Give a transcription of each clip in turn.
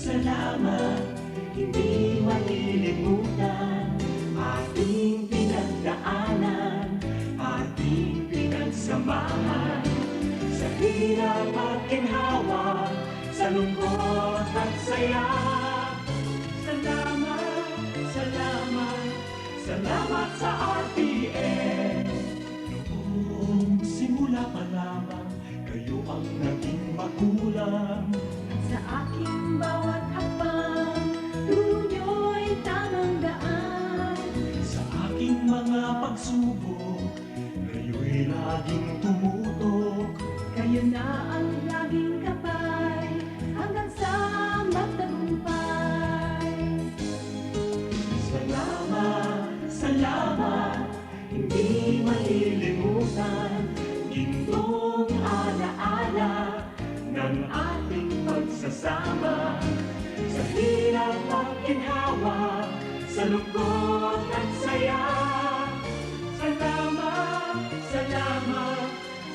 salamat, hindi malilimutan. Ating pinagdaanan, ating pinagsamahan. Sa hirap at ginhawa, sa lungkot at saya. Salamat, salamat, salamat sa RPN. Noong simula pa lamang, kayo ang naging magulang. Sa aking bawat hakbang, turo nyo'y tamang daan. Sa aking mga pagsubok, kayo'y laging tumutok. Kayo na ang laging kapay, hanggang sa magtagumpay. Salamat, salamat, hindi malilimutan. Gintong alaala ng ating pagsasama. Sa hirap at ginhawa, sa lungkot at saya. Salamat, salamat,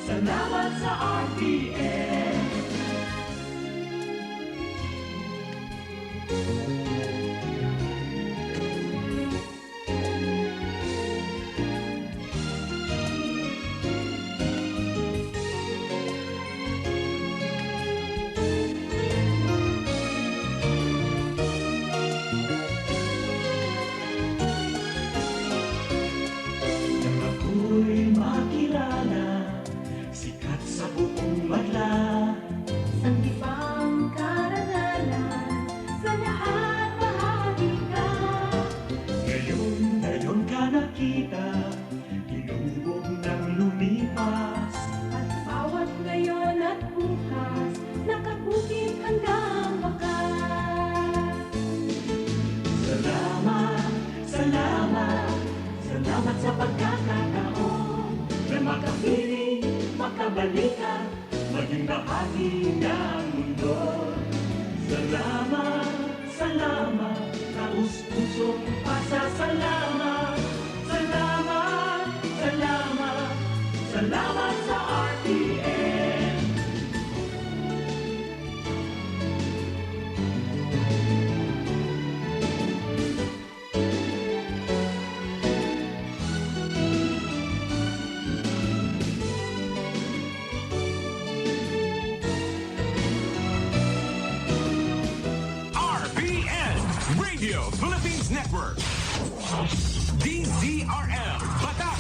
salamat sa RPN. Nang ako'y makilala, sikat sa buong madla. Sanggipang karangalan, sa lahat bahagi ka. Ngayon ka nakita, hinubog ng lumipas. At bawat ngayon at bukas, nakabukit hanggang wakas. Salamat, salamat, salamat sa pagkakataon na makapiling, makabalikan, maging bahagi ng mundo. Salamat, salamat, taus-pusong pasasalamat. Salamat, salamat, salamat sa RTN. RPN Radio Philippines Network. DZRL Batak.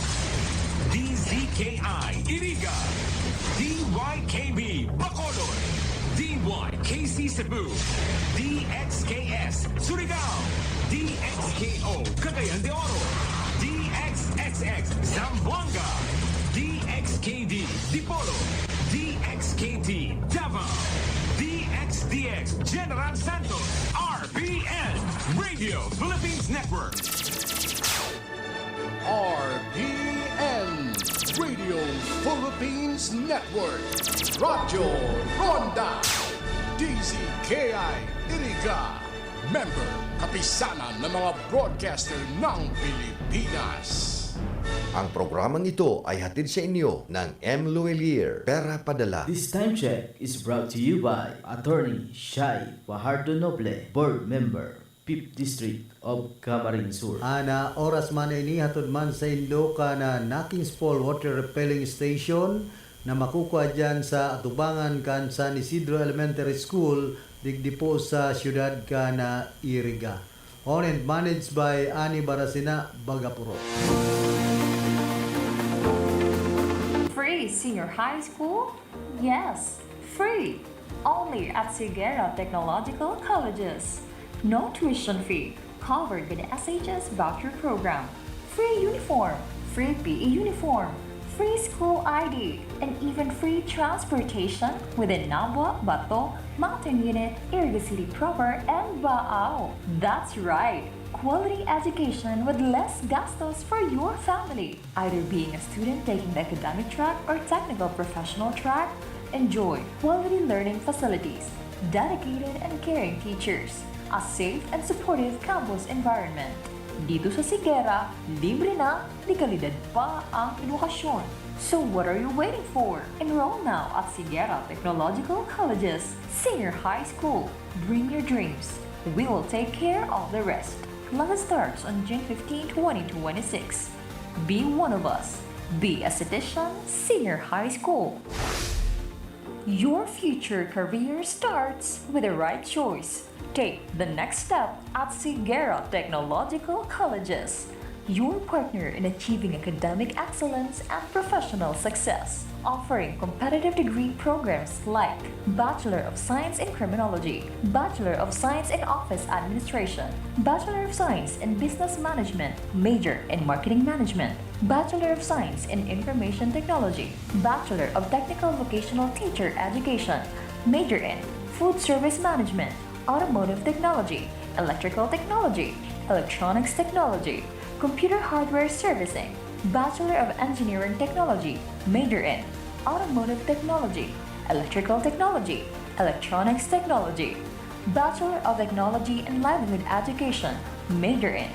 DZKI Iriga. DYKB Bacolod. DYKC Cebu. DXKS Surigao. DXKO Cagayan de Oro. DXXX Zamboanga. DXKD Dipolo. DXKT Davao. DXDX General Santos. RPN Radio Philippines Network. RPN Radio Philippines Network. Radyo Ronda. DZKI Iriga. Member kapisanan ng mga broadcaster ng Pilipinas. Ang programang ito ay hatid sa inyo ng M. Luelier, Pera Padala. This time check is brought to you by Attorney Shai Fajardo Noble, Board Member, 5th District of Camarines Sur. Ana oras man ini hatod man sa Indo ka na Nakings Fall Water Repelling Station na makukuha dyan sa atubangan kan San Isidro Elementary School digdi po sa siyudad ka na Iriga. Owned and managed by Ani Barasina, Bagapuro. Free senior high school? Yes, free. Only at Sigera Technological Colleges. No tuition fee. Covered by the SHS voucher program. Free uniform. Free PE uniform. Free school ID. And even free transportation within Nabwa, Bato, Mountain Unit, Iriga City Proper, and Baao. That's right. Quality education with less gastos for your family. Either being a student taking the academic track or technical professional track, enjoy quality learning facilities, dedicated and caring teachers, a safe and supportive campus environment. Dito sa Sigera, libre na, di kalidad pa ang edukasyon. So what are you waiting for? Enroll now at Sigera Technological College's Senior High School. Bring your dreams. We will take care of the rest. Class starts on June 15, 2026. Be one of us. Be a citizen Senior High School. Your future career starts with the right choice. Take the next step at Sigera Technological Colleges, your partner in achieving academic excellence and professional success, offering competitive degree programs like Bachelor of Science in Criminology, Bachelor of Science in Office Administration, Bachelor of Science in Business Management, major in Marketing Management, Bachelor of Science in Information Technology, Bachelor of Technical Vocational Teacher Education, major in Food Service Management, Automotive Technology, Electrical Technology, Electronics Technology, Computer Hardware Servicing, Bachelor of Engineering Technology, major in Automotive Technology, Electrical Technology, Electronics Technology, Bachelor of Technology in Livelihood Education, major in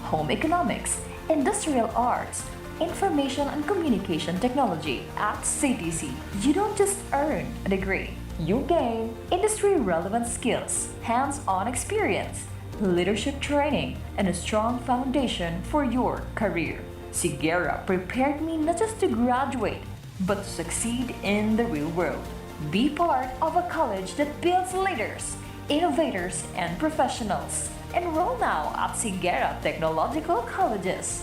Home Economics, Industrial Arts, Information and Communication Technology at CTC. You don't just earn a degree, you gain industry-relevant skills, hands-on experience, leadership training, and a strong foundation for your career. Sigera prepared me not just to graduate, but to succeed in the real world. Be part of a college that builds leaders, innovators, and professionals. Enroll now at Sigera Technological Colleges.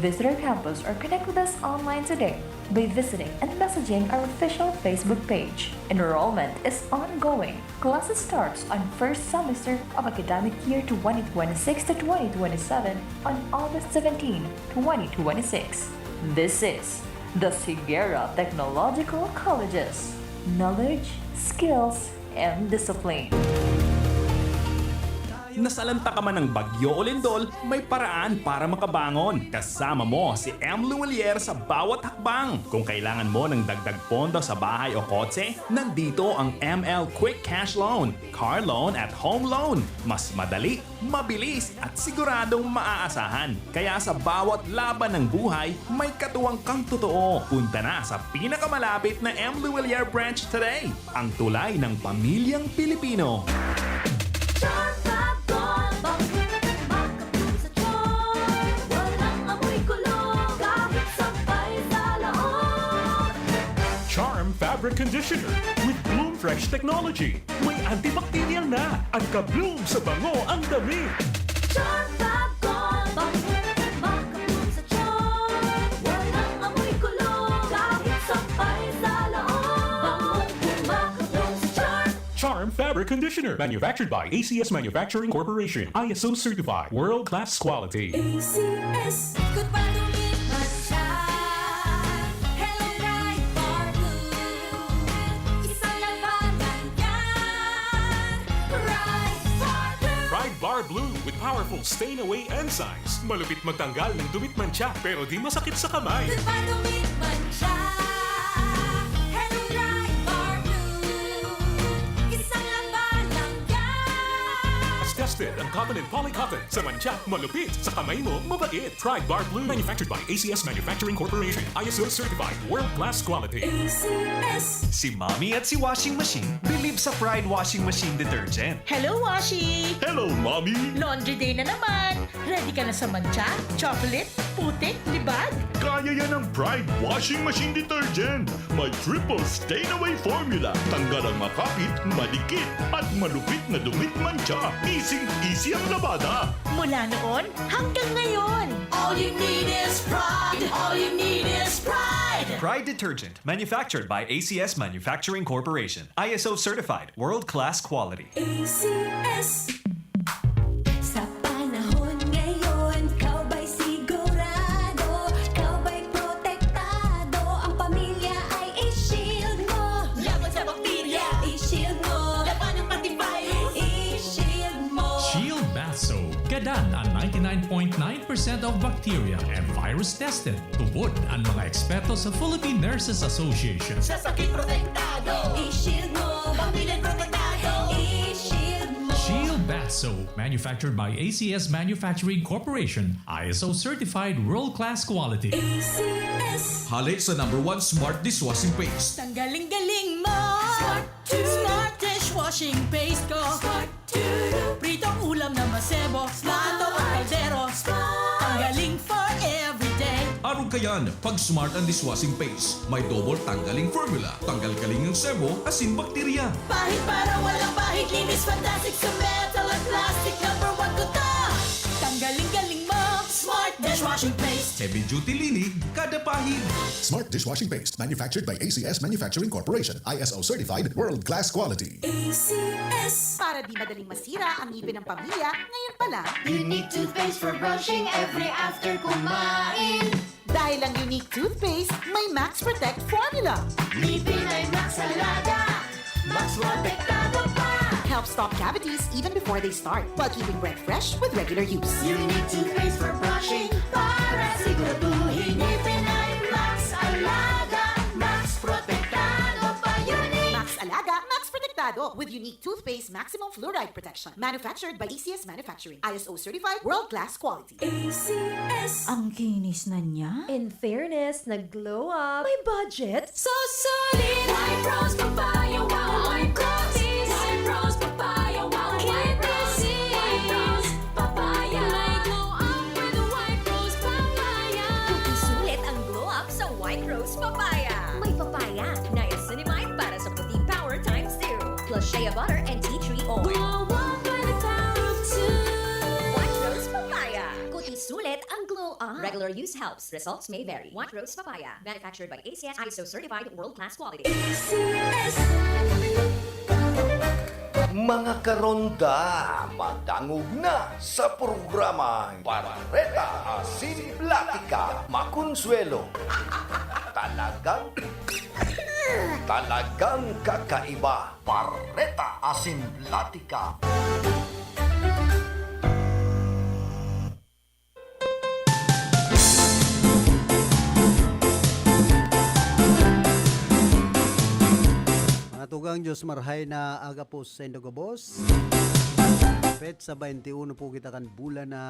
Visit our campus or connect with us online today by visiting and messaging our official Facebook page. Enrollment is ongoing. Classes starts on first semester of academic year 2026 to 2027 on August 17, 2026. This is the Sigera Technological Colleges. Knowledge, skills, and discipline. Nasalanta ka man ng bagyo o lindol, may paraan para makabangon. Kasama mo si M. Luwalier sa bawat hakbang. Kung kailangan mo ng dagdag pondo sa bahay o kotse, nandito ang ML Quick Cash Loan, Car Loan at Home Loan. Mas madali, mabilis at siguradong maaasahan. Kaya sa bawat laban ng buhay, may katuwang kang totoo. Punta na sa pinakamalapit na M. Luwalier branch today. Ang tulay ng pamilyang Pilipino. Charm Fabric Conditioner with Bloom Fresh Technology. May antibacterial na at ka-bloom sa bango ang dami. Charm Fab Gold, makabloom sa charm. Walang amoy kulong, kahit sampay sa loob. Makabloom sa charm. Charm Fabric Conditioner, manufactured by ACS Manufacturing Corporation. ISO certified, world-class quality. ACS, good pa lumipas siya. Hello, Bright Bar Blue. Isang labanan yan. Bright Bar Blue. Pride Bar Blue with powerful stain-away enzymes. Malupit magtanggal ng dumit mancha pero di masakit sa kamay. Good pa lumipas siya. Hello, Bright Bar Blue. Isang labanan yan. As tested ang cotton and polycotton. Sa mancha, malupit. Sa kamay mo, mabait. Pride Bar Blue, manufactured by ACS Manufacturing Corporation. ISO certified, world-class quality. ACS. Si Mommy at si Washing Machine believe sa Pride Washing Machine Detergent. Hello, Washi! Hello, Mommy! Laundry day na naman! Ready ka na sa mancha, chocolate, putik, libag? Kaya yan ang Pride Washing Machine Detergent. May triple stain-away formula. Tanggal ang makapit, madikit, at malupit na dumit mancha. Easy ang labada. Mula noon hanggang ngayon. All you need is pride. All you need is pride. Pride Detergent, manufactured by ACS Manufacturing Corporation. ISO certified, world-class quality. ACS. Sa panahon ngayon, kau ba'y sigurado? Kau ba'y protektado? Ang pamilya ay i-shield mo. Laban sa bakterya, i-shield mo. Laban ng antivirus, i-shield mo. Shield Bath Soap. Gadan ang 99.9% of bacteria and virus tested. Tubod ang mga eksperto sa Philippine Nurses Association. Sa sakit protektado, i-shield mo. Pamilya protektado, i-shield mo. Shield Bath So, manufactured by ACS Manufacturing Corporation, ISO certified world-class quality. ACS. Hali sa #1 Smart Dishwashing Paste. Tanggaling-galing mo. Smart dishwashing paste ko. Pritong ulam na masebo. Plato o kaldero. Tanggaling for everyday. Arog kayan, pag Smart ang Dishwashing Paste, may double tanggaling formula. Tanggal-galing yung sebo, asin bakterya. Pahit para walang pahit. Linis fantastic sa metal at plastic. #1 ko to. Tanggaling-galing mo. Smart dishwashing paste. Heavy duty linig, kada pahid. Smart Dishwashing Paste, manufactured by ACS Manufacturing Corporation. ISO certified, world-class quality. ACS. Para di madaling masira ang ngipin ng pamilya, ngayon pa lang. Unique toothpaste for brushing every after kumain. Dahil ang unique toothpaste, may Max Protect formula. Ngipin ay Max Alaga. Max Protektado pa. Helps stop cavities even before they start, while keeping breath fresh with regular use. Unique toothpaste for brushing para siguraduhin ngipin ay Max Alaga. Max Protektado pa. Unique. Max Alaga, Max Protectado with unique toothpaste maximum fluoride protection. Manufactured by ACS Manufacturing. ISO certified, world-class quality. ACS. Ang kinis na niya. In fairness, nag-glow up. May budget. So solid. White Rose Papaya, wow, White Rose. White Rose Papaya, wow, White Rose. White Rose Papaya. May glow up with the White Rose Papaya. Sulit ang glow up sa White Rose Papaya. May papaya na niacinamide para sa puting power times 2. Plus shea butter and tea tree oil. Glow up with the power of 2. White Rose Papaya. Kuti sulit ang glow up. Regular use helps. Results may vary. White Rose Papaya. Manufactured by ACS ISO certified world-class quality. Mga karonda, madangog na sa programang Parreta Asin Platica Makonsuelo. Talagang kakaiba. Parreta Asin Platica. Mga tugang Diyos marhay na aga po sa Indogobos. Pet sa 21 po kita kan bulan na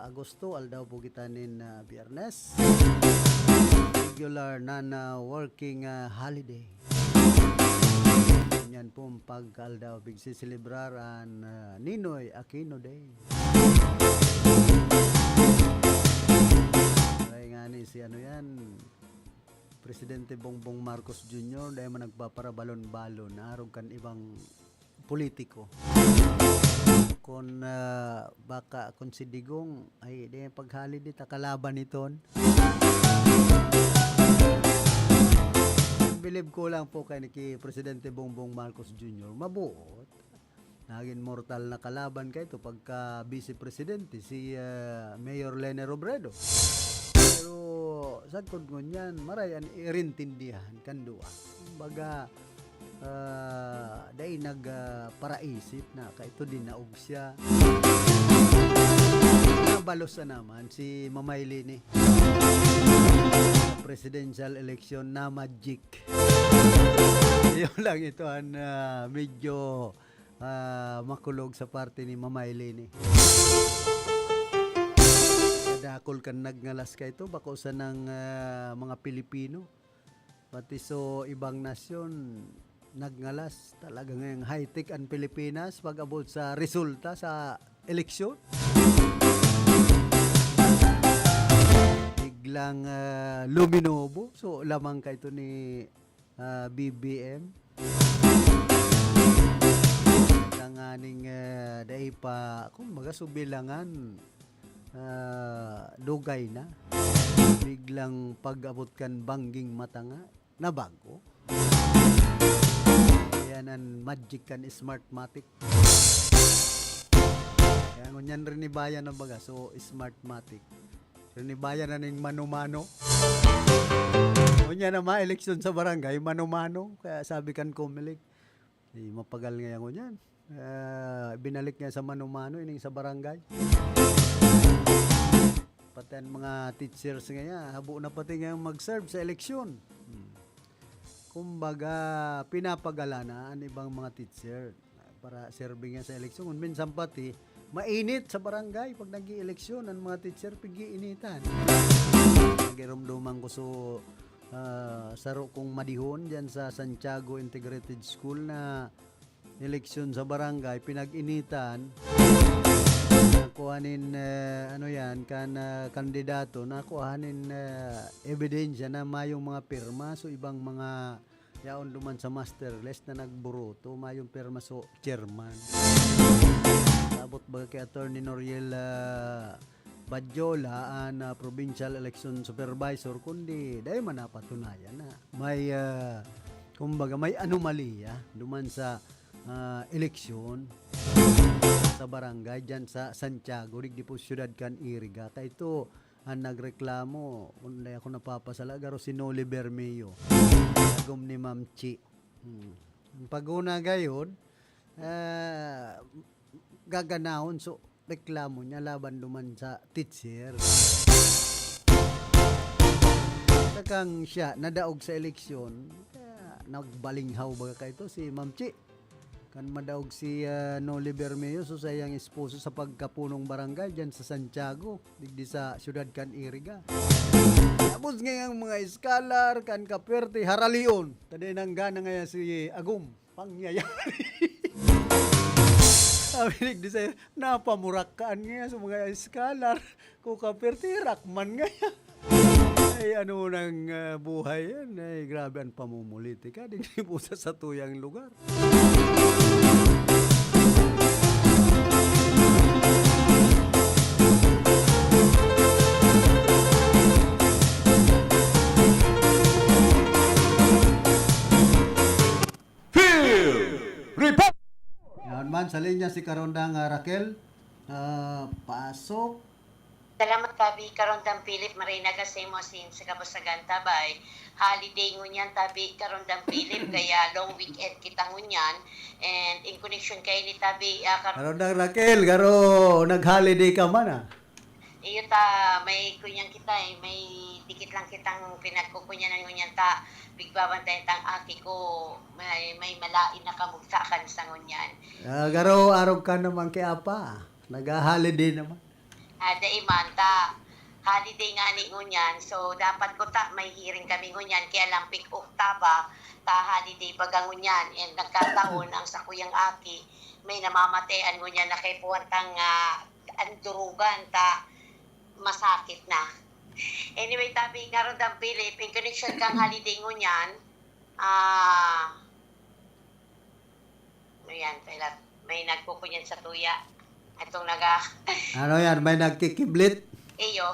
Agosto, aldaw po kita nin Biyernes. Regular na working holiday. Yan po ang pag-aldaw bigsisilibrar ang Ninoy Aquino Day. Kaya nga ni si ano yan, Presidente Bongbong Marcos Jr. dahil man nagpaparabalon-balon narog kan ibang politiko. Kung baka kung si Digong ay di paghali di takalaban iton. Believe ko lang po kay ni Presidente Bongbong Marcos Jr. mabuot. Naging mortal na kalaban kay ito pagka Vice Presidente si Mayor Lene Robredo. Pero sagkod ko niyan, marayan irintindihan kanduwa. Baga, dahil nagparaisip na kaito din naog siya. Nabalos na naman si Mamay Lini. Presidential election na magic. Yun lang ito ang medyo makulog sa parte ni Mamay Lini. Dakol kan nagngalas ka ito bako sa ng mga Pilipino pati so ibang nasyon nagngalas talaga ngayong high-tech ang Pilipinas pag abot sa resulta sa eleksyon. Biglang luminobo so lamang ka ito ni BBM tanganing dahil pa kumbaga subilangan dugay na biglang pag-abot kan bangging matanga na bago yan ang magic kan Smartmatic yan ngunyan rin ibayan na baga so Smartmatic rin ibayan na ning mano-mano ngunyan na ma-eleksyon sa barangay mano-mano kaya sabi kan Comelec mapagal nga yan ngunyan binalik niya sa mano-mano ining sa barangay pati ang mga teachers ngayon, habo na pati ngayon mag-serve sa eleksyon. Kumbaga, pinapagala na ang ibang mga teacher. para serving nga sa eleksyon. Minsan pati, mainit sa barangay pag nag-i-eleksyon ang mga teacher pigi-initan. Nagirumduman ko saro kong madihon dyan sa Santiago Integrated School na eleksyon sa barangay, pinag-initan. Nakuhanin kandidato, nakuhanin ebidensya na mayong mga pirma, so ibang mga yaon duman sa master list na nagburuto, mayong pirma so chairman. Abot ba kay Attorney Noriel Badjola ang provincial election supervisor, kundi dahil man napatunayan na may kumbaga may anomalya duman sa eleksyon sa barangay dyan sa Santiago, digdi po siyudad kan Iriga. Ito ang nagreklamo, unday ako napapasala, garo si Noli Bermeo, agom ni Ma'am Chi. Paguna gayon, gaganahon, so reklamo niya laban duman sa teacher. Takang siya, nadaog sa eleksyon, nagbalinghaw baga ka ito si Ma'am Chi. Kan madaog si Noli Bermeo, so sayang esposo sa pagkapunong barangay dyan sa Santiago, digdi sa siyudad kan Iriga. Tapos ngayong mga iskalar, kan Kaperte, Haralion, taday nang gana ngayon si Agum, pangyayari. Sabi digdi sa'yo, napamurakaan ngayon sa mga iskalar, kung Kaperte, Rakman ngayon. Ay ano nang buhay yan, ay grabe ang pamumulitika, digdi po sa tuyang lugar. Report! Yan man, sa linya si Karondang Raquel, pasok. Salamat kabi Karondang Philip Marina kasi mo sa kabusagan tabay. Holiday ngunyan tabi Karondang Philip kaya long weekend kita ngunyan and in connection kay ni tabi Karondang Raquel, garo nag-holiday ka man iyo ta may kunyang kita may dikit lang kitang pinagkukunyan ngunyan ta bigbabantay tang aki ko may malain na kamugsakan sa ngunyan. Garo arog ka naman kay apa. Nag-holiday naman. Daiman ta holiday nga ni ngunyan, so dapat ko ta may hearing kami ngunyan kaya lampik Oktaba ta holiday baga ngunyan and nagkataon ang sa kuyang aki may namamatayan ngunyan na kay puwantang andurugan ta masakit na. Anyway, tabi Karondang Philip, in connection kang holiday ngunyan, yan, may nagkukunyan sa tuya. Itong ano yan, may nagkikiblit? Iyo.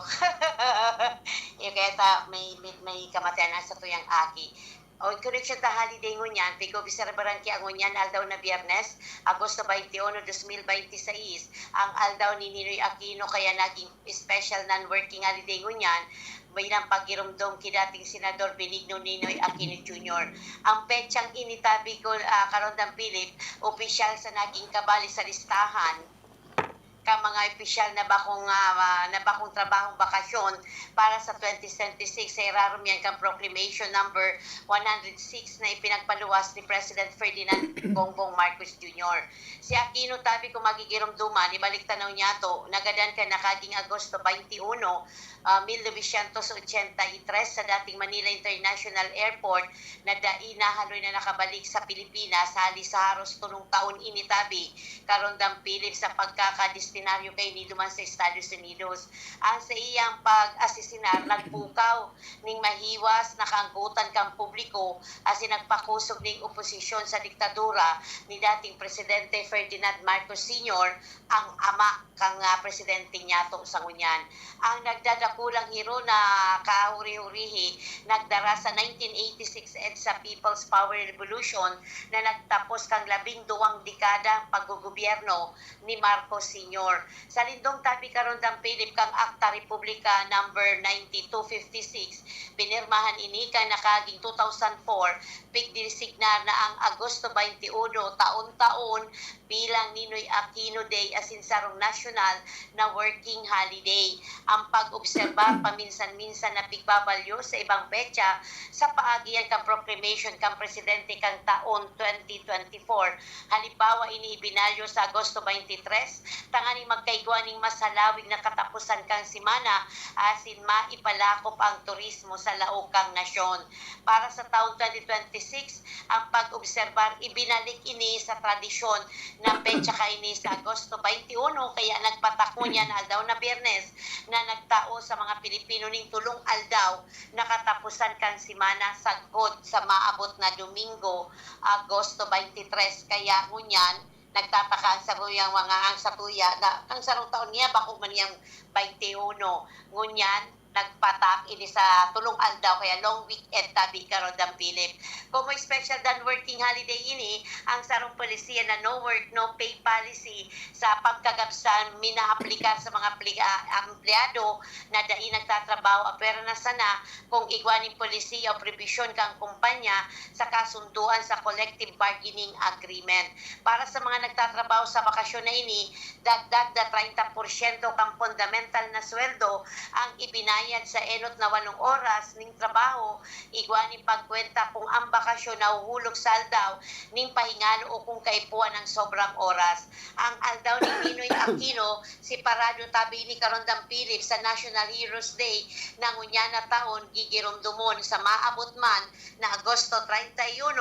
Iyo kaya ta, may kamatayan na sa tuyang aki. O in connection ta holiday ngunyan, pigo biserbaran ki ang ngunyan aldaw na Biyernes, Agosto 21, 2026. Ang aldaw ni Ninoy Aquino kaya naging special non-working holiday ngunyan, bilang pagirumdom kidating Senador Benigno Ninoy Aquino Jr. Ang petsang initabi ko Karondang Philip, opisyal sa naging kabali sa listahan ka mga opisyal na bakong trabahong bakasyon para sa 2026 sa irarom yan kang proclamation number 106 na ipinagpaluwas ni President Ferdinand Bongbong Marcos Jr. Si Aquino tabi ko magigirumduman, ibalik tanaw niya to, nagadan ka nakaging Agosto 21, 1983 sa dating Manila International Airport na dainahaloy na nakabalik sa Pilipinas halis sa haros tulong taon initabi Karondang Philip sa pagkakadestinaryo kay ni duman sa Estados Unidos. Ang sa iyang pag-asisinar nagpukaw ning mahiwas nakaanggutan kang publiko as nagpakusog ning oposisyon sa diktadura ni dating Presidente Ferdinand Marcos Sr. ang ama kang presidente niya to sa ngunyan. Ang nagdadakulang hero na kahuri-hurihi nagdara sa 1986 EDSA People's Power Revolution na nagtapos kang 12 dekada paggugobyerno ni Marcos Sr. Sa lindong tabi Karondang Philip kang Akta Republika number 9256 pinirmahan ini kang nakaging 2004 pigdisignar na ang Agosto 21 taon-taon bilang Ninoy Aquino Day as in sarong national na working holiday. Ang pag-observe pag-obserbar paminsan-minsan na pigbabalyo sa ibang petsa sa paagian kang proclamation kang presidente kang taon 2024. Halimbawa, iniibinalyo sa Agosto 23, tangani magkaigwaning masalawig na katapusan kang simana asin maipalakop ang turismo sa laokang nasyon. Para sa taong 2026, ang pag-obserbar ibinalik ini sa tradisyon na petsa kaini sa Agosto 21 kaya nagpatako niya na aldaw na Biyernes na nagtao sa mga Pilipino ning tulong aldaw nakatapusan kang simana sagod sa maabot na Domingo, Agosto 23. Kaya ngunyan nagtataka ang saruyang mga ang satuya na ang sarong taon niya bako man yang 21 ngunyan nagpatak ini sa tulong aldaw kaya long weekend tabi karon dang Philip. Como special dan working holiday ini ang sarong polisiya na no work no pay policy sa pagkagabsan minaaplika sa mga empleyado na dai nagtatrabaho pero na sana kung igwaning polisiya o provision kang kumpanya sa kasunduan sa collective bargaining agreement. Para sa mga nagtatrabaho sa bakasyon na ini dagdag na 30% kang fundamental na sweldo ang ibinayad sa enot na 8 oras ning trabaho, igwaning pagkwenta kung ang bakasyon nahuhulog sa aldaw ning pahingalo o kung kaipuan ng sobrang oras. Ang aldaw ni Pinoy Aquino, si Parado tabi ni Karondang Philip sa National Heroes Day na ngunya na taon gigirumdumon sa maabot man na Agosto 31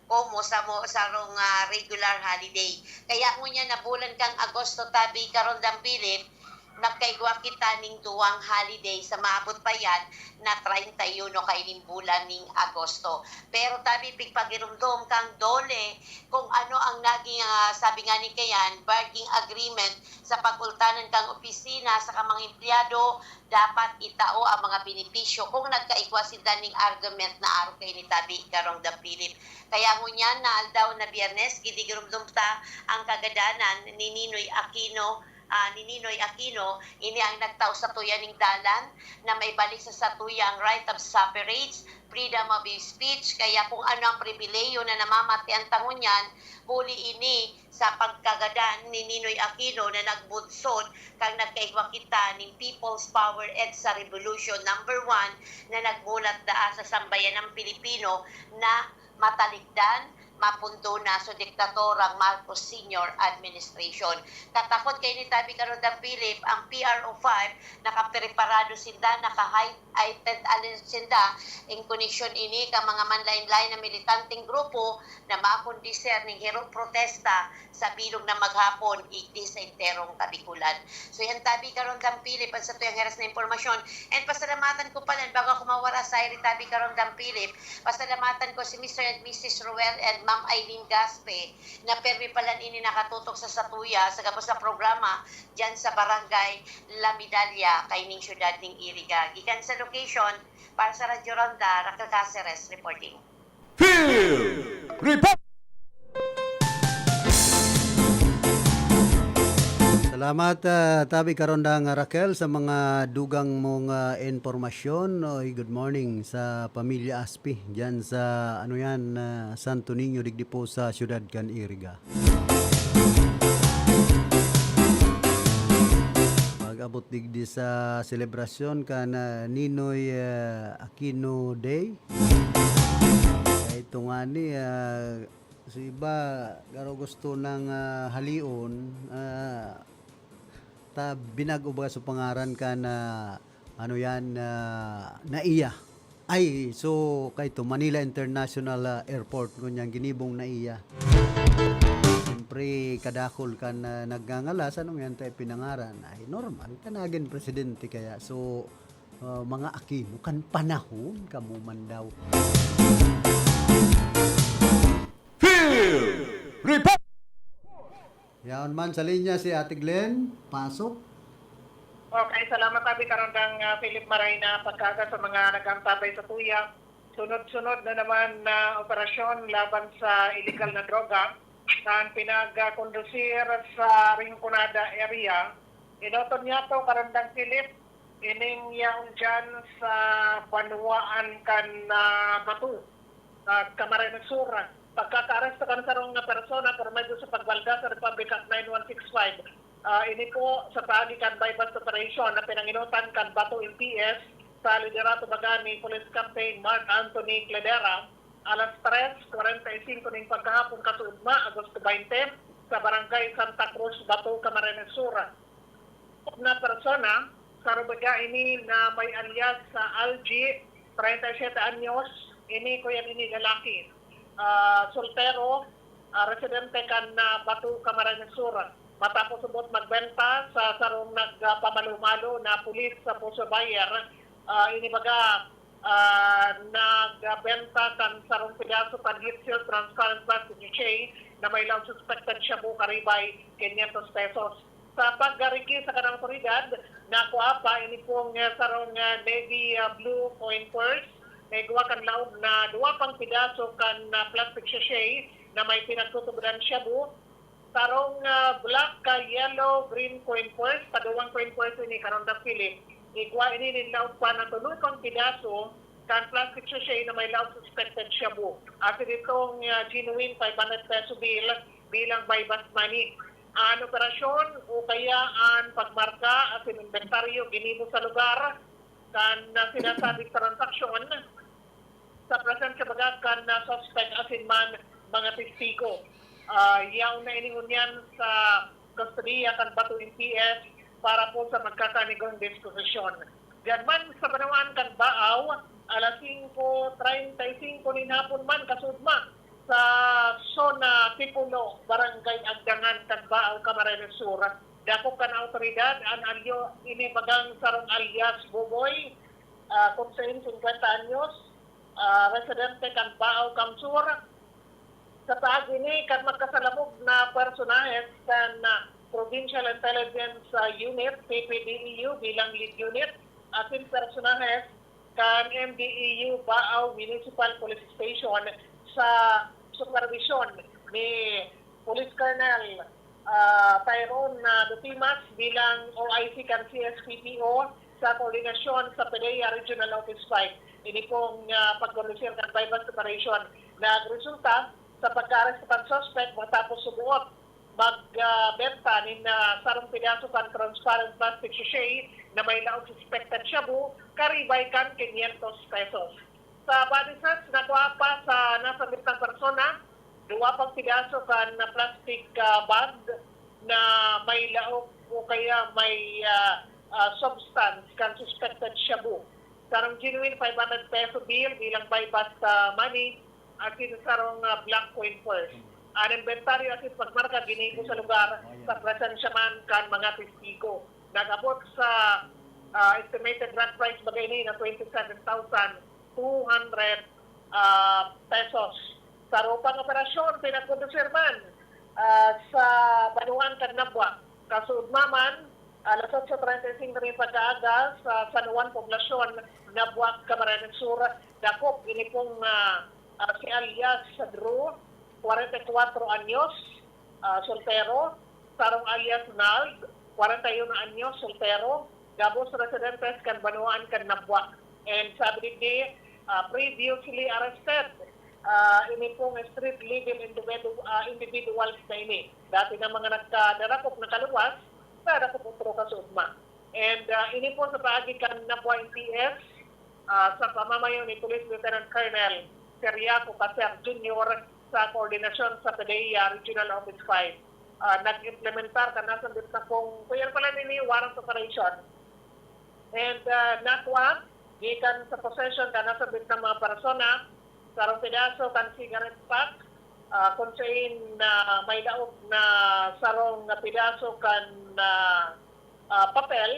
como sa sarong regular holiday. Kaya ngunya na bulan kang Agosto tabi Karondang Philip nagkaigwa kita ning duwang holiday sa maabot pa yan na 31 kaining bulan ning Agosto. Pero tabi pigpagirumdom kang dole kung ano ang naging sabi nga ni kayan bargaining agreement sa pagultanan kang opisina sa kamang empleyado dapat itao ang mga benepisyo kung nagkaigwa sila ning argument na araw kay ni tabi karong da Philip. Kaya ngunyan na aldaw na Biyernes gidigirumdom ta ang kagadanan ni Ninoy Aquino ini ang nagtao sa tuyaning dalan na may balik sa satuya ang right of suffrage, freedom of speech, kaya kung ano ang pribileyo na namamati ang tangon yan, huli ini sa pagkagadan ni Ninoy Aquino na nagbudsod kang nagkaigwa kita ng People's Power EDSA Revolution number 1 na nagmulat daa sa sambayan ng Pilipino na matalikdan mapunto na sa diktatorang Marcos Sr. Administration. Katakot kay ni tabi Karondang Philip ang PRO5 nakapreparado sinda, naka-heightened alert sinda in connection ini ka mga manlain-lain na militanteng grupo na makondisir ng hirong protesta sa bilog na maghapon igdi sa interong kabikulan. So yan tabi Karondang Philip ang sa tuyang heras na impormasyon. And pasalamatan ko pala bago ako mawara sa tabi Karondang Philip, pasalamatan ko si Mr. and Mrs. Ruel and Ma'am Aileen Gaspe na permi pala ini nakatutok sa Satuya sa gabos na programa dyan sa Barangay La Medalla kay ning syudad ning Iriga. Gikan sa location para sa Radyo Ronda, Raquel Caceres reporting. Salamat tabi Karondang Raquel sa mga dugang mong informasyon. Good morning sa pamilya Aspi diyan sa Santo Niño digdi po sa siyudad kan Iriga. Pag-abot digdi sa selebrasyon kan Ninoy Aquino Day. Ito nga ni sa iba garo gusto ng halion ta binag-uba sa pangaran ka na naiya. Ay, so kay to Manila International Airport kunyang ginibong naiya. Siyempre kadakol ka na naggangala sa yan tayo pinangaran. Ay, normal kanagin presidente kaya. So mga Aquino kan panahon kamo man daw. Report! Yan man sa linya si Ate Glenn, pasok. Okay, salamat tabi Karondang Philip Marayna pagkaga sa mga nagantabay sa tuya. Sunod-sunod na naman na operasyon laban sa illegal na droga na pinag-kondusir sa Rinconada area. Inoton niya to Karondang Philip, ining yaon dyan sa Banwaan kan Batu, Camarines Sur. Pagkaka-arrest kan sa rong persona permado sa pagbalda sa Republic Act 9165 Ini po sa paagi kan bypass operation na pinanginutan kan Bato MPS sa liderato baga ni Police Captain Mark Anthony Cledera alas 3:45 ning pagkahapon kasuudma Agosto 20 sa barangay Santa Cruz, Bato, Camarines Sur. Na persona sa rubaga ini na may alias sa Algie, 37 anyos, ini kuya ini lalaki. Soltero, residente kan Bato, Camarines Sur. Matapos subot magbenta sa sarong nagpamalu-malo na pulis sa Puso Bayer, ini baga nagbenta kan sarong pidaso kan Hitfield Transparent Plastic J na may lang suspected shabu karibay 500 pesos. Sa paggariki sa kanang otoridad, nakuha pa ini pong sarong navy blue coin purse, may gawa kan laog na 2 pang pidaso kan plastic sachet na may pinagtutubudan shabu, sarong black ka yellow green coin purse, paduwang coin purse ini karon dapili. Igwa ini nilaw pa na tulukang pidaso kan plastic sachet na may law suspected shabu. At itong genuine 500 peso bill bilang bypass money. Ang operasyon o kaya ang pagmarka at inventaryo ginibo sa lugar kan sinasabing transaksyon sa presensya baga kan suspect asin man mga testigo. Yaw na iningunyan sa kustodiya kan Bato MPS para po sa magkakanigong disposisyon. Diyan man sa banawaan kan Baaw, alas 5:35 nin hapon man kasudma sa Zona Tipulo, Barangay Agdangan, kan Baaw, Camarines Sur. Dako kan autoridad, ang alyo ini bagang sarong alias Boboy, kung sa 50 anyos, residente kan Baaw, Kamsur. Sa taag ini kan magkasalamog na personahes kan Provincial Intelligence Unit, PPDEU bilang lead unit, atin personahes kan MDEU Baaw Municipal Police Station sa supervision ni Police Colonel Tyrone Dutimas bilang OIC kan CSPPO sa koordinasyon sa PDEA Regional Office 5. Ini pong pagkondusir kan bypass operation nagresulta sa pagka-arrest ng suspect matapos subuot magbenta ni sarong pidaso kan transparent plastic sachet na may laong suspected shabu karibay kan 500 pesos. Sa body search, nakuha pa sa nasa bitang persona 2 pang pidaso kan plastic bag na may laong o kaya may substance kan suspected shabu. Sarong genuine 500 peso bill bilang bypass money at sarong black coin purse. Ang inventaryo at pagmarka ginibo sa lugar sa presensya man kan mga testigo. Nag-abot sa estimated rent price bagay ni na 27,200 pesos. Sa rupang operasyon, pinagkondusir man sa Banuan kan Nabwa. Kasuudmaman, alas 8:35 rin pagkaaga sa San Juan Poblasyon, Nabwa, Camarines Sur. Dakop, ini pong si alias Drew, 44 anyos, soltero. Sarong alias Nald, 41 anyos, soltero. Gabos residentes kan Banuan kan Nabwa. And sabi ni previously arrested. Ini pong street legal individuals na ini. Dati na mga nagkadarakop na kaluwas, darakop utro kasudma. And ini po sa paagi kan Nabwa MPS, sa pamamayo ni Police Lieutenant Colonel Seriaco Caser Jr. sa koordinasyon sa PDEA Regional Office 5. Nag-implementar ka nasa bit na kung kuyan pala nini warrant operation. And nakuha, gikan sa possession ka nasa bit ng mga persona, sarong pidaso kan cigarette pack, kung sayin na may daog na sarong pidaso kan papel,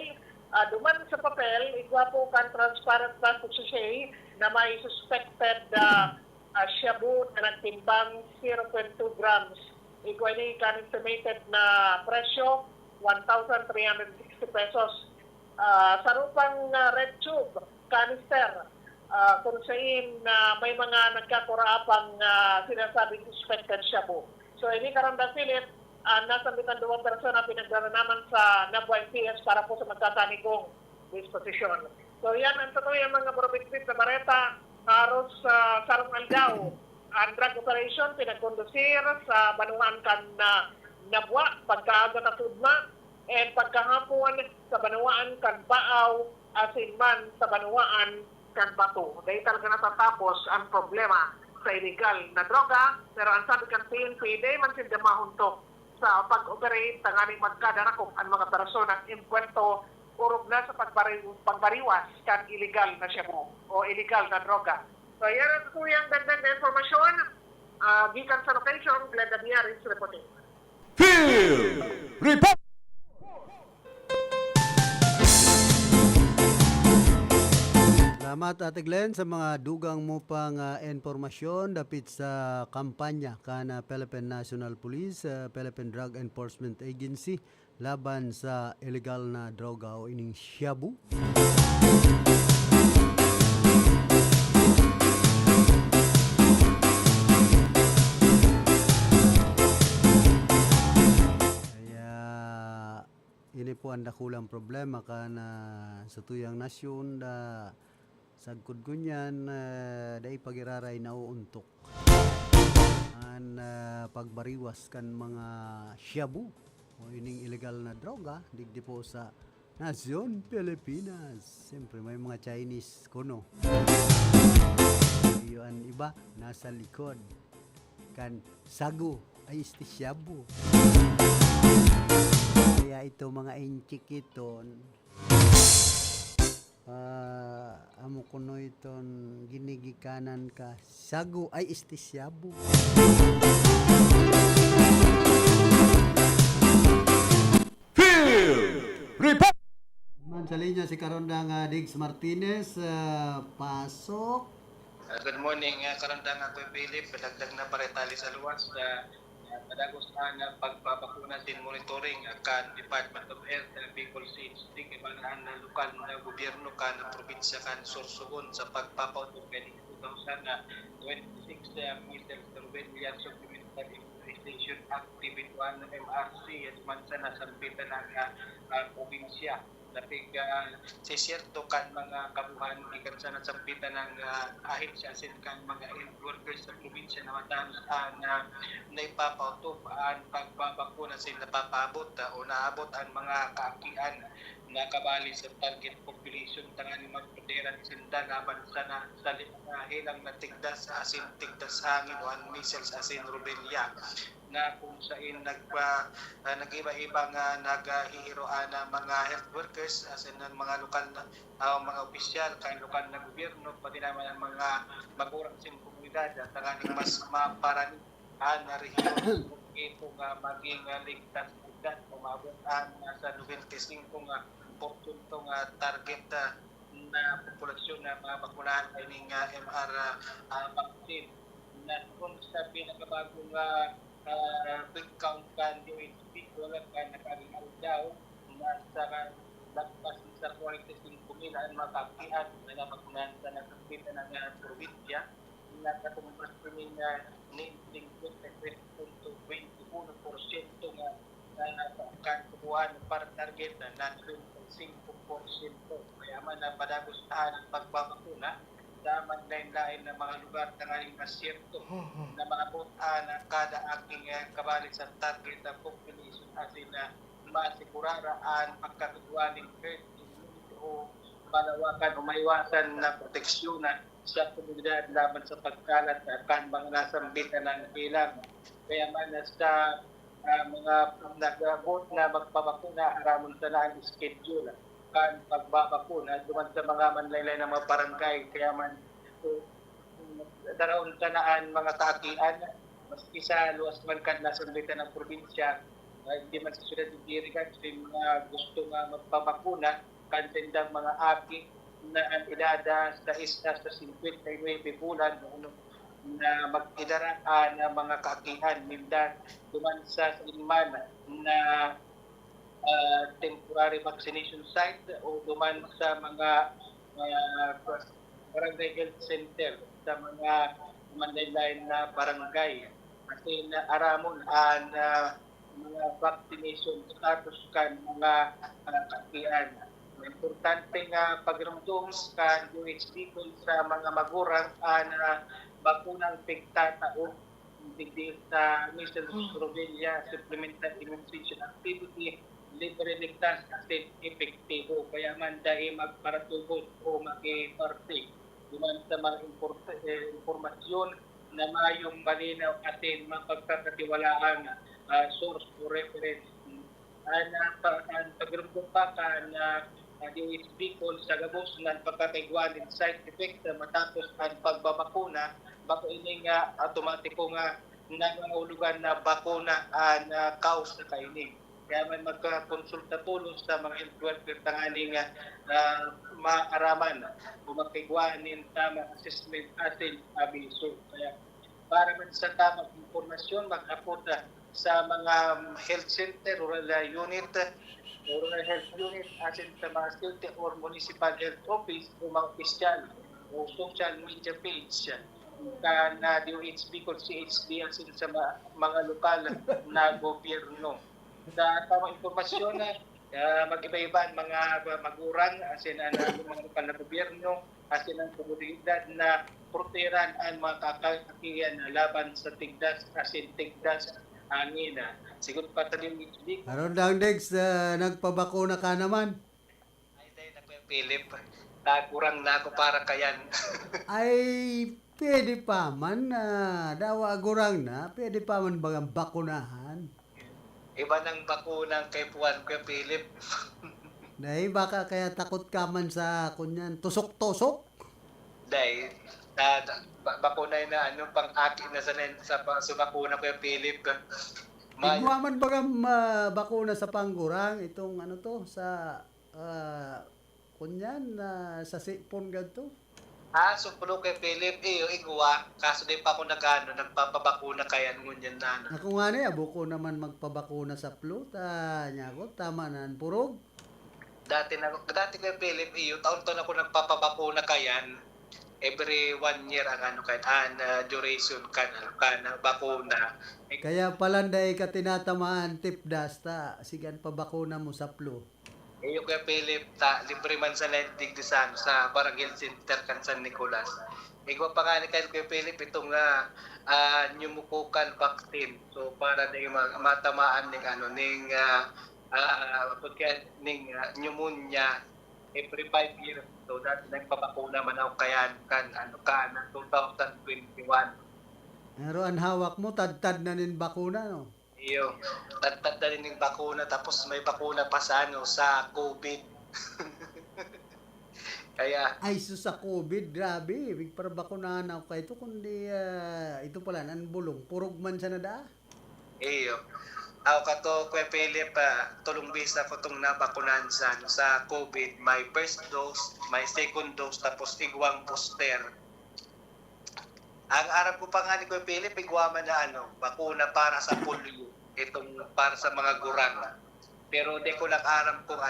duman sa papel, igwa po kan transparent plastic sachet na may suspected shabu na nagtimbang 0.2 grams. Igwa ni kan estimated na presyo 1,360 pesos. Sa rupang red tube, canister, kung sayin may mga nagkakuraapang sinasabing suspected shabu. So ini karanda Philip, nasa bitan 2 persona pinagdaranaman sa Nabwa MPS para po sa magkakanigong disposisyon. So yan ang totoo yung mga probitbit na bareta haros sa sarong aldaw. Ang drug operation pinagkondusir sa Banuan kan Nabwa pagkaaga na tudma And pagkahapon sa Banawaan kan Baaw, asin man sa Banawaan kan Bato. Dahil talaga natatapos ang problema sa illegal na droga, pero ang sabi kan PNP, dahil man sila mahuntok sa pag-operate tanganing magkadarakop ang mga personang impuesto urog na sa pagbariwas kan illegal na shabu o illegal na droga. So yan ang tuyang dagdag na informasyon. Gikan sa location, Glenda Miaris reporting. Salamat Ate Glenn sa mga dugang mo pang informasyon dapit sa kampanya kana Philippine National Police, Philippine Drug Enforcement Agency laban sa illegal na droga o ining shabu. Ini po ang dakulang problema kana sa tuyang nasyon da sagkod gunyan dai pagiraray nauuntok an pagbariwas kan mga shabu o ining illegal na droga digdi po sa nasyon Pilipinas. Siyempre may mga Chinese kuno. Iyon iba nasa likod kan sagu ay isti shabu. Kaya ito mga inchik iton amo kuno iton ginigikanan ka sagu ay istisyabu. Man sa linya si Karondang Diggs Martinez, pasok. Good morning, Karondang ako Philip, padagdag na paretali sa luwas. Padagos na pagpapakuna sin monitoring kan Department of Health and People Safety kailangan na lokal na gobyerno kan probinsya kan Sorsogon sa pagpapautog kay 2026 measles surveillance yan supplemental immunization activity 1 MRC at man sa nasambitan ng probinsya. Tapi sisierto kan mga kabuhan ikan sa nasambitan ng ahit siya sin kan mga health workers sa probinsya na matanos na naipapautob ang pagbabakuna sila napapabot o naabot ang mga kaakian na kabali sa target population tangan magproteran sinda laban sa hilang na tigdas asin tigdas hangin o ang measles asin rubella na kung saan nag-iba-ibang naghihiroan ng mga health workers as in mga lokal na mga opisyal, kahit lokal na gobyerno, pati naman ang mga magurang sin komunidad at tanganing mas maparanihan na rehiyon kung ito maging ligtas agad umabot sa 95% porsyentong target na populasyon na mga bakunahan ay ng MR vaccine. Na kung sa pinakabagong quick count kan UHP wala ka nakaringaw daw nasa lagpas sa 45,000 ang makakihan na napakunan sa nakapita ng probinsya na katumbas po niya niling 23.21% na kan kubuhan para target na 5%. Kaya man na padagustahan ang pagbabakuna sa manlain-lain na mga lugar tangaling masyerto na maabot na kada aking kabali sa target na population asin na masiguraraan pagkatuguaning herd immunity o palawakan o maiwasan na proteksyon sa komunidad laban sa pagkalat kan mga nasambitan ng ilang. Kaya man sa mga nag-abot na magpabakuna aramon sa na ang schedule kan pagbabakuna duman sa mga manlaylay na mga barangay kaya man darawon tanaan mga kaakian maski sa luwas man kan nasambitan ng probinsya hindi man sa syudad ng Dirigan sa mga gusto nga magpabakuna kan sindang mga aki na ang edada sa isa sa 59 bulan na mag-idaraan ng mga kaakian mindan duman sa inman na temporary vaccination site o duman sa mga barangay health center sa mga manlaylay na barangay kasi na aramon ang mga vaccination status kan mga kaakian. Importante nga pagrumdum kan UHD sa mga magurang na bakunang pigtatao digdi sa measles rubella supplemental immunization activity libre ligtas at epektibo. Kaya man dahil magparatubod o mag-party duman sa mga impormasyon na mayong malinaw at mapagkakatiwalaan source o reference. Ang pagrumpo pa ka na DOH Bicol sa gabos ng pagkakaigwan ng side effect matapos ang pagbabakuna, bako ini nga automatiko nga nangangahulugan na bakuna ang cause na kainin. Kaya man magkakonsulta tulos sa mga health worker tanganing maaraman o magkaigwanin tamang assessment atin abiso. Kaya para man sa tamang impormasyon, mag-apot sa mga health center, rural unit, rural health unit, asin sa mga city or municipal health office o mga opisyal o social media page na DOH Bicol CHD asin sa mga lokal na gobyerno. Sa tamang informasyon mag-iba-iba ang mga magurang asin ang mga lokal na gobyerno asin ang komunidad na proteran ang mga kakakiyan laban sa tigdas asin tigdas hangin. Siguro pa tayo yung Aron lang, Dex, nagpabakuna ka naman. Philip, kurang na ako para kayan. Ay, pwede pa man na dawa agurang na, pwede pa man bagang bakunahan. Iba ng bakunang kay Puan ko, Philip. Dahil baka kaya takot ka man sa kunyan, tusok-tusok? Dahil, bakuna na pang-aki na sa bakuna ko, Philip. Igwa man bagang bakuna sa panggurang, itong sa kunyan, sa sipon ganito. So pulo kay Philip, igwa, kaso di pa ako nagpapabakuna kaya ngunyan na. Ako nga niya, buko naman magpabakuna sa flu, niya ko, tama na purog. Dati kay Philip, taon-taon ako nagpapabakuna kayan. Every 1 year ang duration na bakuna. Kaya pala dahil ka tinatamaan tipdas sigan pabakuna mo sa flu. Iyo kay Philip, libre man sa Lentig sa Barangay Center kan San Nicolas. Igwa pa nga ni kay Philip itong pneumococcal vaccine. So para na matamaan ning pneumonia every 5 years. So dati nagpapakuna man ako kaya na 2021. Pero ang hawak mo, tad-tad na nin bakuna, no? Iyo, tad-tad na rin yung bakuna, tapos may bakuna pa sa COVID. Kaya... Ay, sa COVID, grabe. Para bakunahan ako kayo ito, kundi ito pala, nanbulong. Purog man siya na da. Iyo. Ako kato, Kuya Philip, tulong bisa ko itong nabakunahan sa COVID. May first dose, may second dose, tapos igwang booster. Ang arap ko pa nga ni Kuya Philip, igwaman na bakuna para sa polio. Itong para sa mga gurang. Pero di ko lang aram kung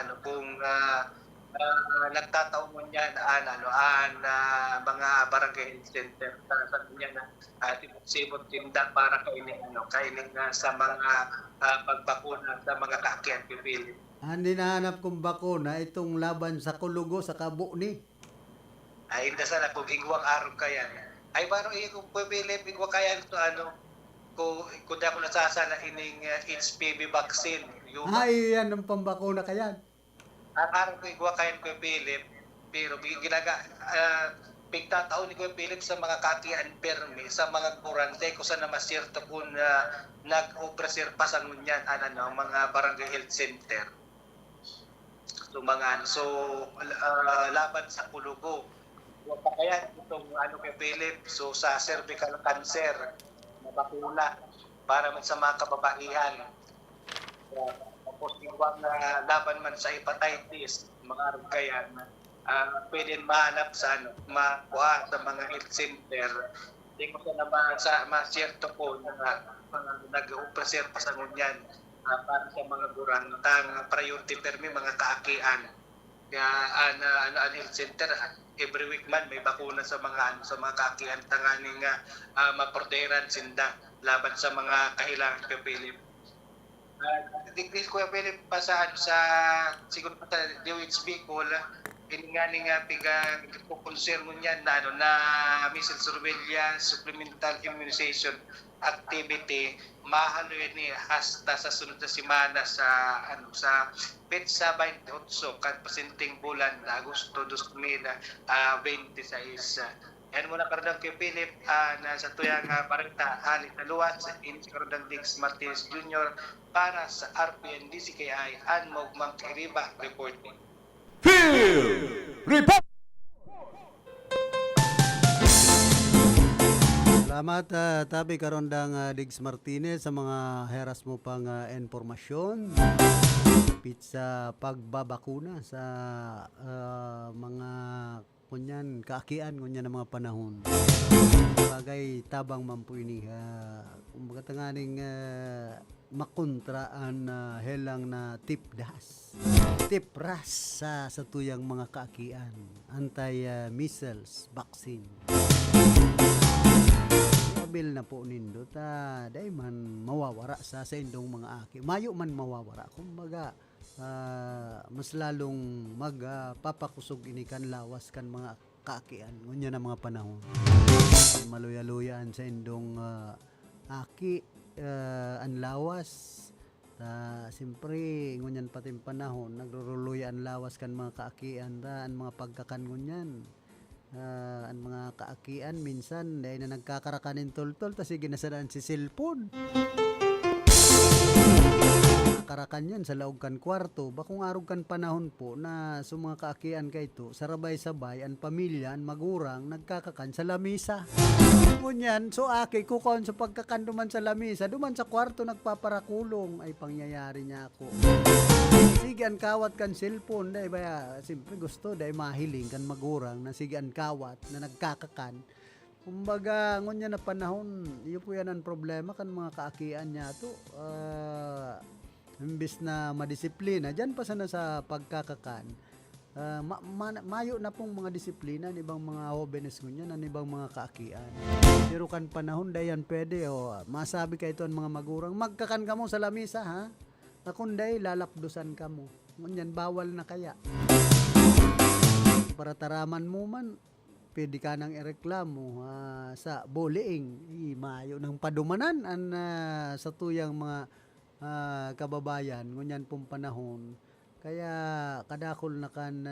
nagtataon mo niyan mga barangay center sa niya na sibot tinda para kainin sa mga pagbakuna sa mga kaakyat pipili. Hindi nahanap kong bakuna itong laban sa kulugo sa kabo ni. Ay hindi sana kung igwang araw kaya. Ay baro kung pipili igwang kaya ito kung di ako nasasala ining HPV vaccine. Ay yan ang pambakuna kaya. Ang araw ko igwa kayan ko Philip, pero pigtataon ni ko Philip sa mga kakian permi, sa mga kurante ko sa namasirto kung nag-opresir pa sa ngunyan, mga barangay health center. So laban sa kulugo. Huwag pa kaya itong kay Philip, so sa cervical cancer, na bakuna, para man sa mga kababaihan. Tapos ibang laban man sa hepatitis, mga rugayan, pwede mahanap sa makuha sa mga health center. Hindi ko naman sa masyerto ko na nag-upresir pa sa ngunyan para sa mga gurang tang priority permi mga kaakian. Kaya health center every week man may bakuna sa mga kaakian tanganing maproteran sinda laban sa mga kahilangan kay Philip. Digris ko Philip pa sa siguro pa sa DOH Bicol nga pag-concern mo niyan na measles surveillance, supplemental immunization activity mahalo ni hasta sa sunod na semana sa petsa 28 kan pasinting bulan na Agosto 2026. Yan muna karadang kay Philip na sa tuyang parenta halit na luwas sa karadang Dix Martinez Jr. para sa RPNDCKI and Mogmang Kiriba reporting. Salamat tabi karon dang Diggs Martinez sa mga heras mo pang informasyon sa pagbabakuna sa mga kunyan kaakian kunyan ng mga panahon. Bagay tabang mampuini kumbaga tanganing makontraan helang na tipras sa tuyang mga kaakian anti-measles vaccine. Bil na po nindo ta day man mawawara sa indong mga aki mayo man mawawara kumbaga mas lalong magpapakusog ini kan lawas kan mga kaakian ngunya na mga panahon maluya-luyaan sa indong aki ang lawas siyempre ngunyan pati panahon nagruruluya ang lawas kan mga kaakian ang mga pagkakan ngunyan ang mga kaakian minsan dahil na nagkakarakanin tol-tol tas ginasadaan si cellphone karakan yan sa laog kan kwarto bakong arog kan panahon po na sa mga kaakian kay ito sarabay-sabay ang pamilya ang magurang nagkakakan sa lamisa ngunyan so aki kukon sa pagkakan duman sa lamisa duman sa kwarto nagpaparakulong ay pangyayari niya ako sige ang kawat kan cellphone dahil ba siyempre gusto dahil mahiling kan magurang na sige ang kawat na nagkakakan kumbaga ngunyan na panahon iyo po yan ang problema kan mga kaakian niya to imbis na madisiplina dyan pa sana sa pagkakakan mayo na pong mga disiplina ng ibang mga hobenes ngunyan ng ibang mga kaakian pero kan panahon dayan pwede masabi kayo ito ang mga magurang magkakan ka mo sa lamisa ha nakunday lalapdusan ka mo ngunyan bawal na kaya para taraman mo man pwede ka nang ireklamo sa bullying mayo ng padumanan sa tuyang mga kababayan ngunyan pong panahon kaya kadakol na kan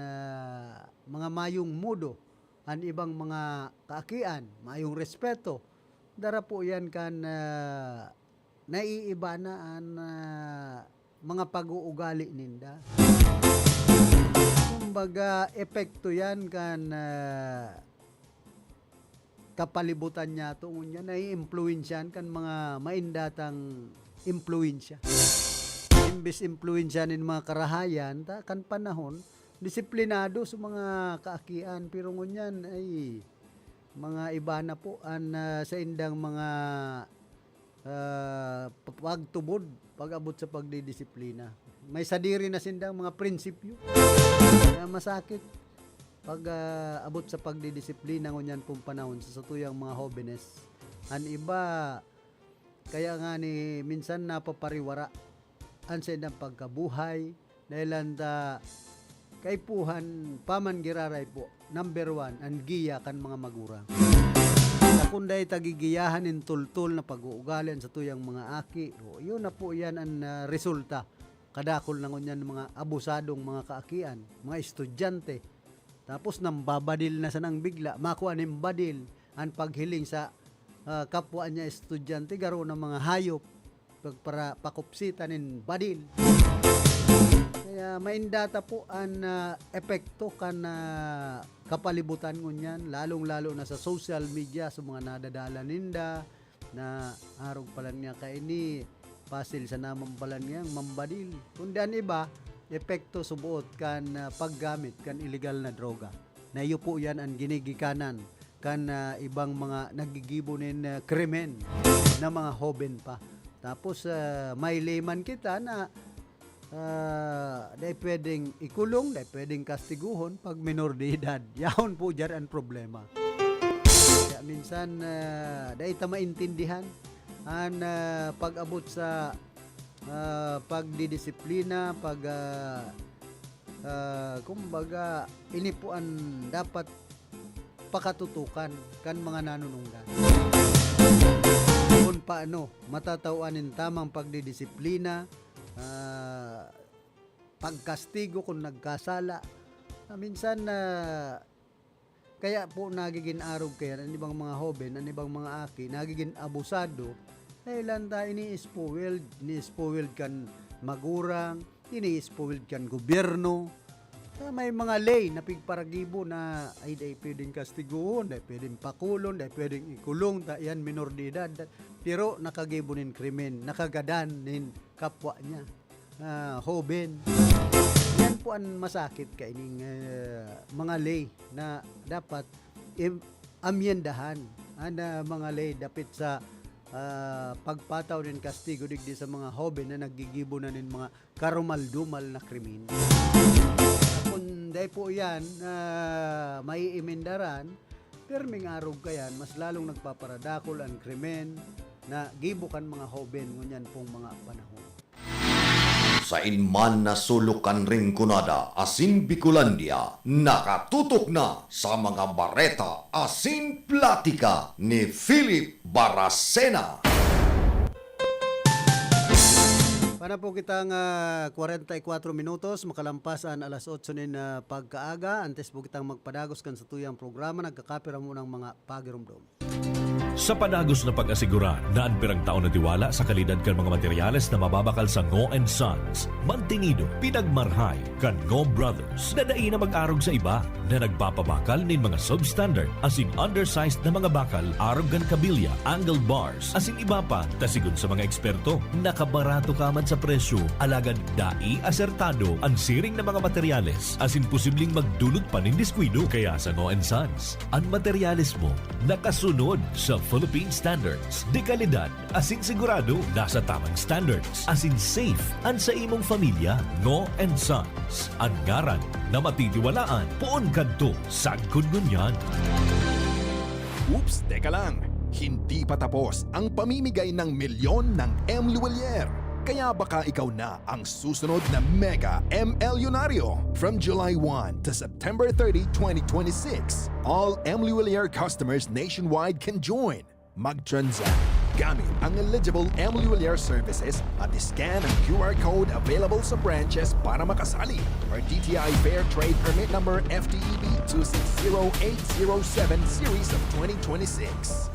mga mayong mudo ang ibang mga kaakian mayong respeto dara po yan kan naiiba na ang mga pag-uugali ninda kumbaga epekto yan kan kapalibutan niya to ngunyan nai-influensyan kan mga maindatang impluensya. Imbes impluensyanin mga karahayan, kan panahon, disiplinado sa mga kaakian. Pero ngunyan ay mga iba na po sa indang mga pagtubod, pag-abot sa pagdidisiplina. May sadiri na sindang mga prinsipyo. Kaya masakit pag abot sa pagdidisiplina ngunyan pong panahon sa tuyang mga hobenes. Ang iba kaya nga ni minsan napapariwara ang sa indang pagkabuhay dahil anda kaipuhan paman giraray po number 1 ang giya kan mga magurang nakunday tagigiyahan in tultul na pag-uugalan sa tuyang mga aki yun na po yan ang resulta kadakol na ngunyan mga abusadong mga kaakian mga estudyante tapos nang babadil na sa nang bigla makuha ng badil ang paghiling sa kapwa niya estudyante garo ng mga hayop para pakupsitan in badil kaya maindata po ang epekto kan kapalibutan ngunyan lalong-lalo na sa social media sa mga nadadala ninda na arog palan niya kaini pasil sa naman palan niya mambadil kundi ang iba epekto subuot kan paggamit kan illegal na droga na iyo po yan ang ginigikanan kan ibang mga nagigibonin krimen na mga hoben pa tapos may layman kita na dahil pwedeng ikulong dahil pwedeng kastiguhon pag minor de edad yahon po dyan ang problema kaya minsan dahil ita maintindihan ang pag-abot sa pagdidisiplina kumbaga inipuan dapat pakatutukan kan mga nanununggan. Kung paano matatawan ng tamang pagdidisiplina, pagkastigo kung nagkasala. Minsan kaya po nagiging arog kaya ang ibang mga hoben, ang ibang mga aki, nagiging abusado dahil lang tayo ini-spoiled kan magurang, ini-spoiled kan gobyerno. May mga lay na pigparagibo na ay pwedeng kastiguhon, ay pwedeng pakulon, ay pwedeng ikulong, yan minor de edad. Pero nakagibo nin krimen, nakagadan nin kapwa niya, hoben. Yan po ang masakit kaining mga lay na dapat amyendahan. Mga lay dapat sa pagpataw ng kastigo digdi sa mga hoben na nagigibo na ng mga karumal-dumal na krimen. Kung dahil po yan may imendaran, perming arog kayan, mas lalong nagpaparadakol ang krimen na gibukan mga hoben ngunyan pong mga panahon. Sa inman na sulukan ring kunada asin Bicolandia, nakatutok na sa mga bareta asin platika ni Philip Baracena. Para po kitang 44 minutos, makalampasan alas 8 nin pagkaaga. Antes po kitang magpadagos kan sa tuyang programa, nagkakapira mo ng mga pagirumdom. Sa padagos na pag-asigura, daan pirang taon na tiwala sa kalidad kan mga materyales na mababakal sa Ngo & Sons. Mantinido, pinagmarhay, kan Ngo Brothers. Nadai na mag-arog sa iba na nagpapabakal nin mga substandard asin undersized na mga bakal, arog kan kabilya, angle bars, asin iba pa, tasigon sa mga eksperto. Nakabarato ka man sa presyo, alagad dai asertado ang siring na mga materyales, asin posibleng magdulot pa nin diskwido. Kaya sa Ngo & Sons, ang materyales mo nakasunod sa Philippine standards. De kalidad, asin sigurado, nasa tamang standards. Asin safe, ang sa imong familia. Ngo & Sons, ang ngaran na matitiwalaan. Poon kadto, sagkod ngunyan. Oops, teka lang. Hindi pa tapos ang pamimigay ng milyon ng M. Luwalier. Kaya baka ikaw na ang susunod na Mega MLyonaryo. From July 1 to September 30, 2026, all M. Luwalier customers nationwide can join. Mag-transact gamit ang eligible M. Luwalier services at scan ang QR code available sa branches para makasali. Or DTI Fair Trade Permit Number FTEB 260807 Series of 2026.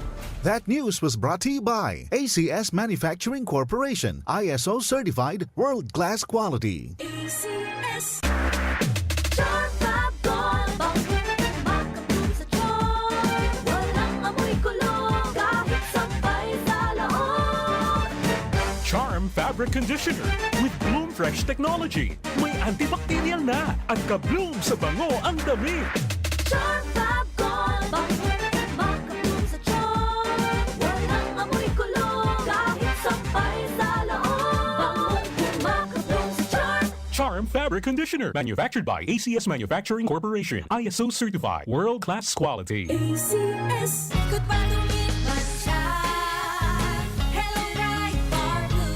That news was brought to you by ACS Manufacturing Corporation, ISO certified, world-class quality. ACS. Charm Gold Box. Makapun sa charm. Walang amoy kulong. Kahit sampay sa loob. Charm Fabric Conditioner with Bloom Fresh Technology. May antibacterial na at ka-bloom sa bango ang damit. Charm Gold Box. Makapun sa charm. Walang amoy kulong. Kahit sampay sa loob. Makapun sa charm. Charm Fabric Conditioner, manufactured by ACS Manufacturing Corporation, ISO certified, world-class quality. ACS. Good pa lumipat siya. Hello, Bright Bar Blue.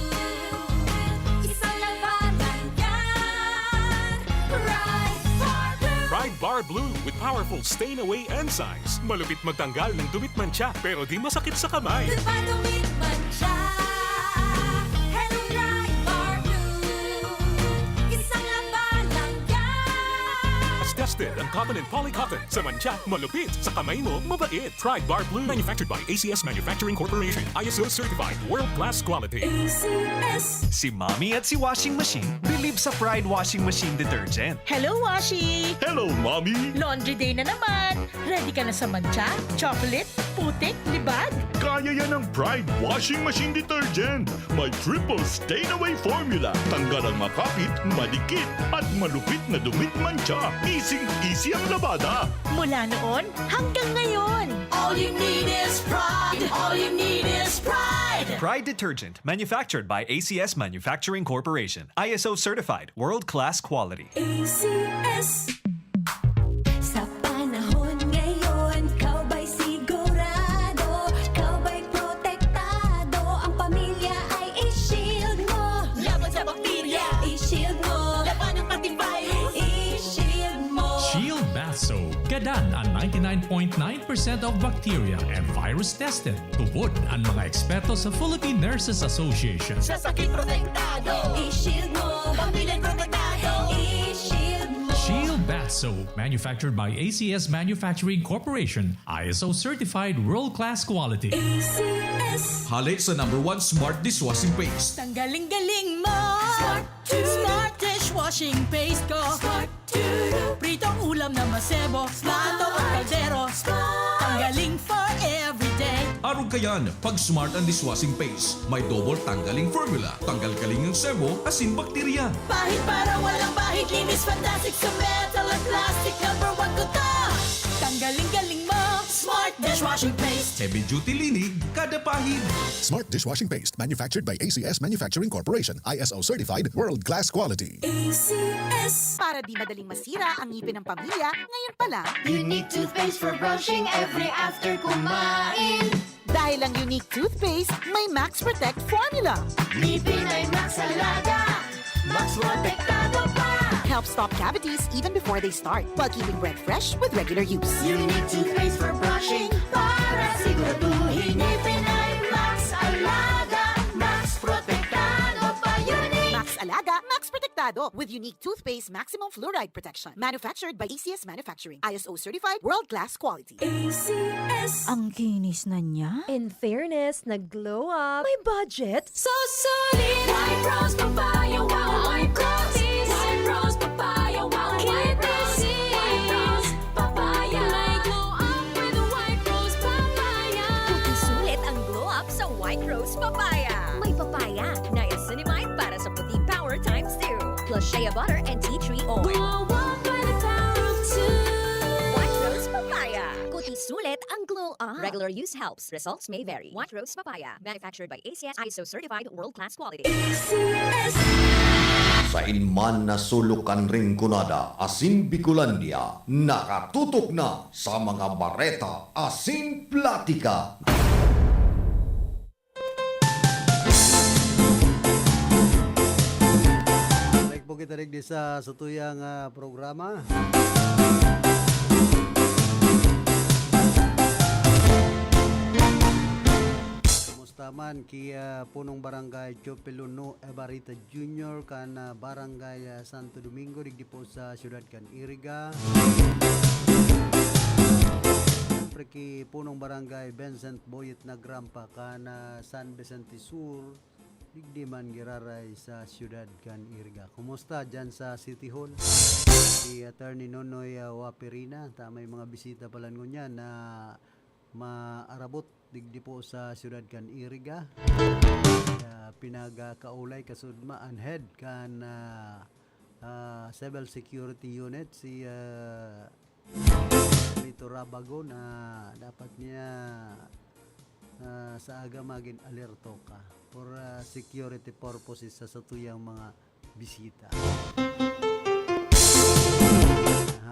Isang labanan yan. Bright Bar Blue. Pride Bar Blue with powerful stain-away enzymes. Malupit magtanggal ng dumit mancha pero di masakit sa kamay. Good pa lumipat siya. Hello, Bright Bar Blue. Isang labanan yan. As tested ang cotton and polycotton. Sa mancha, malupit. Sa kamay mo, mabait. Pride Bar Blue, manufactured by ACS Manufacturing Corporation. ISO certified, world-class quality. ACS. Si Mommy at si Washing Machine believe sa Pride Washing Machine Detergent. Hello, Washi! Hello, Mommy! Laundry day na naman. Ready ka na sa mancha, chocolate, putik, libag? Kaya yan ang Pride Washing Machine Detergent. May triple stain-away formula. Tanggal ang makapit, madikit, at malupit na dumit mancha. Easy ang labada. Mula noon hanggang ngayon. All you need is pride. All you need is pride. Pride Detergent, manufactured by ACS Manufacturing Corporation. ISO certified, world-class quality. ACS. Sa panahon ngayon, kau ba'y sigurado? Kau ba'y protektado? Ang pamilya ay i-shield mo. Laban sa bakterya, i-shield mo. Laban ng antivirus, i-shield mo. Shield Bath Soap. Gadan ang 99.9% of bacteria and virus tested. Tubod ang mga eksperto sa Philippine Nurses Association. Sa sakit protektado, i-shield mo. Pamilya protektado, i-shield mo. Shield Bath Soap, manufactured by ACS Manufacturing Corporation, ISO certified world-class quality. ACS. Halit sa #1 Smart Dishwashing Paste. Tanggaling-galing mo. Smart dishwashing paste ko. Pritong ulam na masebo. Plato o kaldero. Tanggaling for everyday. Arog kayan, pag Smart ang Dishwashing Paste, may double tanggaling formula. Tanggal kaling ng sebo, asin bakterya. Pahit para walang bahid. Linis fantastic sa metal at plastic. #1 ko to. Tanggaling-galing mo. Smart dishwashing paste. Heavy duty linig, kada pahid. Smart Dishwashing Paste, manufactured by ACS Manufacturing Corporation. ISO certified, world-class quality. ACS. Para di madaling masira ang ngipin ng pamilya, ngayon pa lang. Unique toothpaste for brushing every after kumain. Dahil ang unique toothpaste, may Max Protect formula. Ngipin ay Max Alaga. Max Protektado pa. Helps stop cavities even before they start, while keeping breath fresh with regular use. Unique toothpaste for brushing para siguraduhin ngipin ay Max Alaga. Max Protektado pa. Unique. Max Alaga, Max Protectado with unique toothpaste maximum fluoride protection. Manufactured by ACS Manufacturing. ISO certified world-class quality. ACS. Ang kinis na niya. In fairness, nag-glow up. May budget. So solid. White Rose Papaya, wow, White Roses. White Rose Papaya, wow, White Roses. White Rose Papaya. May glow up with White Rose Papaya. Sulit ang glow up sa White Rose Papaya. May papaya, niacinamide para sa puti power times 2. Plus shea butter and tea tree oil. Glow up by the power of 2. White Rose Papaya. Kuti sulit ang glow up. Regular use helps. Results may vary. White Rose Papaya. Manufactured by ACS ISO certified world-class quality. ACS. Sa inman na sulukan ring kunada, asin Bicolandia, nakatutok na sa mga bareta, asin platika. Balik po kita rin sa tuyang programa. Kumustaman kaya punong barangay Chopeluno Ebarita Jr. kan barangay Santo Domingo digdi po sa siyudad kan Iriga. Siyempre ki punong barangay Vincent Boyet Nagrampa kan San Vicente Sur digdi man giraray sa siyudad kan Iriga. Kumusta dyan sa City Hall? Si Attorney Nonoy Wapirina, may mga bisita pala ngunya na maarabot digdi po sa siyudad kan Iriga. Pinagakaulay kasudma ang head kan civil security unit si Lito Rabago na dapat niya sa aga maging alerto ka for security purposes sa satuyang mga bisita.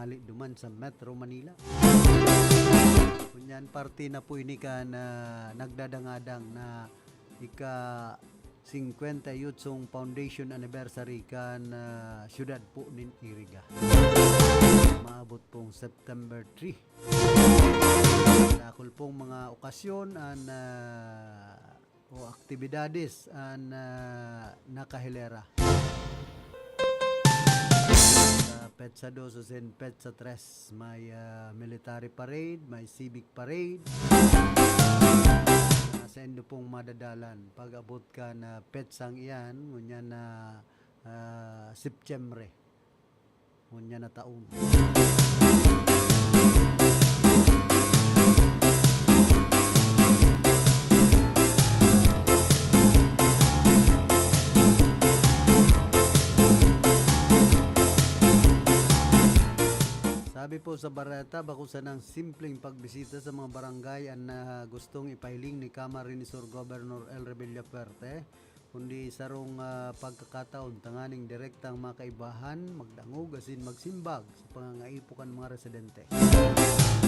Hali duman sa Metro Manila. Kunyan party na po ini ka na nagdadangadang na ika 50 Yutsong Foundation Anniversary kan siyudad po nin Iriga. Maabot pong September 3. Nakul pong mga okasyon o aktibidades nakahilera. Petsa 2 and Petsa 3 may military parade, may civic parade. Sa endo pong madadalan pag abot ka na petsang iyan ngunya na September ngunya na taon. Sabi po sa barata, bakusan ng simpleng pagbisita sa mga barangay na gustong ipahiling ni Camarines Sur Governor El Rebilla Fuerte, kundi sarong pagkakataon tanganing direktang makaibahan, magdangog, asin magsimbag sa pangangaipukan mga residente.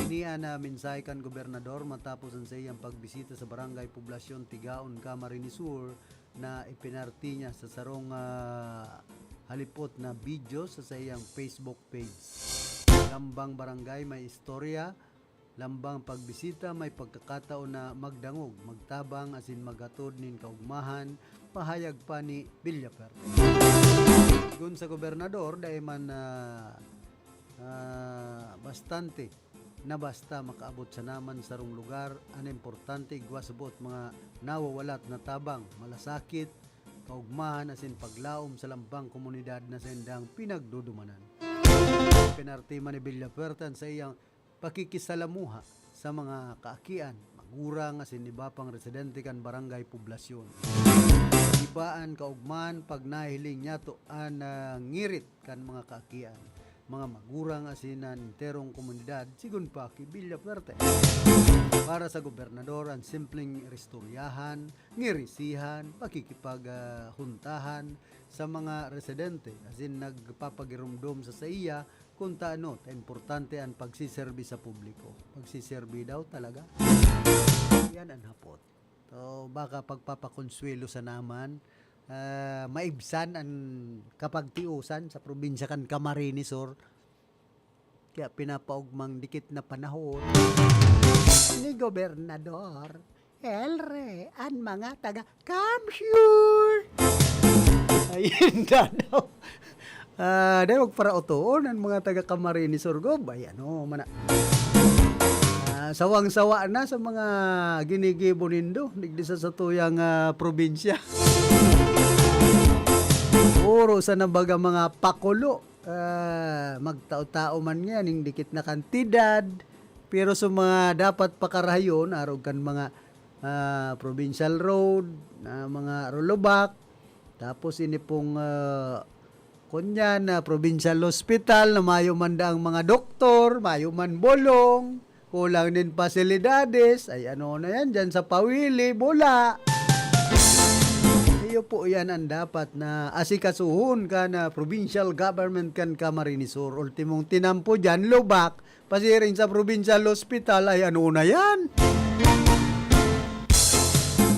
Inian na mensahe kan gobernador matapos ang sayang pagbisita sa barangay Poblasyon Tigaon, Camarines Sur na ipinarti niya sa sarong halipot na video sa sayang Facebook page. Lambang barangay may istorya, lambang pagbisita may pagkakataon na magdangog, magtabang asin magatod nin kaugmahan, pahayag pa ni Villafer. Gun sa gobernador dahil man bastante na basta makaabot sa naman sa rong lugar, ang importante igwasabot mga nawawalat na tabang, malasakit, kaugmahan asin paglaom sa lambang komunidad na sendang pinagdudumanan. Pinartima ni Villafertan sa iyang pakikisalamuha sa mga kaakian, magurang asin iba pang residente kan barangay poblasyon. Ibaan kaugman pag nahiling niya to an ngirit kan mga kaakian, mga magurang asinan terong komunidad sigun pa ki Villaferte. Para sa gobernador ang simpleng restoryahan, ngirisihan, pakikipaghuntahan sa mga residente asin nagpapagirumdum sa iya kung taano ta importante ang pagsiserbi sa publiko. Pagsiserbi daw talaga. Yan ang hapot. So baka pagpapakonsuelo sa naman, maibsan ang kapagtiusan sa probinsya kan Camarines Sur. Kaya pinapaugmang dikit na panahon ni Gobernador Elre ang mga taga Kamsur. Ayun na daw. Dahil wag para otoon ang mga taga Camarines Sur go. Bayano, mana. Sawang-sawa na sa mga ginigibo nindo. Digdi sa tuyang probinsya. Puro sa nabaga mga pakulo. Magtao-tao man nga ning dikit na kantidad. Pero sa mga dapat pakarayon, arog kan mga provincial road, mga rolobak. Tapos ini pong kunyan na provincial hospital na mayo man ang mga doktor, mayo man bolong, kulang din pasilidades, ay ano na yan, dyan sa Pawili, Bula. Iyo po yan ang dapat na asikasuhun ka na provincial government kan Camarines Sur. Ultimong tinampo dyan, lubak, pasiring sa provincial hospital, ay ano na yan.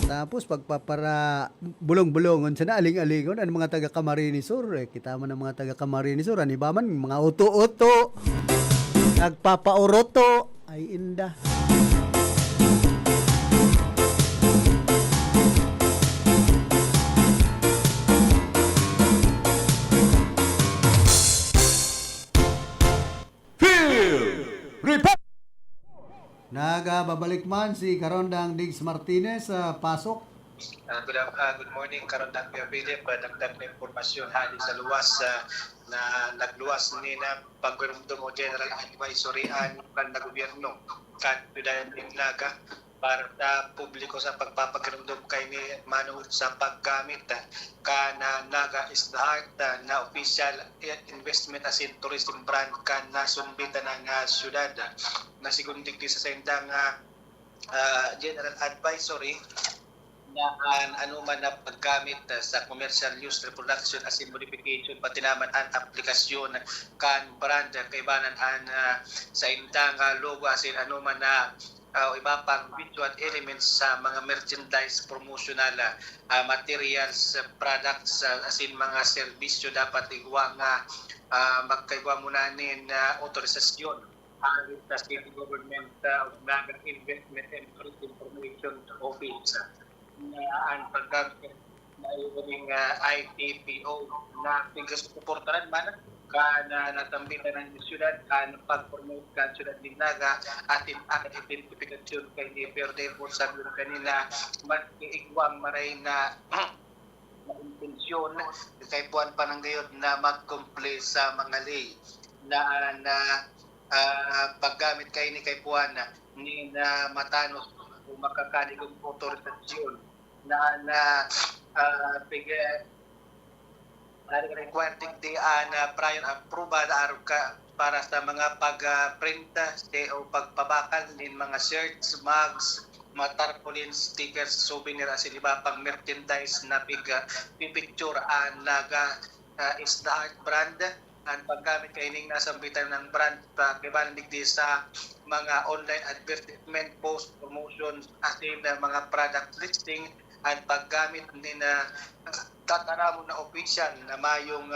Tapos pagpapara bulong-bulongon sa naaling-alingon ang mga taga Camarines Sur, kita man ang mga taga Camarines Sur, ani ba man mga uto-uto, nagpapauroto, ay inda. Babalik man si Karondang Diggs Martinez sa pasok. Good morning, Karondang Kuya Philip. Dagdag na impormasyon hali sa luwas na nagluwas ni na pagkurumdum o General Advisory an na gobyerno kan Pidayan Naga para sa publiko sa pagpapagirumdum kay ni Manu sa paggamit ka na Naga is the heart na official investment as in tourism brand kan na sumbitan ng syudad na sigundig sa sendang General Advisory na anuman na paggamit sa commercial use, reproduction as in modification pati naman ang aplikasyon kan brand kaibanan sa indang logo as in anuman na iba pang visual elements sa mga merchandise promotional materials, products as in mga serbisyo dapat igwa nga magkaigwa muna nin autorisasyon sa City Government of Naga Investment and Tourism Information Office ang paggamit na yung ITPO na pinagsuportaran man na natambitan ng syudad ang pag-promote ka syudad ng Naga at ang identifikasyon kay ni Perde po sabi mo kanina mag-iigwang maray na intensyon kay buwan pa ng gayon na mag-comply sa mga lay na paggamit kay ni kay buwan ni na matanos o makakaligong autorisasyon na required di prior approval para sa mga pag-print o pagpabakal ng mga shirts, mugs, mga tarpaulins, stickers, souvenir as iba pang merchandise na picture Naga is the heart brand ang paggamit kaining nasambitan ng brand pagkibanig di sa mga online advertisement, post promotions as in mga product listing at paggamit ni na tataramo na official na mayong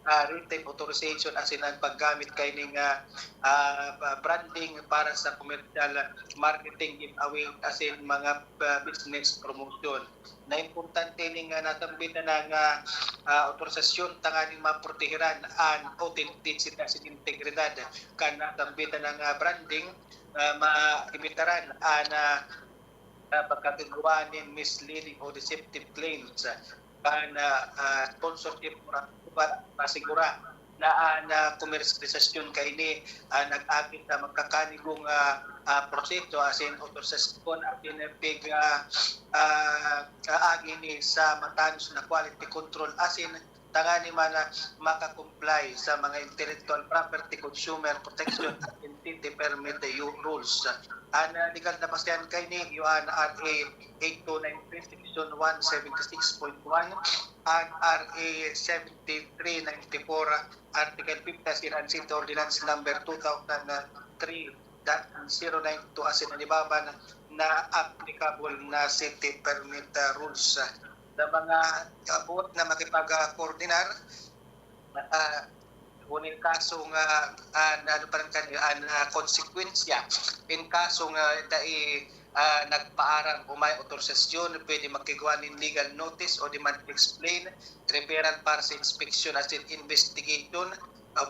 written authorization asin ang paggamit kay ning branding para sa commercial marketing giveaway asin mga business promotion. Na importante ning natambitan ng autorisasyon tanganing maprotehiran ang authenticity asin integridad kan natambitan ng branding maimitaran ang pagkagagawa ng misleading o deceptive claims kan sponsorship para masigura na komersyalisasyon kay ni nag-apit na magkakanigong proseso asin autorisasyon at pinapig agi ni sa matanos na quality control asin tangani man makakomply sa mga intellectual property consumer protection at entity permit rules. Ang legal na pasyan kay ni yung RA 8293 Section 176.1 ang RA 7394 Article 50 and City Ordinance Number 2003.092 asin nalibaban na applicable na city permit rules. Sa mga buot na makipag-koordinar kunin kasong ano pa rin konsekwensya in kasong nagpaarang o may autorisasyon, pwede makigawa ng legal notice o demand to explain, referral para sa inspection as in investigation,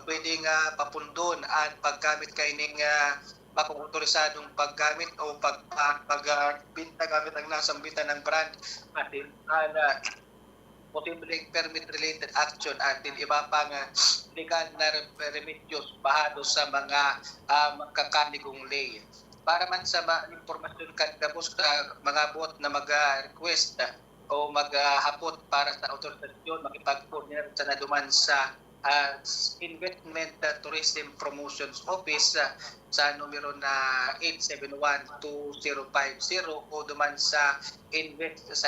pwede nga papundon ang paggamit kay ning makuautorisadong paggamit o pagbinta gamit ang nasambitan ng brand atin posibleng permit-related action atin iba pang legal na remedios bahado sa mga magkakanigong lay. Para man sa informasyon kadabos sa mga bot na mag-request o maghapot para sa autorisasyon, makipag-coordinate sa naduman sa Investment Tourism Promotions Office sa numero na 871-2050 o duman sa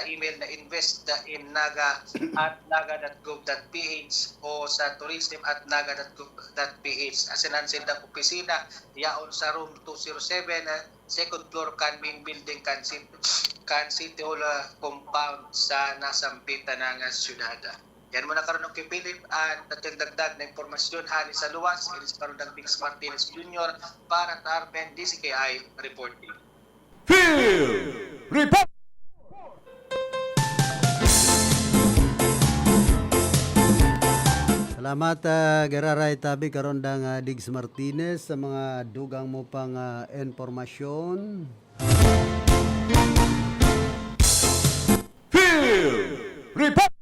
email na invest@naga.gov.ph o sa tourism@naga.gov.ph. Asinansin ng opisina yaon sa room 207 second floor kan main building kan City Hall compound sa nasampitan ng syudad. Yan muna karon kay Philip at dagdag na impormasyon hali sa luwas inis karon ng Bix Martinez Jr. para sa RPN DCKI reporting. Field Report! Salamat Geraray Tabi karon dang Diggs Martinez sa mga dugang mo pang informasyon. Field Report!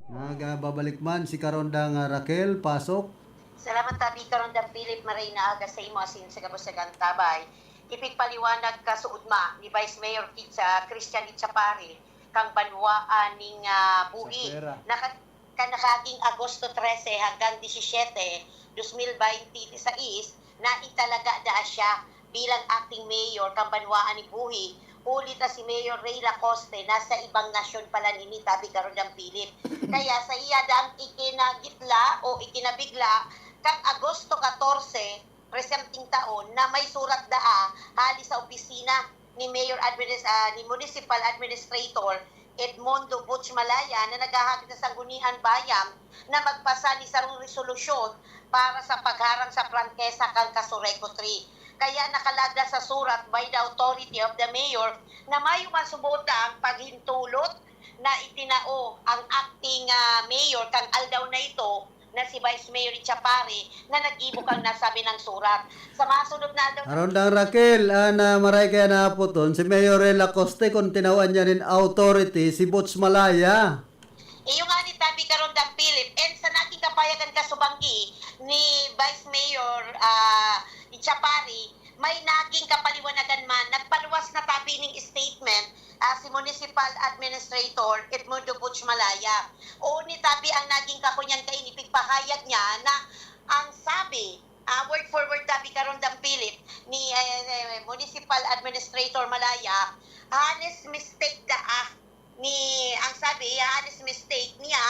Nagbabalik man si Karondang Raquel, pasok. Salamat tabi Karondang Philip Maray na aga sa imo asin sa Kabusagan Tabay. Ipigpaliwanag ka suudma ni Vice Mayor Kitsa Christian Itzapari kang banwaan ning buhi nakaging Agosto 13 hanggang 17, 2026 na italaga da siya bilang acting mayor kang banwaan ni buhi. Ulit na si Mayor Ray Lacoste, nasa ibang nasyon pala nini tabi karon ng Philip. Kaya sa iya dang ikinagitla o ikinabigla kang Agosto 14, presenting taon na may surat daa hali sa opisina ni ni Municipal Administrator Edmondo Butch Malaya na naghahagit sa Sangguniang Bayan na magpasa ni sarong resolusyon para sa pagharang sa prangkesa kang Kasureco 3. Kaya nakalagda sa surat by the authority of the mayor na mayo masubota ang paghintulot na itinao ang acting mayor kang aldaw na ito na si Vice Mayor Itzapari na nag-ibok ang nasabi ng surat. Sa masunod na aldaw... Karondang Raquel, na maray kaya naputon, si Mayor Ray Lacoste kung tinawan niya rin authority si Butch Malaya. Iyo nga ni tabi Karondang Philip and sa naging kapayagan kasubanggi ni Vice Mayor Itzapari, may naging kapaliwanagan man, nagpaluwas na tabi ng statement si Municipal Administrator Edmundo Butch Malaya. O ni tabi ang naging kakunyan kainipigpahayag niya na ang sabi, word for word tabi Karondang Philip ni Municipal Administrator Malaya, honest mistake ang sabi, honest mistake niya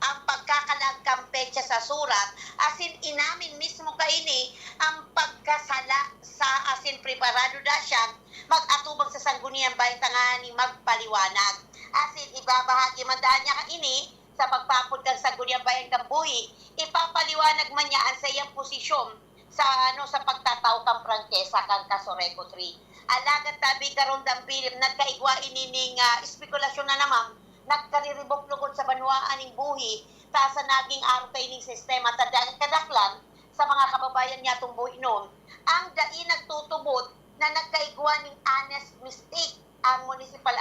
ang pagkakalagkang petsa sa surat asin inamin mismo kaini ang pagkasala sa asin preparado da siya mag-atubang sa Sangguniang Bayan tangani magpaliwanag asin ibabahagi man daan niya kaini sa pagpapod ng Sangguniang Bayan Kambuhi, ipapaliwanag man niya sa iyang posisyon sa sa pagtataw kang prangkesa kang Kasoreco 3. Alagat tabi karon dang Philip nagkaigwa inining espekulasyon na naman nagkariribok lugod sa banwaan ning buhi ta sa naging araw kay ning sistema kadaklan sa mga kababayan niya tumbuhi noon. Ang dai nagtutubod na nagkaigwa ning honest mistake ang municipal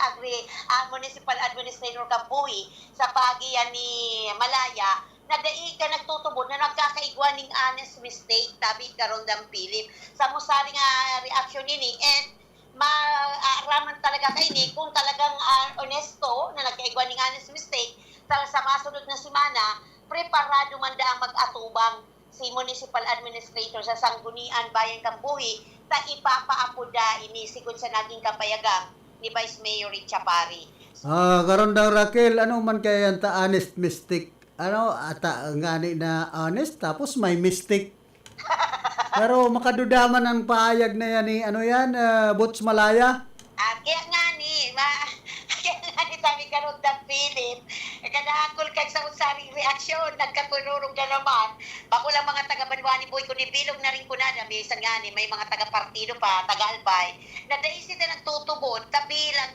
administrator Kambuhi sa pagian ni Malaya na dai ka nagtutubod na nagkakaigwa ning honest mistake tabi karon dang Philip sa musari nga reaction nini and maaraman talaga kay ni kung talagang honesto na nagkaigwa ning honest mistake sa masunod na semana preparado man da ang mag-atubang si municipal administrator sa Sanggunian Bayan Kambuhi ta ipapaapuda ini sigud sa naging kapayagang ni Vice Mayor Richapari. Karon daw Raquel, ano man kaya yan ta honest mistake? Ata ngani na honest tapos may mistake. Pero makadudaman ang paayag na yan ni Butch Malaya. Kaya nga ni sabi karon da Philip, kadahakol kag sa usaring reaksyon, nagkakunurong na naman. Bako lang mga taga-Banwani Boy ko ni Bilog na rin kunada, bisan nga ni may mga taga-partido pa, taga-Albay, na dahil sila nagtutubod, tabilang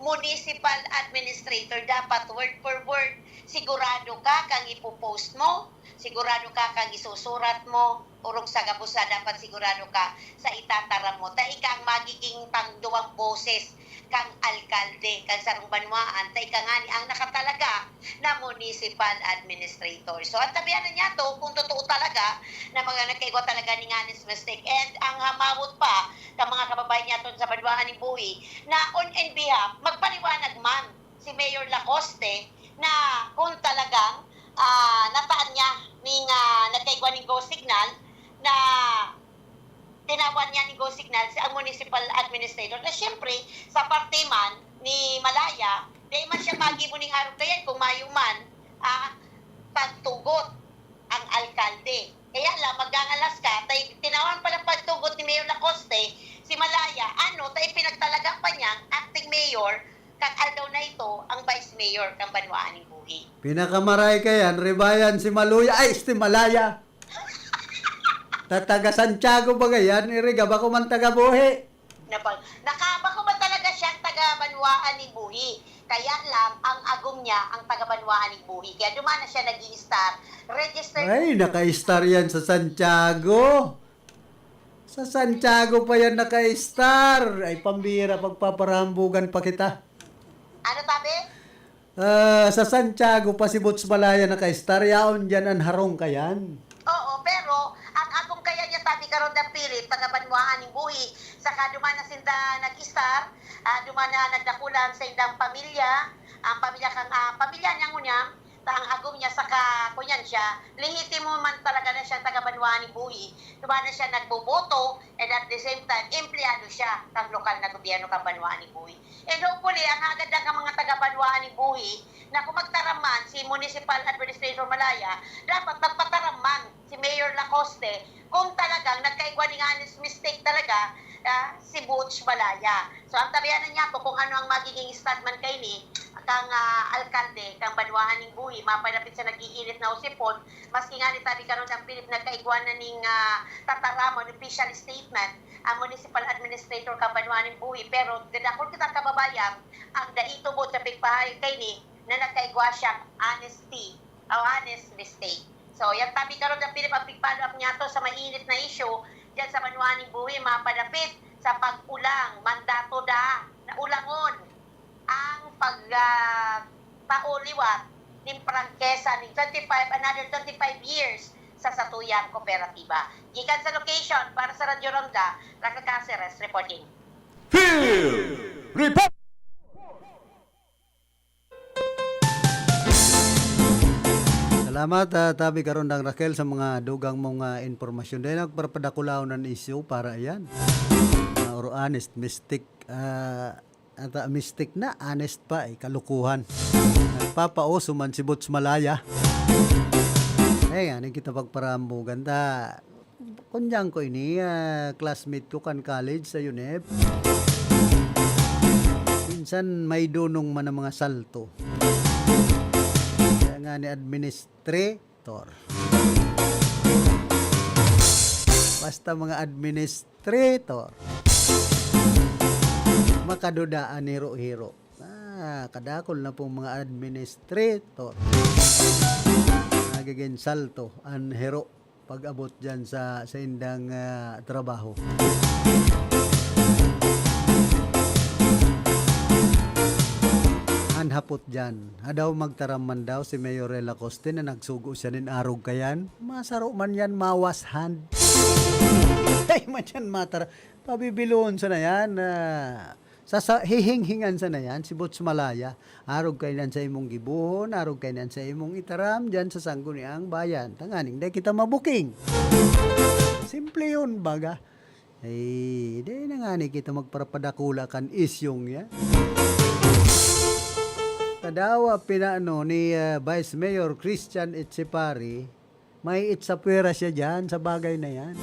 municipal administrator, dapat word for word, sigurado ka kang ipopost mo, sigurado ka kang isusurat mo, urong sa gabusa, dapat sigurado ka sa itataram mo. Ta ika ang magiging pangduwang boses kang alkalde, kang sarong banwaan, ta ika nga ni ang nakatalaga na municipal administrator. So, at tabianan niya to, kung totoo talaga, na mga nagkaigwa talaga ni honest mistake. And ang hamawot pa, ng mga kababayan niya to sa banwaan ni Buhi, na on and behalf, magpaliwanag man si Mayor Lacoste na kung talagang nataan niya ning nagkaigwa ng go signal na tinawan niya ni go signal sa municipal administrator na siyempre sa parte man ni Malaya dahil man siya magibo ning araw kayan kung mayuman pagtugot ang alkalde. Kaya lang magangalas ka tay tinawan pa lang pagtugot ni Mayor Lacoste si Malaya tay pinagtalaga pa niya acting mayor kang aldaw na ito ang vice mayor kang Banwaan ng Buhi. Pinakamaray kayan, Ribayan si Maluya, si Malaya. Taga Santiago ba gayan? Iriga ba ko man taga Buhi? Nakaba ko ba talaga siyang taga Banwaan ng Buhi? Kaya lang, ang agong niya, ang taga Banwaan ng Buhi. Kaya dumana siya nag-i-star. Registered. Ay, naka-star yan sa Santiago. Sa Santiago pa yan naka-star. Ay, pambira, pagpaparambugan pa kita. Ano tabi? Sa Santiago pa si Butch Malaya naka-star. Yaon dyan ang harong kayan. Oo, pero ang agong kaya niya tabi karon da Pilit, taga Banwaan ng Buhi, saka dumana sinda nag-star, dumana nagdakulan sa indang pamilya, ang pamilya kang pamilya niya ngunyam, ang agong niya saka kunyan siya, lehitimo man talaga na siya taga Banwaan ng Buhi, dumana siya nagboboto, and at the same time, empleyado siya ng lokal na gobyerno kang Banwaan ng Buhi. And hopefully, ang agad ng mga taga Banwaan ng Buhi, na kung magtaraman si Municipal Administrator Malaya, dapat magpataraman si Mayor Lacoste kung talagang nagkaigwa ng honest mistake talaga si Butch Malaya. So ang tabianan niya to kung ano ang magiging statman kay ni kang alkalde, kang Banwaan ng Buhi, mapalapit sa nag-iinit na usipon, maski nga ni tabi karon ang Pilip nagkaigwa na ning tataramon, official statement, ang Municipal Administrator kang Banwaan ng Buhi, pero dadakol kitang kababayan, ang daitubod sa pigpahay kay ni, na nagkaigwa siyang honesty o honest mistake. So, yung tabi karon ng Pilip, ang pig-follow up niya to sa mainit na issue dyan sa Banwaan ng Buhi, mapalapit sa pag-ulang, mandato na ulangon ang pagpauliwat ng prangkesa ng another 25 years sa Satuyang Kooperatiba. Gikan sa location para sa Radio Ronda, Raquel Caceres reporting. Field Report! Salamat tabi karon ng Raquel sa mga dugang mong informasyon. Dahil nagpapadakulaw ng issue para yan. Or honest, mistake. Mistake na, honest pa, kalukuhan. Nagpapauso man si Butch Malaya. Nga, kita pagparambugan. Kunyang ko ini, classmate ko kan college sa UNEP. Minsan may dunong man ang mga salto. nga ni administrator. Basta mga administrator. Makadudaan hiro-hiro. Kadakol na pong mga administrator. Nagiging salto ang hero pag-abot dyan sa indang trabaho. Anhapot dyan. Adaw magtaraman daw si Mayor Lacoste na nagsugo siya nin arog kayan. Masaro man yan mawashan. Ay man yan matara. Pabibiluon sa na yan. Hihing-hingan sa na yan. Si Bots Malaya. Arog kayo nan sa imong gibuhon. Arog kayo nan sa imong itaram. Dyan sa sangguniang bayan. Tanganing di kita mabuking. Simple yun baga. Ay di na nga ni kita magparapadakula kan isyong yan. Kadawa pinano ni Vice Mayor Christian Echepari, may itsapwera siya dyan sa bagay na yan.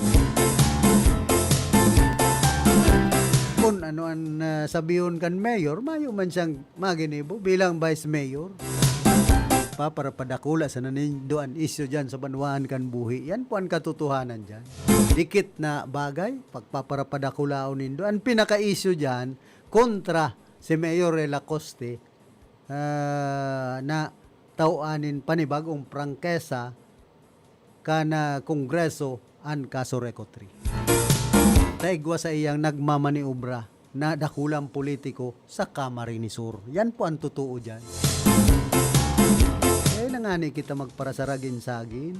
Kung ano ang sabiyon kan Mayor, mayo man siyang maginibo bilang Vice Mayor. Para padakula sa nanindoan isyo dyan sa banwaan kan buhi. Yan po ang katotohanan dyan. Dikit na bagay, pagpaparapadakulaon nindo. Ang pinaka-isyo dyan, kontra si Mayor Lacoste, na tawanin panibagong prangkesa kana Kongreso an kaso Recotri. Taigwa sa iyang nagmamaniobra na dakulang politiko sa Camarines Sur. Yan po ang totoo dyan. Eh nangani kita magparasaragin-sagin.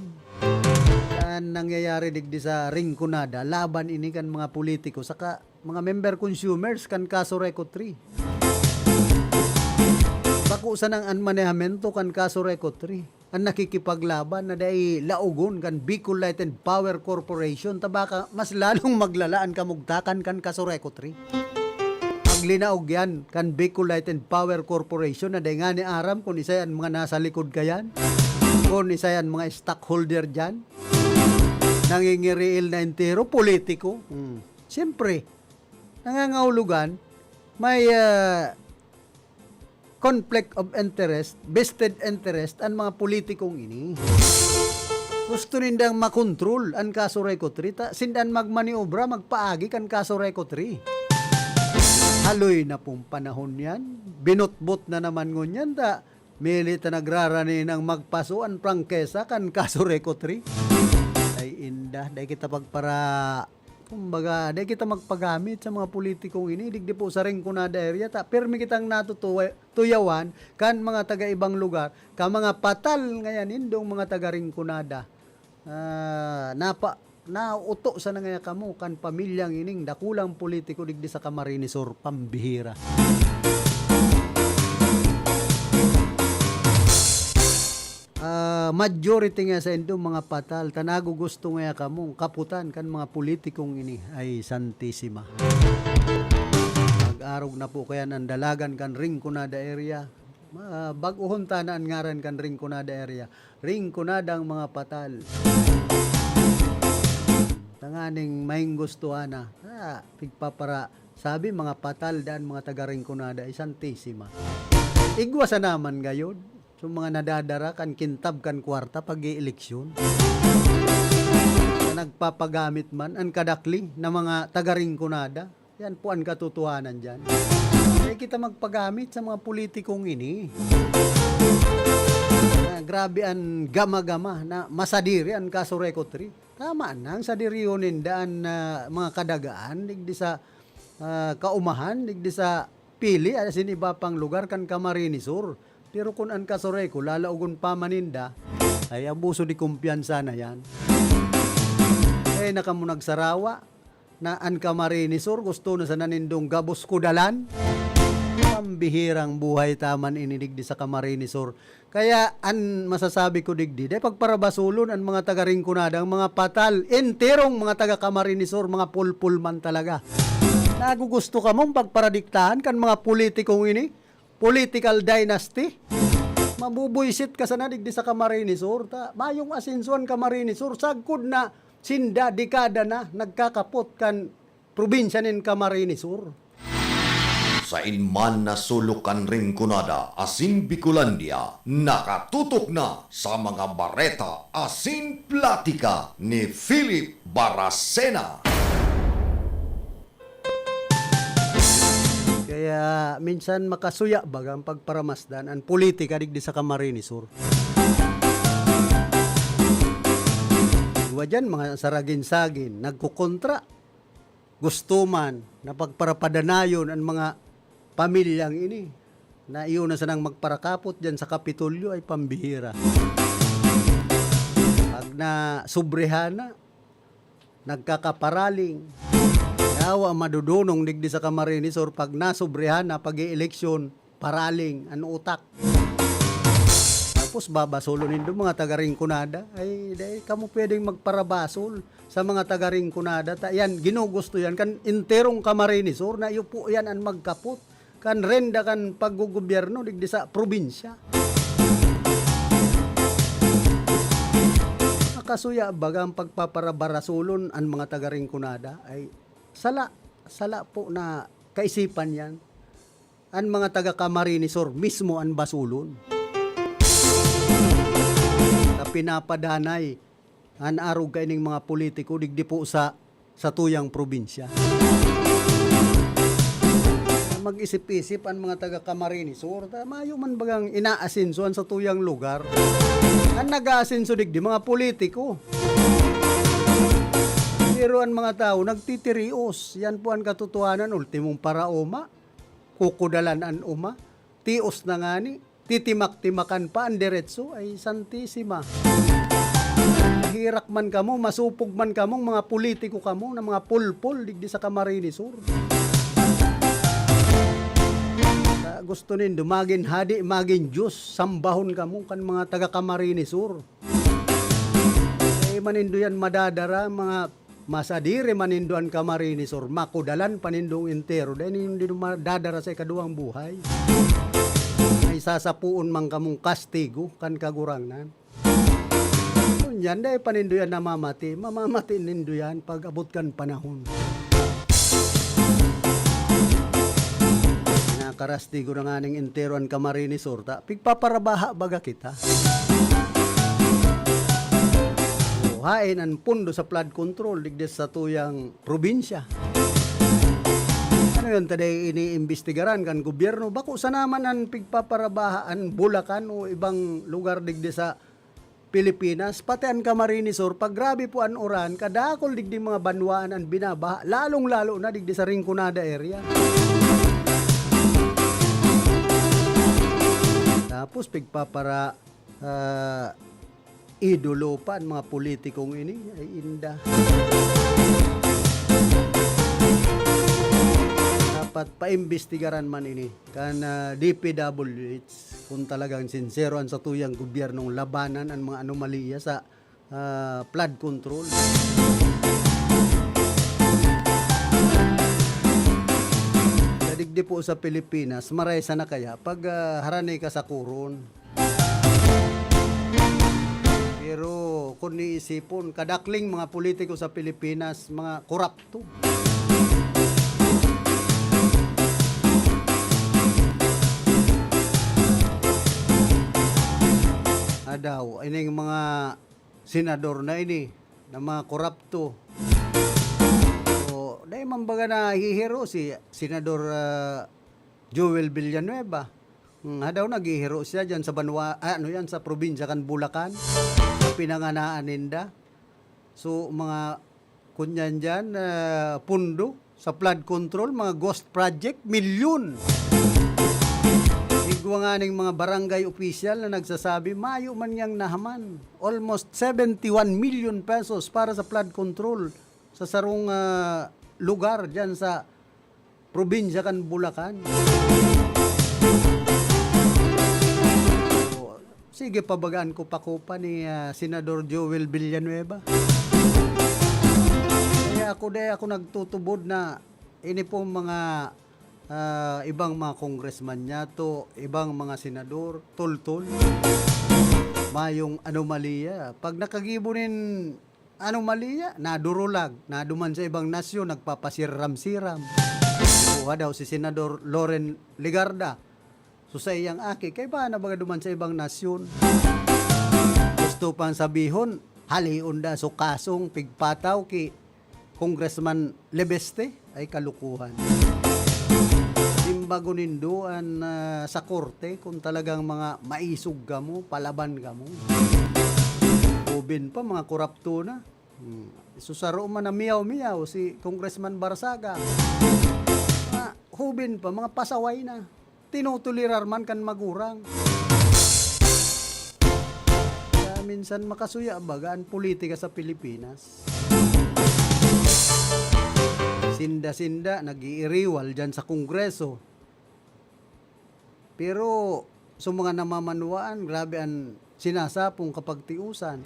Yan nangyayari digdi sa ringkunada, laban ini kan mga politiko saka mga member consumers kan kaso Recotri. Bakusa ng anmanehamento kan kaso Recotri. Ang nakikipaglaban na dahil laugon kan Bicol Light and Power Corporation tabaka mas lalong maglalaan kamugtakan kan kaso Recotri. Paglinaog yan kan Bicol Light and Power Corporation na dahil nga ni aram kung isa yan mga nasa likod kayan, kung isa yan mga stockholder dyan, nangingiriil na entero, politiko. Siyempre, nangangahulugan, may conflict of interest, vested interest ang mga politikong ini. Gusto nindang makontrol ang kaso Recotri, sindan magmaniobra, magpaagi kan kaso Recotri. Haloy na pong panahon yan, binutbot na naman ngunyan, milita nagrarani ng magpasuan prangkesa kan kaso Recotri. Ay indah, dahil kita pagpara, kumbaga, dahil kita magpagamit sa mga politikong ini, digdi po sa ringkunada area, pirmi kitang natutuyawan kan mga taga-ibang lugar, ka mga patal ngayon indong mga taga-ringkunada. Nauto sa nangaya kamo kan pamilyang ining dakulang politiko digdi sa Camarines Sur, pambihira. Majority nga sa indong mga patal, tanago gusto nga kamong kaputan kan mga politikong ini ay Santissima. Mag-arog na po kaya ng dalagan kan ringkunada area. Baguhon tanaan ngaran kan ringkunada area. Ringkunada ang mga patal. Tanganing maing gustuhan na. Pigpapara, sabi mga patal daan mga taga-ringkunada ay Santissima. Igwa sa naman gayon. So mga nadadara kan kintab kan kwarta pag-i-eleksyon. Nagpapagamit man ang kadakli na mga taga-ringkunada. Yan po ang katotohanan dyan. Kaya kita magpagamit sa mga politikong ini. Grabe ang gama-gama na masadiri ang kaso Recotri. Tama na ang sadirionin daan mga kadagaan digdi sa kaumahan, digdi sa pili asin iba pang lugar kan Camarines Sur. Pero kung ang kaso Reco lalaugon pa maninda ay abuso di kumpiyansa na yan. Eh nakamunag sarawa na ang Camarines Sur gusto na sa nanindong gabos kudalan. Pambihirang buhay taman inidigdi sa Camarines Sur. Kaya an masasabi ko digdi, dahil pagparabasulon ang mga taga-ringkunada, ang mga patal, enterong mga taga-Camarines Sur, mga pulpul man talaga. Nagugusto ka mong pagparadiktahan kan mga politikong ini, political dynasty. Mabubuisit ka sa nadigdi sa Camarines Sur. Mayong asensuan Camarines Sur, sagkod na sinda, dekada na, nagkakapot kan probinsya nin Camarines Sur. Sa inman na sulukan ring kunada asin Bicolandia, nakatutok na sa mga bareta asin platika ni Philip Baracena. Kaya minsan makasuya bagang pagparamasdan ang politika digdi sa Camarines Sur. Iwa dyan mga saragin-sagin, nagkukontra. Gusto man na pagparapadanayon ang mga pamilyang ini na iyon na sanang magparakapot dyan sa Kapitolyo ay pambihira. Pag na subrehana, nagkakaparaling, yawa madudunong digdi sa Camarines Sur pag nasubrehan na pag-i-eleksyon, paraling, ang utak. Tapos babasolonin doon mga taga-Ringconada, ay kamo pwedeng magparabasol sa mga taga-Ringconada. Yan, ginugusto yan, kan interong Camarines Sur na iupo yan ang magkapot, kan renda kan paggugobyerno digdi sa probinsya. Nakasuya bagang pagpaparabarasulon ang mga taga-Ringconada ay sala po na kaisipan yan. Ang mga taga-Camarines Sur mismo ang basulon. Na pinapadanay ang arog kaining mga politiko digdi po sa tuyang probinsya. Mag-isip-isip ang mga taga-Camarines Sur, mayo man bagang inaasinsuan sa tuyang lugar. Ang nag-aasinso digdi mga politiko. Pero ang mga tao nagtitirios. Yan po ang katotohanan. Ultimong paraoma, kukudalan ang uma, tios na nga ni, titimak-timakan pa ang diretso ay santisima. Hirak man kamo, masupog man kamo, mga politiko kamo, na mga pulpul digdi sa Camarines Sur. Gusto nindo magin hadi, magin Diyos, sambahon kamo kan mga taga-Camarines Sur. Manindo yan madadara, mga masadire maninduan Camarines Sur, makudalan panindong entero, dahil hindi madadara sa ikaduang buhay. Ay sasapuon man kamong kastigo, kan kagurangnan. Yan, dahil panindo yan mamamati nindo yan pag abot kan panahon. Nakarastigo na nga ng entero ang Camarines Sur, pigpaparabaha baga kita. Hain ang pundo sa flood control digdi sa tuyang probinsya. Ano yun taday iniimbestigaran kan gobyerno? Bako sa naman ang pigpaparabahaan Bulacan o ibang lugar digdi sa Pilipinas, pati ang Camarines Sur, pag grabe po ang uran, kadakol digdi mga banwaan ang binabaha, lalong-lalo na digdi sa Ringconada area. Tapos pigpapara idolo pa ang mga politikong ini ay inda. Dapat paimbestigaran man ini kan DPWH kung talagang sincero ang sa tuyang gobyernong labanan ang mga anomalya sa flood control. Digdi po sa Pilipinas, maraysa na kaya pag haranay ka sa kuron. Pero kung niisipon, kadakling mga politiko sa Pilipinas, mga korapto. Adaw, ining mga senador na ini, na mga korapto. So, dahil mambaga na hihiro si Senador Joel Villanueva. Hadaw naghihiro siya dyan sa sa probinsya kan Bulacan. Pinanganaan ninda. So mga kunyan dyan, pundo sa flood control, mga ghost project, milyon. Igwa nga ng mga barangay official na nagsasabi, mayo man yang nahaman. Almost 71 million pesos para sa flood control sa sarong lugar dyan sa probinsya kan Bulacan. Sige, pabagaan ko pa ni Senador Joel Villanueva. Kaya ako nagtutubod na ini po mga ibang mga congressman niya to, ibang mga senador, tol-tol, mayong anomalya. Pag nakagibunin anomalya, nadurulag, naduman sa ibang nasyon, nagpapasiram-siram. nakuha daw si Senador Loren Legarda. So sa iyang aki, kay ba na baga duman sa ibang nasyon? Gusto pang sabihon, haliun da so kasong pigpataw ki Congressman Lebeste ay kalukuhan. Imbago ninduan sa korte kung talagang mga maisog ka mo, palaban ka mo. Ubin pa mga korapto na. Susaro man na miyaw-miyaw si Congressman Barsaga. Hubin pa, mga pasaway na. Tinutulirar man kan magurang. Kaya minsan makasuya bagaan politika sa Pilipinas. Sinda-sinda, nag-iiriwal dyan sa Kongreso. Pero, sa mga namamanuan, grabe ang sinasapong kapag tiusan.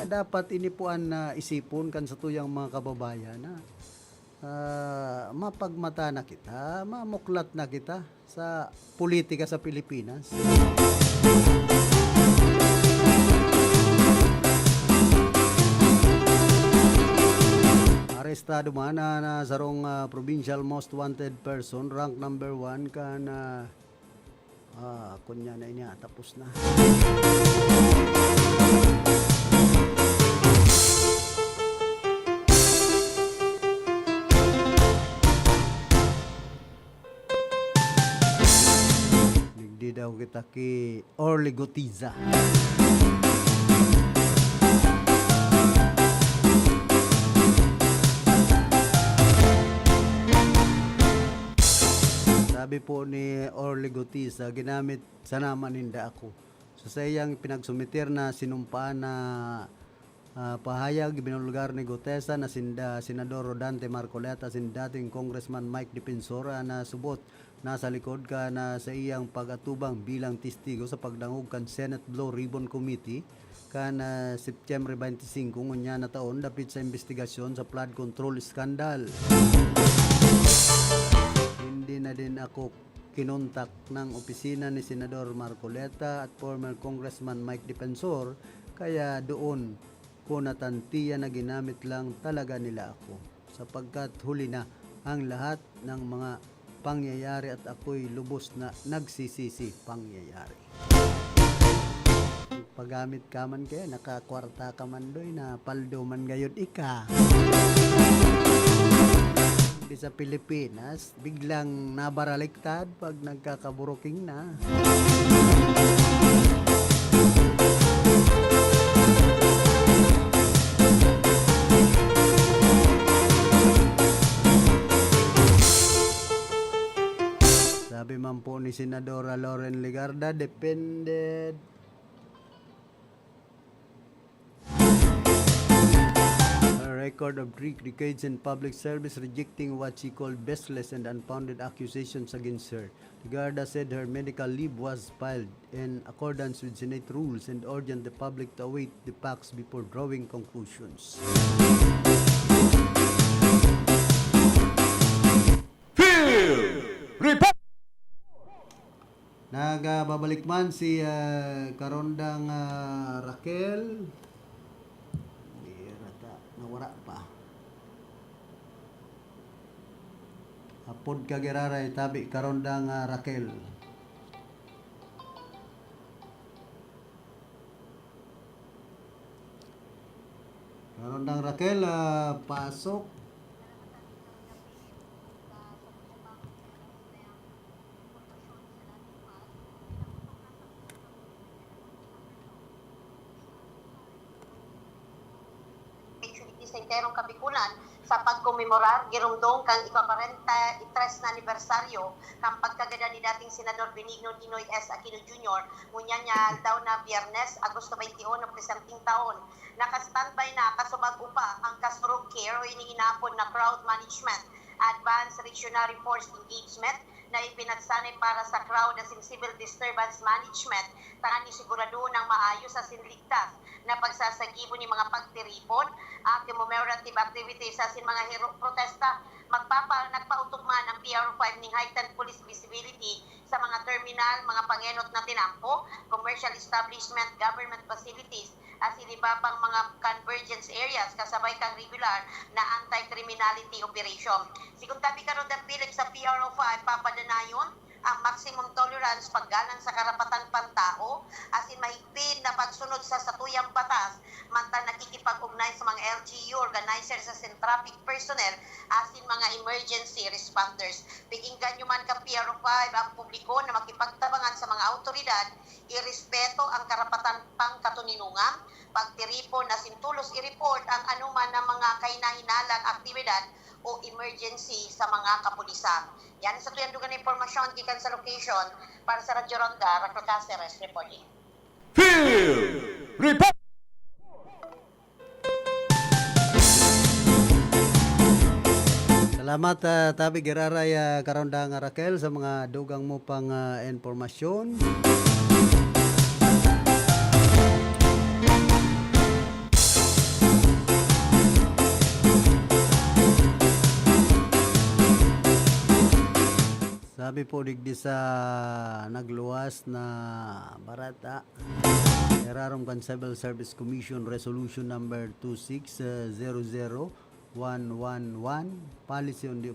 Dapat inipuan na isipon kan sa tuyang mga kababayan na mapagmata na kita, mamuklat na kita sa politika sa Pilipinas. Arestado man na sarong provincial most wanted person, rank number 1 ka na kunya na niya, tapos na. Nagdi daw kita ki Orly Gotiza. Sabi po ni Orly Gotiza, ginamit sa naman ninda ako. So sa iyang pinagsumitir na sinumpaan na pahayag, binulgar ni Gotesa na Senador Rodante Marcoleta, dating Congressman Mike Defensora na subot nasa likod ka na sa iyang pag-atubang bilang testigo sa pagdangog kan Senate Blue Ribbon Committee kan September 25 ngunya na taon dapit sa investigasyon sa flood control scandal. Hindi na din ako kinontak ng opisina ni Senador Marcoleta at former Congressman Mike Defensor, kaya doon ko natantiya na ginamit lang talaga nila ako sapagkat huli na ang lahat ng mga pangyayari at ako'y lubos na nagsisisi pangyayari. Paggamit ka man kaya, nakakwarta ka man doy na paldo man gayod ika. Sa Pilipinas, biglang nabaraliktad pag nagkakaburuking na. Sabi man po ni Senadora Loren Legarda, depended record of 3 decades in public service, rejecting what she called baseless and unfounded accusations against her. Legarda said her medical leave was filed in accordance with Senate rules and urged the public to await the facts before drawing conclusions. Report! Nagbabalik man si Karondang Raquel. Nawara pa. Apod kagiraray tabi Karondang Raquel. Karondang Raquel, pasok. Sa interong Kabikulan sa pagkomemorar girumdong kang ika-43 na anibersaryo kang pagkagada ni dating Senador Benigno Dinoy S. Aquino Jr. Ngunya niya daw na Biyernes, Agosto 21 ng presenteng taon. Naka-standby na kasubag upa ang Kasmurug Care o inihinapon na crowd management, advanced reactionary force engagement na ipinagsanay para sa crowd as in civil disturbance management, tangan ni sigurado ng maayos sa sinligtas na pagsasagibo ni mga pagtiripon at commemorative activities sa sin mga protesta. Nagpautugman ang PRO5 ning heightened police visibility sa mga terminal, mga pangenot na tinampo, commercial establishment, government facilities as in iba pang mga convergence areas kasabay kang regular na anti-criminality operation. Sigun tabi karon ng Philip sa PRO 5 papadanayon ang maximum tolerance paggalang sa karapatan pantao, as in mahigpit na pagsunod sa satuyang batas, mantang nakikipag-ugnay sa mga LGU organizers sa traffic personnel, as in mga emergency responders. Pikinggan nyo man ka PRO 5 ang publiko na makipagtabangan sa mga autoridad, irespeto ang karapatan pangkatuninungan, pagtiripon na sintulos i-report ang anuman ng mga kahinahinalang aktibidad o emergency sa mga kapulisan. Yan sa tuyang dugan na impormasyon gikan sa location para sa Radyo Ronda, Raquel Cáceres reporting. Report! Salamat Tabi Geraray Karonda nga Raquel sa mga dugang mo pang informasyon. Sabi po digdi sa nagluwas na barata, Erarom kan Civil Service Commission Resolution number 2600111, Policy on the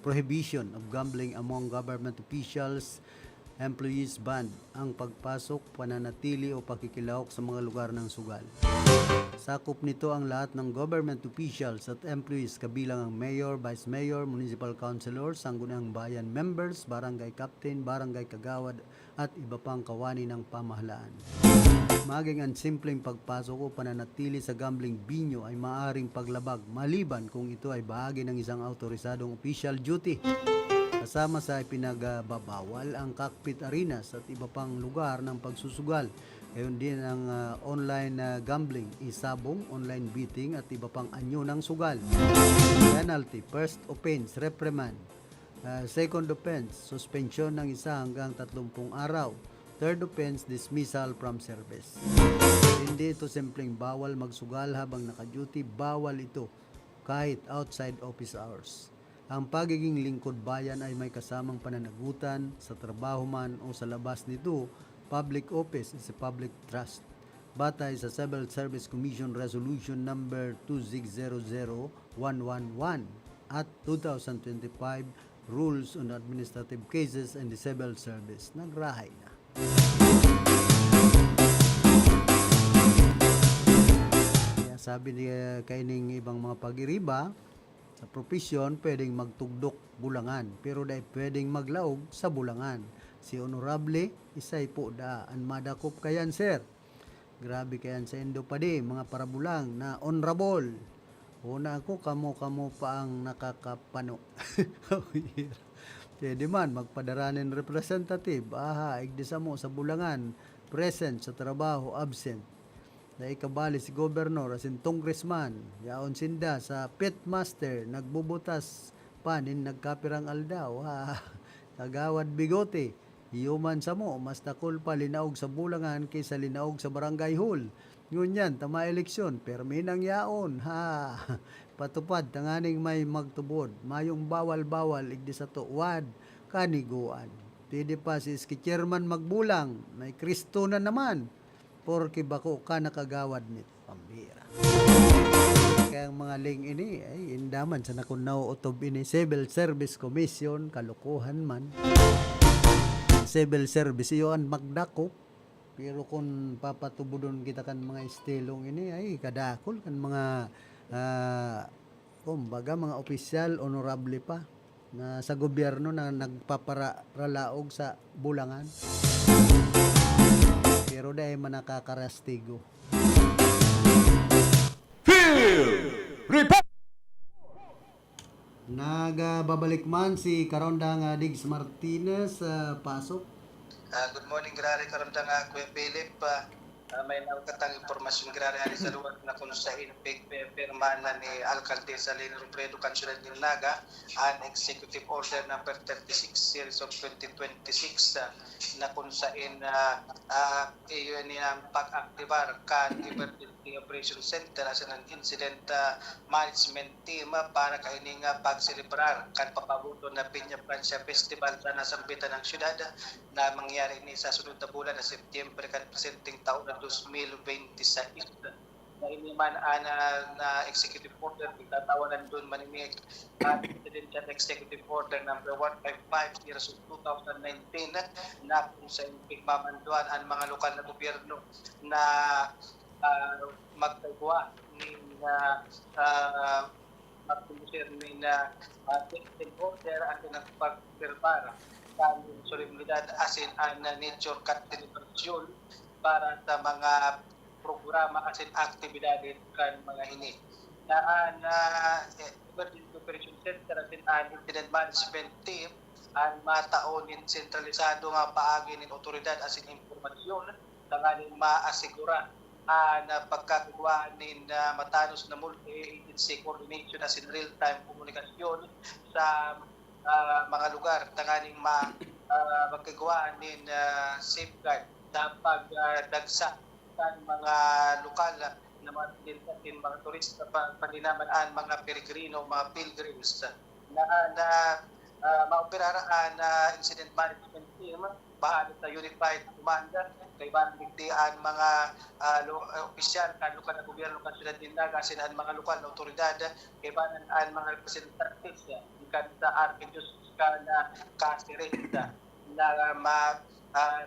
Prohibition of Gambling Among Government Officials, Employees Ban ang pagpasok, pananatili o pakikilahok sa mga lugar ng sugal. Sakop nito ang lahat ng government officials at employees kabilang ang mayor, vice mayor, municipal councilors, sangguniang bayan members, barangay captain, barangay kagawad at iba pang kawani ng pamahalaan. Maging ang simpleng pagpasok o pananatili sa gambling binyo ay maaring paglabag maliban kung ito ay bahagi ng isang autorisadong official duty. Kasama sa ipinagbabawal ang cockpit arenas at iba pang lugar ng pagsusugal. Gayon din ang online gambling, isabong, online betting at iba pang anyo ng sugal. Penalty, first offense, reprimand. Second offense, suspension ng 1 hanggang 30 araw. Third offense, dismissal from service. Hindi ito simpleng bawal magsugal habang naka-duty, bawal ito kahit outside office hours. Ang pagiging lingkod bayan ay may kasamang pananagutan sa trabaho man o sa labas nito. Public office is a public trust. Batay sa Civil Service Commission Resolution number 2600111 at 2025 Rules on Administrative Cases and the Civil Service. Nagrahay na. Kaya sabi ni kaining ibang mga pag-iriba, sa profesyon pwedeng magtugdok bulangan, pero dahil pwedeng maglaog sa bulangan. Si Honorable, isay po daan madakop kayan, sir. Grabe kayan sa Indo pa di, mga parabulang na honorable. Una ako, kamo pa ang nakakapano. Pwede man, magpadaranin representative. Igdisa mo sa bulangan, present sa trabaho, absent. Na ikabali si governor, asin congressman, yaon sinda sa pitmaster, nagbubutas panin, nagkapirang aldaw. Kagawad bigote. Iyuman sa mo, mas takol pa linaog sa bulangan kaysa linaog sa barangay hall. Ngunyan, tama eleksyon, perminang yaon. Patupad, tanganing may magtubod. Mayong bawal-bawal, igdi sa tuwad, kaniguan. Pwede pa si iski chairman magbulang, may Kristo na naman. Porke bako ka nakagawad nito. Pambira. Kaya ang mga ling ini, ay indaman sa nakunaw utob ini, Civil Service Commission, kalukuhan man. Civil Service iyon magdako, pero kung papatubudon kita kan mga estilong ini ay kadakol kan mga kumbaga mga opisyal honorable pa na sa gobyerno na nagpaparalaog sa bulangan, pero dahil manakakarastigo. Nagbabalik man si Karondang Diggs Martinez pasok. Good morning, Grari Karondang Kuya Philip. May nakatang impormasyon Grari ali sa luwag na kung sa pirmahan ni Alcalde sa Lino Robredo Kansulan del Naga an Executive Order number 36 series of 2026 na kung saan iyon ang pag-aktibar kan emergency Community Operations Center as an incident management team para kaining pagselebrar kan papabuto na Peña Francia Festival sa nasambitan ng syudad na mangyari ni sa sunod na bulan na September kan presenting taon na 2026. Na ini man na executive order itatawanan doon manimig presidential executive order number 155 years of 2019 na kung sa pigmamanduan ang mga lokal na gobyerno na magtagwa ni magtumusir ni executive order at nagpagpirpara sa solemnidad asin ang nature cut celebration para sa mga programa asin aktibidades kan mga ini. Emergency Operation Center asin ang incident management team ang mataonin sentralisado nga paagi ng otoridad asin impormasyon tanganing maasigura na pagkakagawa nin matanos na multi-agency coordination asin real-time komunikasyon sa mga lugar tanganing magkagawa nin safeguard sa pagdagsa kan mga lokal na mga turista paninaman mga peregrino, mga pilgrims na maoperaran na incident management team bahagi sa Unified Command kay bandigdian mga opisyal kan lokal na gobyerno kan syudad Dinaga sinan mga lokal na otoridad kay banan mga representantes kan sa Archdiocese na Cáceres na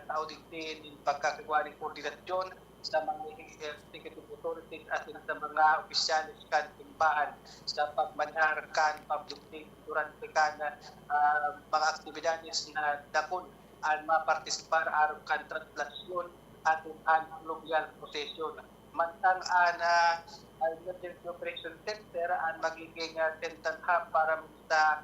tao din pagkakagawa ng koordinasyon sa mga executive authorities at sa mga opisyalis kan timbahan sa pagmanar kan public safety durante kan mga aktibidades na dakon ang mapartisipar aron kan translasyon at ang fluvial procession. Mantang ang Emergency Operation Center ang magiging tentant hub para sa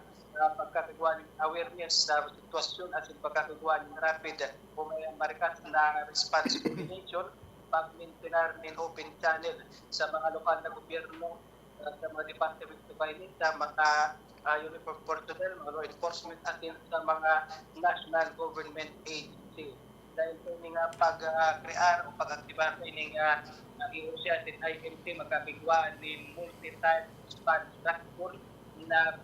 pagkakagawa ng awareness sa sitwasyon at pagkakagawa ng rapid o may marikas na response coordination pag-maintenar ng open channel sa mga lokal na gobyerno, sa mga department of finance, sa mga uniform personnel, mga law enforcement, at sa mga national government agency. Dahil sa ining pag-crear o pag-aktibar sa ining IOC at IMT, magkabigwa ng multi-type response structure na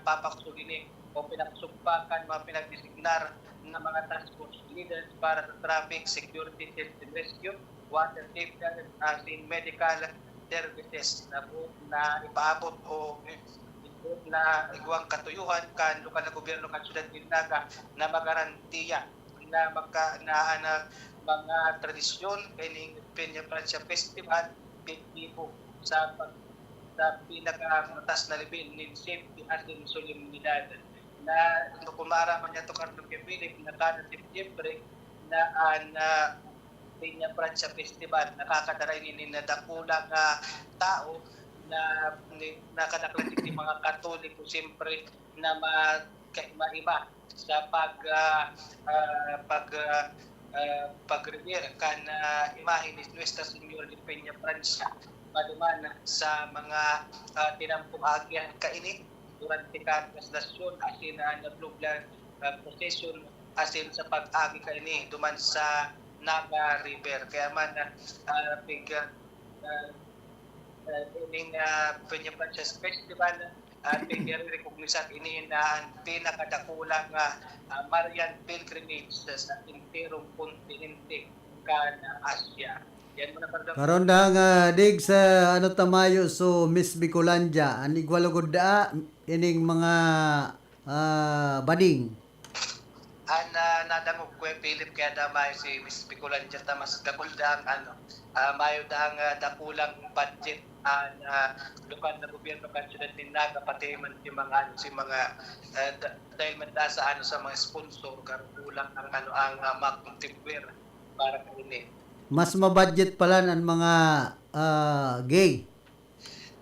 papaksugini o pinakasugpakan, mga pinagdesignar na mga task force leaders para sa traffic, security, health and rescue, water safety, asin medical services na ipaabot o na iguang katuyuhan kan lokal na gobyerno kan syudad Dinaga na magarantiya na mga tradisyon kaning Peña Francia Festival pintibo sa pinakamatas na level ng safety at ng solemnidad na kung maaraman niya ito karong Philip na kada September na ang Peña Francia Festival nakakadaray ni dakulang tao na nakadaklan din mga Katoliko siyempre na maiba sa pag-revere kan imahe ni Nuestra Señora de Peña Francia paduman sa mga tinampuhagian kainit durante kaslasyon asin na fluvial procession asin sa pag-agi kaini duman sa Naga River kaya man ining Peña Francia Festival pinag-recognisan ini na ang pinakadakulang Marian pilgrimage sa interong kontinente kan Asia. Yan mo na pardon. Karon dig sa tamayo so Miss Bicolandia an igwalugod ining mga bading. Nadangog ko Philip kaya damay si Miss Bicolandia tamas dakuldang mayo dang dakulang budget ang lokal na gobyerno kan syudad Dinaga pati man si mga dahil man sa sa mga sponsor karulang ang ang mag-contribute para kanini. Mas mabudget pala ang mga gay.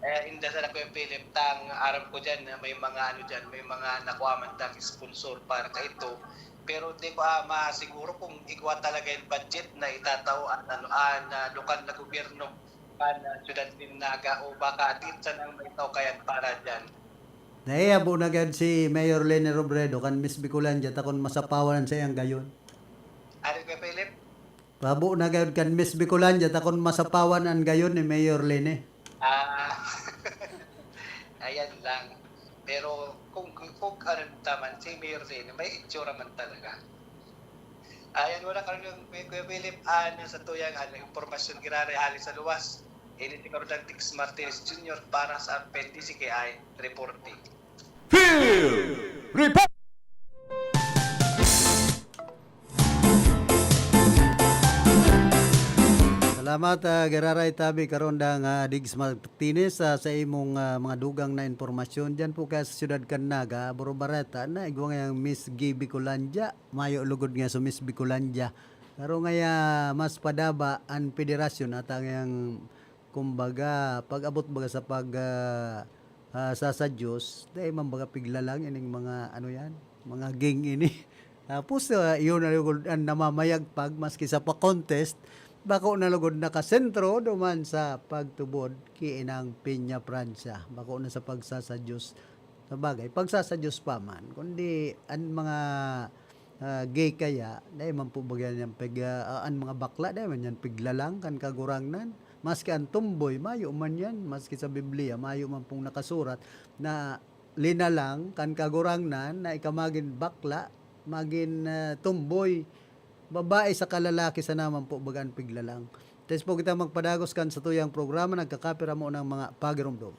Hindi sa ko Philip tang aram ko diyan may mga may mga nakuha man tang sponsor para ka ito. Pero di ko masiguro kung igwa talaga yung budget na itataw na lokal na gobyerno kan syudad Dinaga o baka dito nang may itaw kayan para dyan. Naiabo na gad si Mayor Lene Robredo kan Miss Bicolandia takon masapawan sa iyang gayon. Ano ka Philip? Pabo na gayon kan Miss Bicolandia takon masapawan an gayon ni Mayor Lene. Ayan lang. Pero kung ano taman, si Mayor Lene, may itsura man talaga. Ayan, wala karon yung Kuya Philip, sa tuyang impormasyon girare hali sa luwas. Ini si Karodan Tix Martinez Jr. para sa PNTCKI reporting. Report! Salamat Geraray Tabi karon dang Diggs Martinez sa imong mga dugang na informasyon diyan po kay sa siyudad Canaga, Borobareta na igwa nga Miss Gibi Bicolandia, mayo lugod nga sa Miss Bicolandia. Karo nga mas padaba ang federasyon at ang kumbaga pag-abot baga sa sa Diyos, dahil man baga pigla lang ining mga ano yan, mga gang ini. Tapos yun ang namamayagpag maski sa pa-contest, bako na lugod nakasentro duman sa pagtubod kiinang Peña Francia. Bako na sa pagsasadyos. Sabagay, pagsasadyos pa man. Kundi ang mga gay kaya, dahil man po bagyan yan ang mga bakla, dahil man yan pigla lang kan kagurangnan. Maski ang tumboy, mayo man yan. Maski sa Biblia, mayo man pong nakasurat na linalang kan kagurangnan na ikamagin bakla, magin tumboy, babae sa kalalaki sa naman po bagan pigla lang. Tapos po kita magpadagos kan sa tuyang programa, nagkakapira mo ng mga pagirumdom.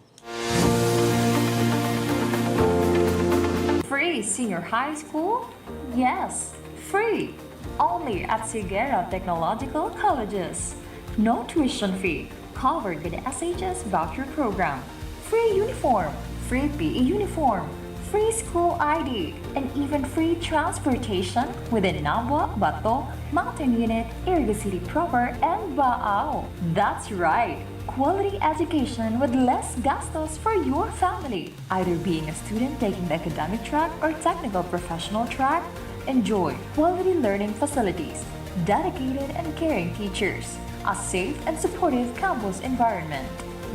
Free senior high school? Yes, free. Only at Sigera Technological Colleges. No tuition fee. Covered by the SHS voucher program. Free uniform. Free PE uniform. Free school ID. And even free transportation within Nabwa, Bato, Mountain Unit, Iriga City Proper, and Baao. That's right. Quality education with less gastos for your family. Either being a student taking the academic track or technical professional track, enjoy quality learning facilities, dedicated and caring teachers, a safe and supportive campus environment.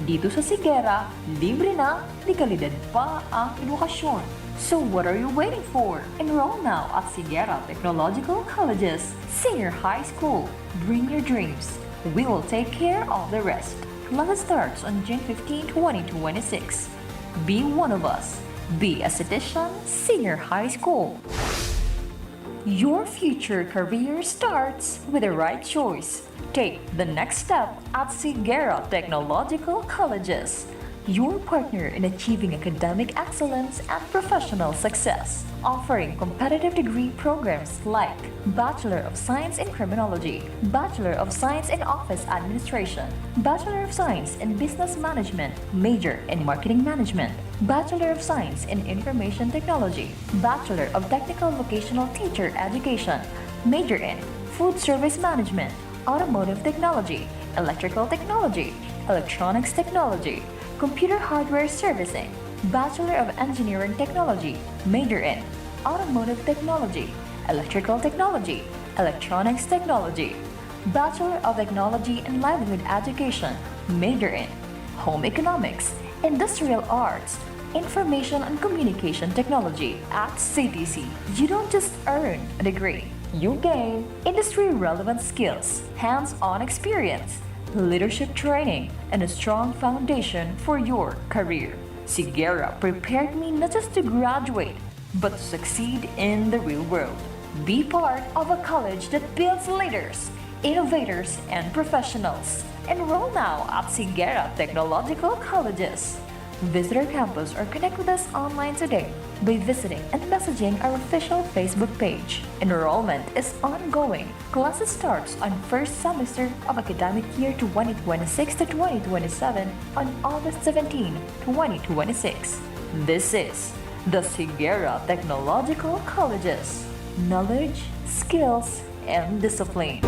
Dito sa Sigera, libre na, di kalidad pa ang edukasyon. So what are you waiting for? Enroll now at Sigera Technological Colleges Senior High School. Bring your dreams. We will take care of the rest. Class starts on June 15, 2026. Be one of us. Be a citizen Senior High School. Your future career starts with the right choice. Take the next step at Sigera Technological Colleges, your partner in achieving academic excellence and professional success, offering competitive degree programs like Bachelor of Science in Criminology, Bachelor of Science in Office Administration, Bachelor of Science in Business Management, Major in Marketing Management, Bachelor of Science in Information Technology, Bachelor of Technical Vocational Teacher Education, Major in Food Service Management, Automotive Technology, Electrical Technology, Electronics Technology, Computer Hardware Servicing, Bachelor of Engineering Technology, Major in Automotive Technology, Electrical Technology, Electronics Technology, Bachelor of Technology and Livelihood Education, Major in Home Economics, Industrial Arts, Information and Communication Technology at CTC. You don't just earn a degree, you gain industry-relevant skills, hands-on experience, leadership training, and a strong foundation for your career. Sigera prepared me not just to graduate, but to succeed in the real world. Be part of a college that builds leaders, innovators, and professionals. Enroll now at Sigera Technological Colleges. Visit our campus or connect with us online today by visiting and messaging our official Facebook page. Enrollment is ongoing. Classes starts on first semester of academic year 2026 to 2027 on August 17, 2026. This is the Sigera Technological Colleges. Knowledge, skills, and discipline.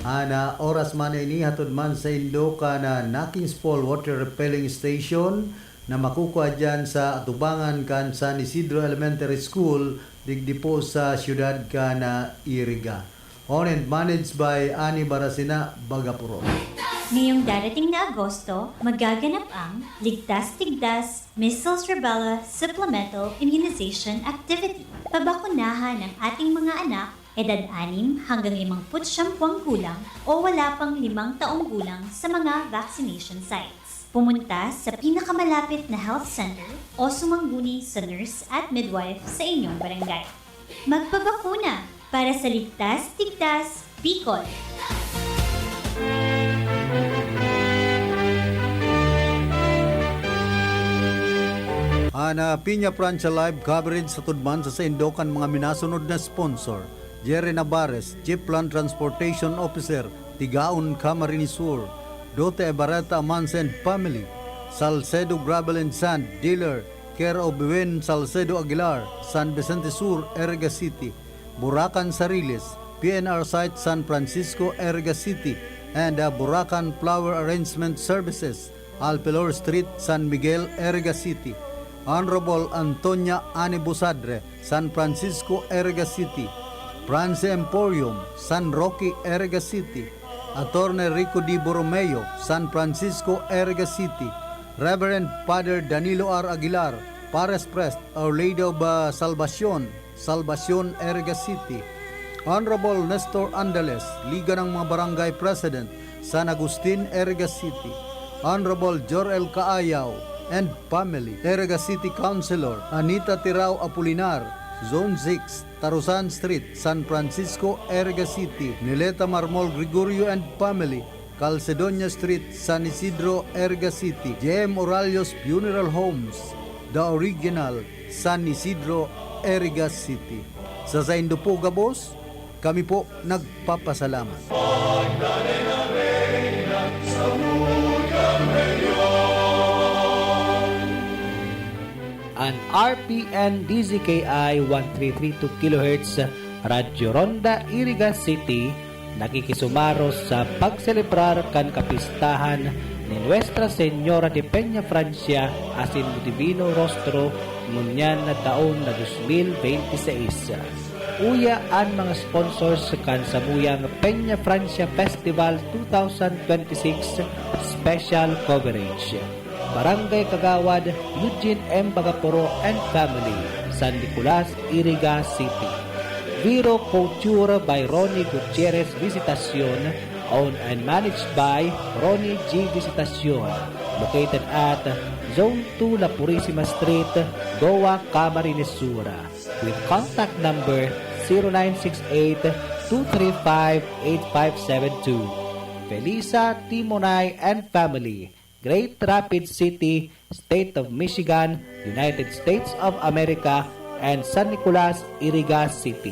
Ana oras man ini hatod man sa Indoka na Nakins Fall Water Repelling Station na makukuha dyan sa atubangan kan San Isidro Elementary School digdipo sa siyudad ka na Iriga. Owned and managed by Ani Barasina, Bagapuro. Ngayong darating na Agosto, magaganap ang Ligtas-Tigdas Measles Rubella Supplemental Immunization Activity. Pabakunahan ang ating mga anak edad 6 hanggang 59 ang gulang o wala pang 5 taong gulang sa mga vaccination sites. Pumunta sa pinakamalapit na health center o sumangguni sa nurse at midwife sa inyong barangay. Magpabakuna para sa Ligtas, Tigtas, Bicol! Ana Piña Francia live coverage sa tudman sa Indokan mga minasunod na sponsor. Jerry Navarez, Chief Land Transportation Officer, Tigaon, Camarines Sur. Dote Ebareta Amansen Family. Salcedo Gravel and Sand Dealer, care of Buen Salcedo Aguilar, San Vicente Sur, Erga City. Buracan Sariles, PNR Site San Francisco, Erga City. And Buracan Flower Arrangement Services, Alpelor Street, San Miguel, Erga City. Honorable Antonia Ani Busadre, San Francisco, Erga City. France Emporium, San Roque, Erga City. Attorney Rico Di Borromeo, San Francisco, Erga City. Reverend Father Danilo R. Aguilar, Pares Prest, Our Lady of Salvacion, Salvacion, Erga City. Honorable Nestor Andales, Liga ng mga Barangay President, San Agustin, Erga City. Honorable Jorel Kaayaw and Family, Erga City Councilor Anita Tirao Apolinar, Zone 6, Tarusan Street, San Francisco, Erga City. Nileta Marmol Gregorio and Family, Calcedonia Street, San Isidro, Erga City. J.M. Oralios Funeral Homes, The Original, San Isidro, Erga City. Sa Zaindupuga, boss, kami po nagpapasalamat. An RPN DZKI 1332 kHz Radyo Ronda, Iriga City nakikisumaros sa pagselebrar kan kapistahan ni Nuestra Señora de Peña Francia asin Divino Rostro ngunyan na taon na 2026. Uya ang mga sponsors kan samuyang Peña Francia Festival 2026 special coverage. Barangay Kagawad, Eugene M. Bagaporo and Family, San Nicolas, Iriga City. Viro Couture by Ronnie Gutierrez Visitacion, owned and managed by Ronnie G. Visitacion, located at Zone 2 La Purisima Street, Goa, Camarines Sur, with contact number 0968-235-8572. Felisa Timonay and Family, Great Rapids City, State of Michigan, United States of America, and San Nicolas, Iriga City.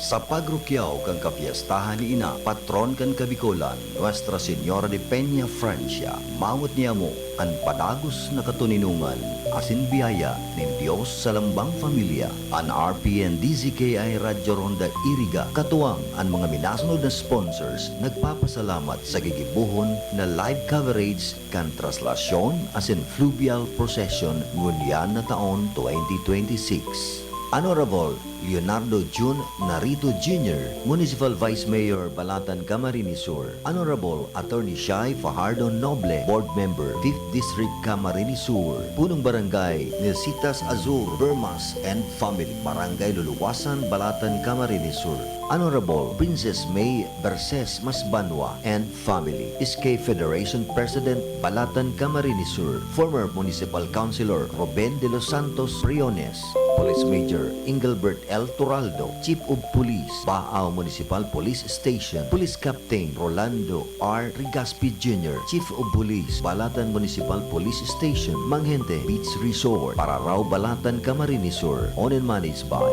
Sa pagrukyaw kang kapiyastahan ni ina, patron kan Kabikolan, Nuestra Señora de Peña Francia, mawat niya mo ang padagos na katuninungan, asin biyaya ng Diyos sa lambang familia. An RPN DZKI Radyo Ronda Iriga, katuwang ang mga minasunod na sponsors, nagpapasalamat sa gigibuhon na live coverage kan traslasyon asin fluvial procession ngunyan na taon 2026. Honorable Leonardo Jun Narito Jr., Municipal Vice Mayor, Balatan, Camarines Sur. Honorable Attorney Shai Fajardo Noble, Board Member, 5th District, Camarines Sur. Punong Barangay, Nilcitas Azur, Bermas and Family, Barangay Luluwasan, Balatan, Camarines Sur. Honorable Princess May Berses Masbanwa and Family, SK Federation President, Balatan, Camarines Sur. Former Municipal Councilor Ruben de los Santos Briones. Police Major Engelbert L. Turaldo, Chief of Police, Baao Municipal Police Station. Police Captain Rolando R. Rigaspi Jr., Chief of Police, Balatan Municipal Police Station, Manghente Beach Resort, Pararao, Balatan, Camarines Sur. Owned and managed by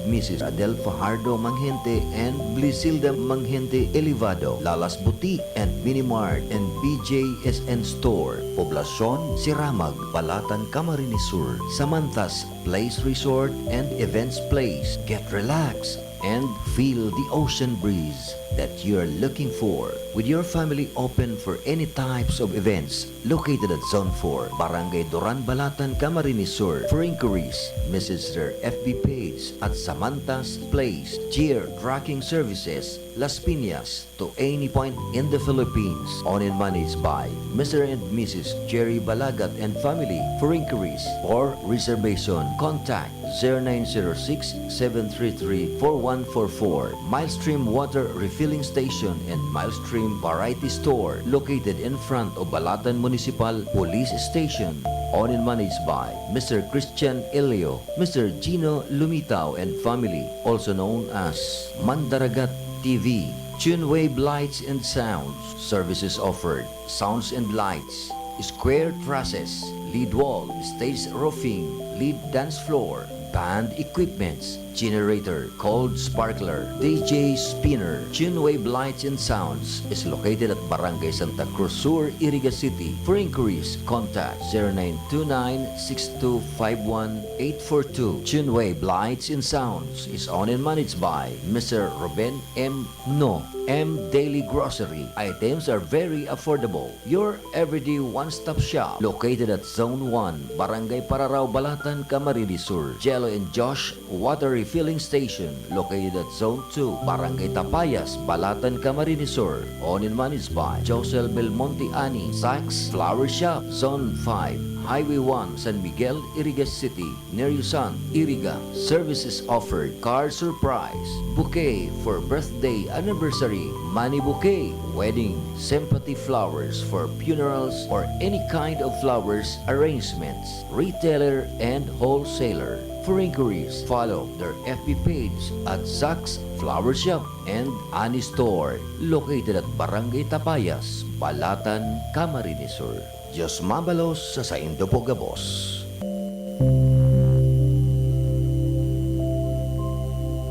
Mrs. Adel Fajardo Manghente and Blisilda Manghente Elevado, Lalas Boutique and Minimart and BJSN Store, Poblacion, Siramag, Balatan, Camarines Sur. Samantas Place Resort and Events Place. Get relaxed and feel the ocean breeze that you're looking for. With your family open for any types of events, located at Zone 4, Barangay Duran, Balatan, Camarines Sur. For inquiries, message their FB page at Samantha's Place, Gear Tracking Services, Las Piñas, to any point in the Philippines. Owned and managed by Mr. and Mrs. Jerry Balagat and family. For inquiries or reservation, contact 0906-733-4144. Milestream Water Refilling Station and Milestream Variety Store, located in front of Balatan Municipal Police Station. Owned and managed by Mr. Christian Elio, Mr. Gino Lumitaw and family, also known as Mandaragat TV. Tunewave Lights and Sounds. Services offered: sounds and lights, square trusses, lead wall, stage roofing, lead dance floor, band equipments, generator, cold sparkler, DJ spinner. Tunewave Lights and Sounds is located at Barangay Santa Cruz Sur, Iriga City. For inquiries, contact 0929-6251-842. Tunewave Lights and Sounds is owned and managed by Mr. Ruben M. No. M. Daily Grocery. Items are very affordable. Your everyday one-stop shop, located at Zone 1, Barangay Pararao, Balatan, Camarines Sur. Jello and Josh Water Refilling Station, located at Zone 2, Barangay Tapayas, Balatan, Camarines Sur. Owned and managed by Josel Belmonte Ani. Saks Flower Shop, Zone 5, Highway 1, San Miguel, Iriga City, near Yusan, Iriga. Services offered: car surprise, bouquet for birthday, anniversary, money bouquet, wedding, sympathy flowers for funerals or any kind of flowers arrangements, retailer and wholesaler. For inquiries, follow their FB page at Zach's Flower Shop and Ani Store, located at Barangay Tapayas, Balatan, Camarines Sur. Diyos mabalos sa Saindo po gabos.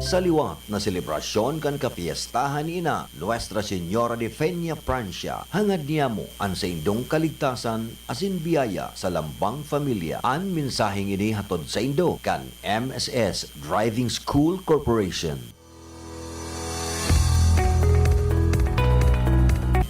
Sa liwat na selebrasyon kan kapiestahan ni Ina Nuestra Señora de Peña Francia, hangad niya mo ang sa indong kaligtasan asin biyaya sa lambang familia. Ang mensaheng ini hatod sa indo kan MSS Driving School Corporation.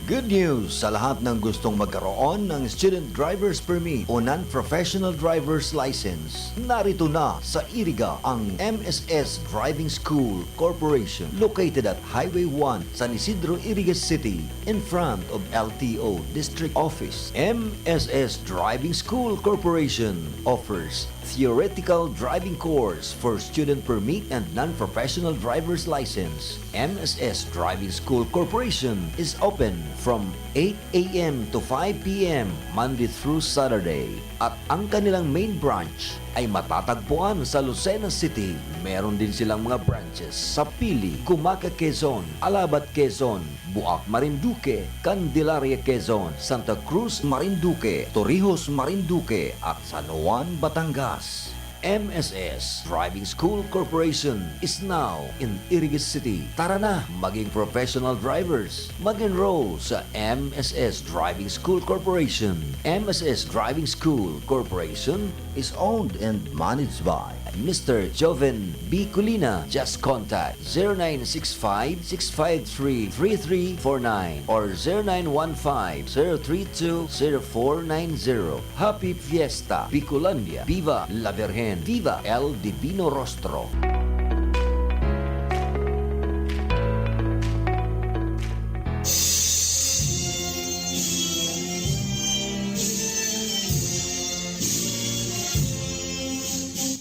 Good news sa lahat ng gustong magkaroon ng Student Driver's Permit o Non-Professional Driver's License. Narito na sa Iriga ang MSS Driving School Corporation, located at Highway 1, San Isidro, Iriga City, in front of LTO District Office. MSS Driving School Corporation offers theoretical driving course for student permit and non-professional driver's license. MSS Driving School Corporation is open from 8 a.m. to 5 p.m. Monday through Saturday. At ang kanilang main branch ay matatagpuan sa Lucena City. Meron din silang mga branches sa Pili, Cumaca, Quezon, Alabat, Quezon, Buak, Marinduque, Candelaria, Quezon, Santa Cruz, Marinduque, Torrijos, Marinduque, at San Juan, Batangas. MSS Driving School Corporation is now in Iriga City. Tara na, maging professional drivers. Mag-enroll sa MSS Driving School Corporation. MSS Driving School Corporation is owned and managed by Mr. Joven B. Colina. Just contact 0965-653-3349 or 0915-032-0490. Happy Fiesta, Bicolandia. Viva la Virgen. Viva el Divino Rostro.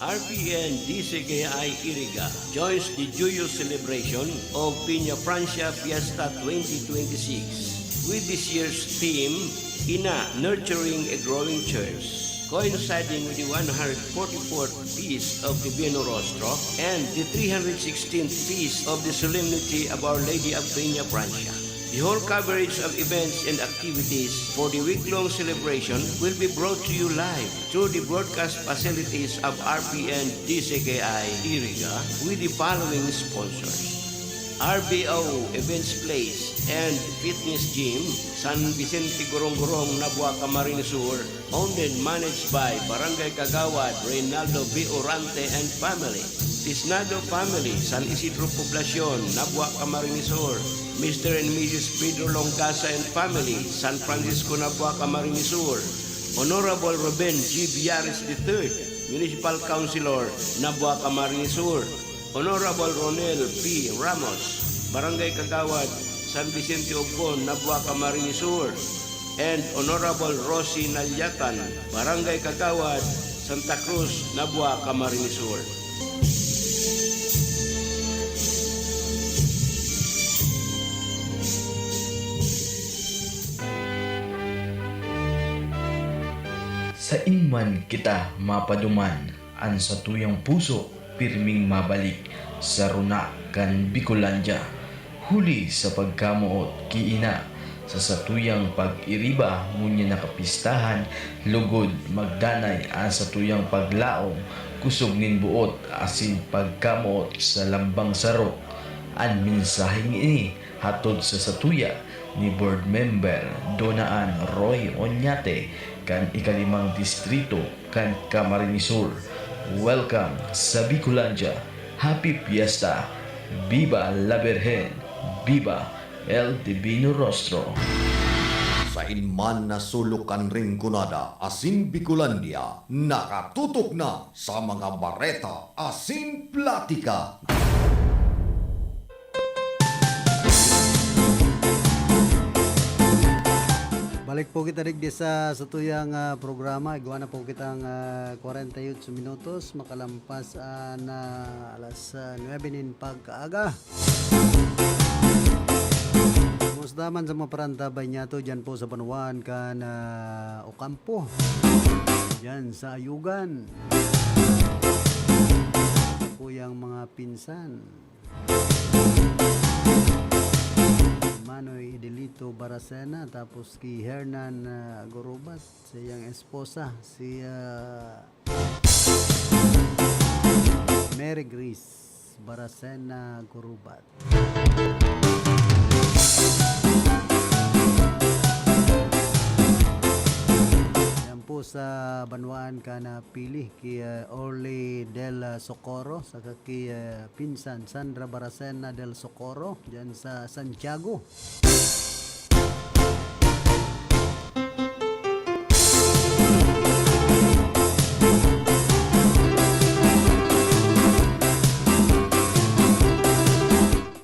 RPN DCKI Iriga joins the joyous celebration of Peña Francia Fiesta 2026 with this year's theme, Ina Nurturing a Growing Church, coinciding with the 144th Feast of Divino Rostro and the 316th Feast of the Solemnity of Our Lady of Peña Francia. The whole coverage of events and activities for the week-long celebration will be brought to you live through the broadcast facilities of RPN DCKI Iriga with the following sponsors: RBO Events Place and Fitness Gym, San Vicente Gorong-Gorong, Nabua, Camarines Sur, owned and managed by Barangay Kagawad, Reynaldo B. Orante and family. Tisnado family, San Isidro Poblacion, Nabua, Camarines Sur. Mr. and Mrs. Pedro Longcasa and family, San Francisco, Nabua, Camarines Sur. Honorable Ruben G. Biares III, Municipal Councilor, Nabua, Camarines Sur. Honorable Ronel P. Ramos, Barangay Kagawad, San Vicente Obon, Nabua, Camarines Sur. And Honorable Rosie Nalyatan, Barangay Kagawad, Santa Cruz, Nabua, Camarines Sur. Sa inman kita mapaduman, an sa tuyang puso, pirming mabalik, sa runa kan Bicolandia. Huli sa pagkamuot kiina, sa satuyang pag-iriba, ngunya nakapistahan, lugod magdanay ang satuyang paglaong, kusog nin buot, asin pagkamuot sa lambang sarot. An mensaheng ini, hatod sa satuya, ni Board Member Donaan Roy Oñate, kan ikalimang distrito kan Camarines Sur. Welcome sa Bicolandia. Happy Fiesta. Viva la Virgen. Viva el Divino Rostro. Sa inman na sulukan ringkunada asin Bicolandia, nakatutok na sa mga bareta asin platika. Balik po kita digdi sa tuyang programa. Igawa na po kitang 48 minutos. Makalampas na alas 9 nin pagkaaga. Kumusta man sa mga parantabay niya to dyan po sa Panuan kan Ocampo. Dyan sa Ayugan. Po yung mga pinsan. Manoy Idelito Baracena, tapos ki Hernan Gorobat, sa iyang esposa, si Mary Grace Baracena Gorobat. Yan po sa Banwaan ka na pili ki Orly del Socorro, saka ki pinsan Sandra Baracena del Socorro dyan sa Santiago.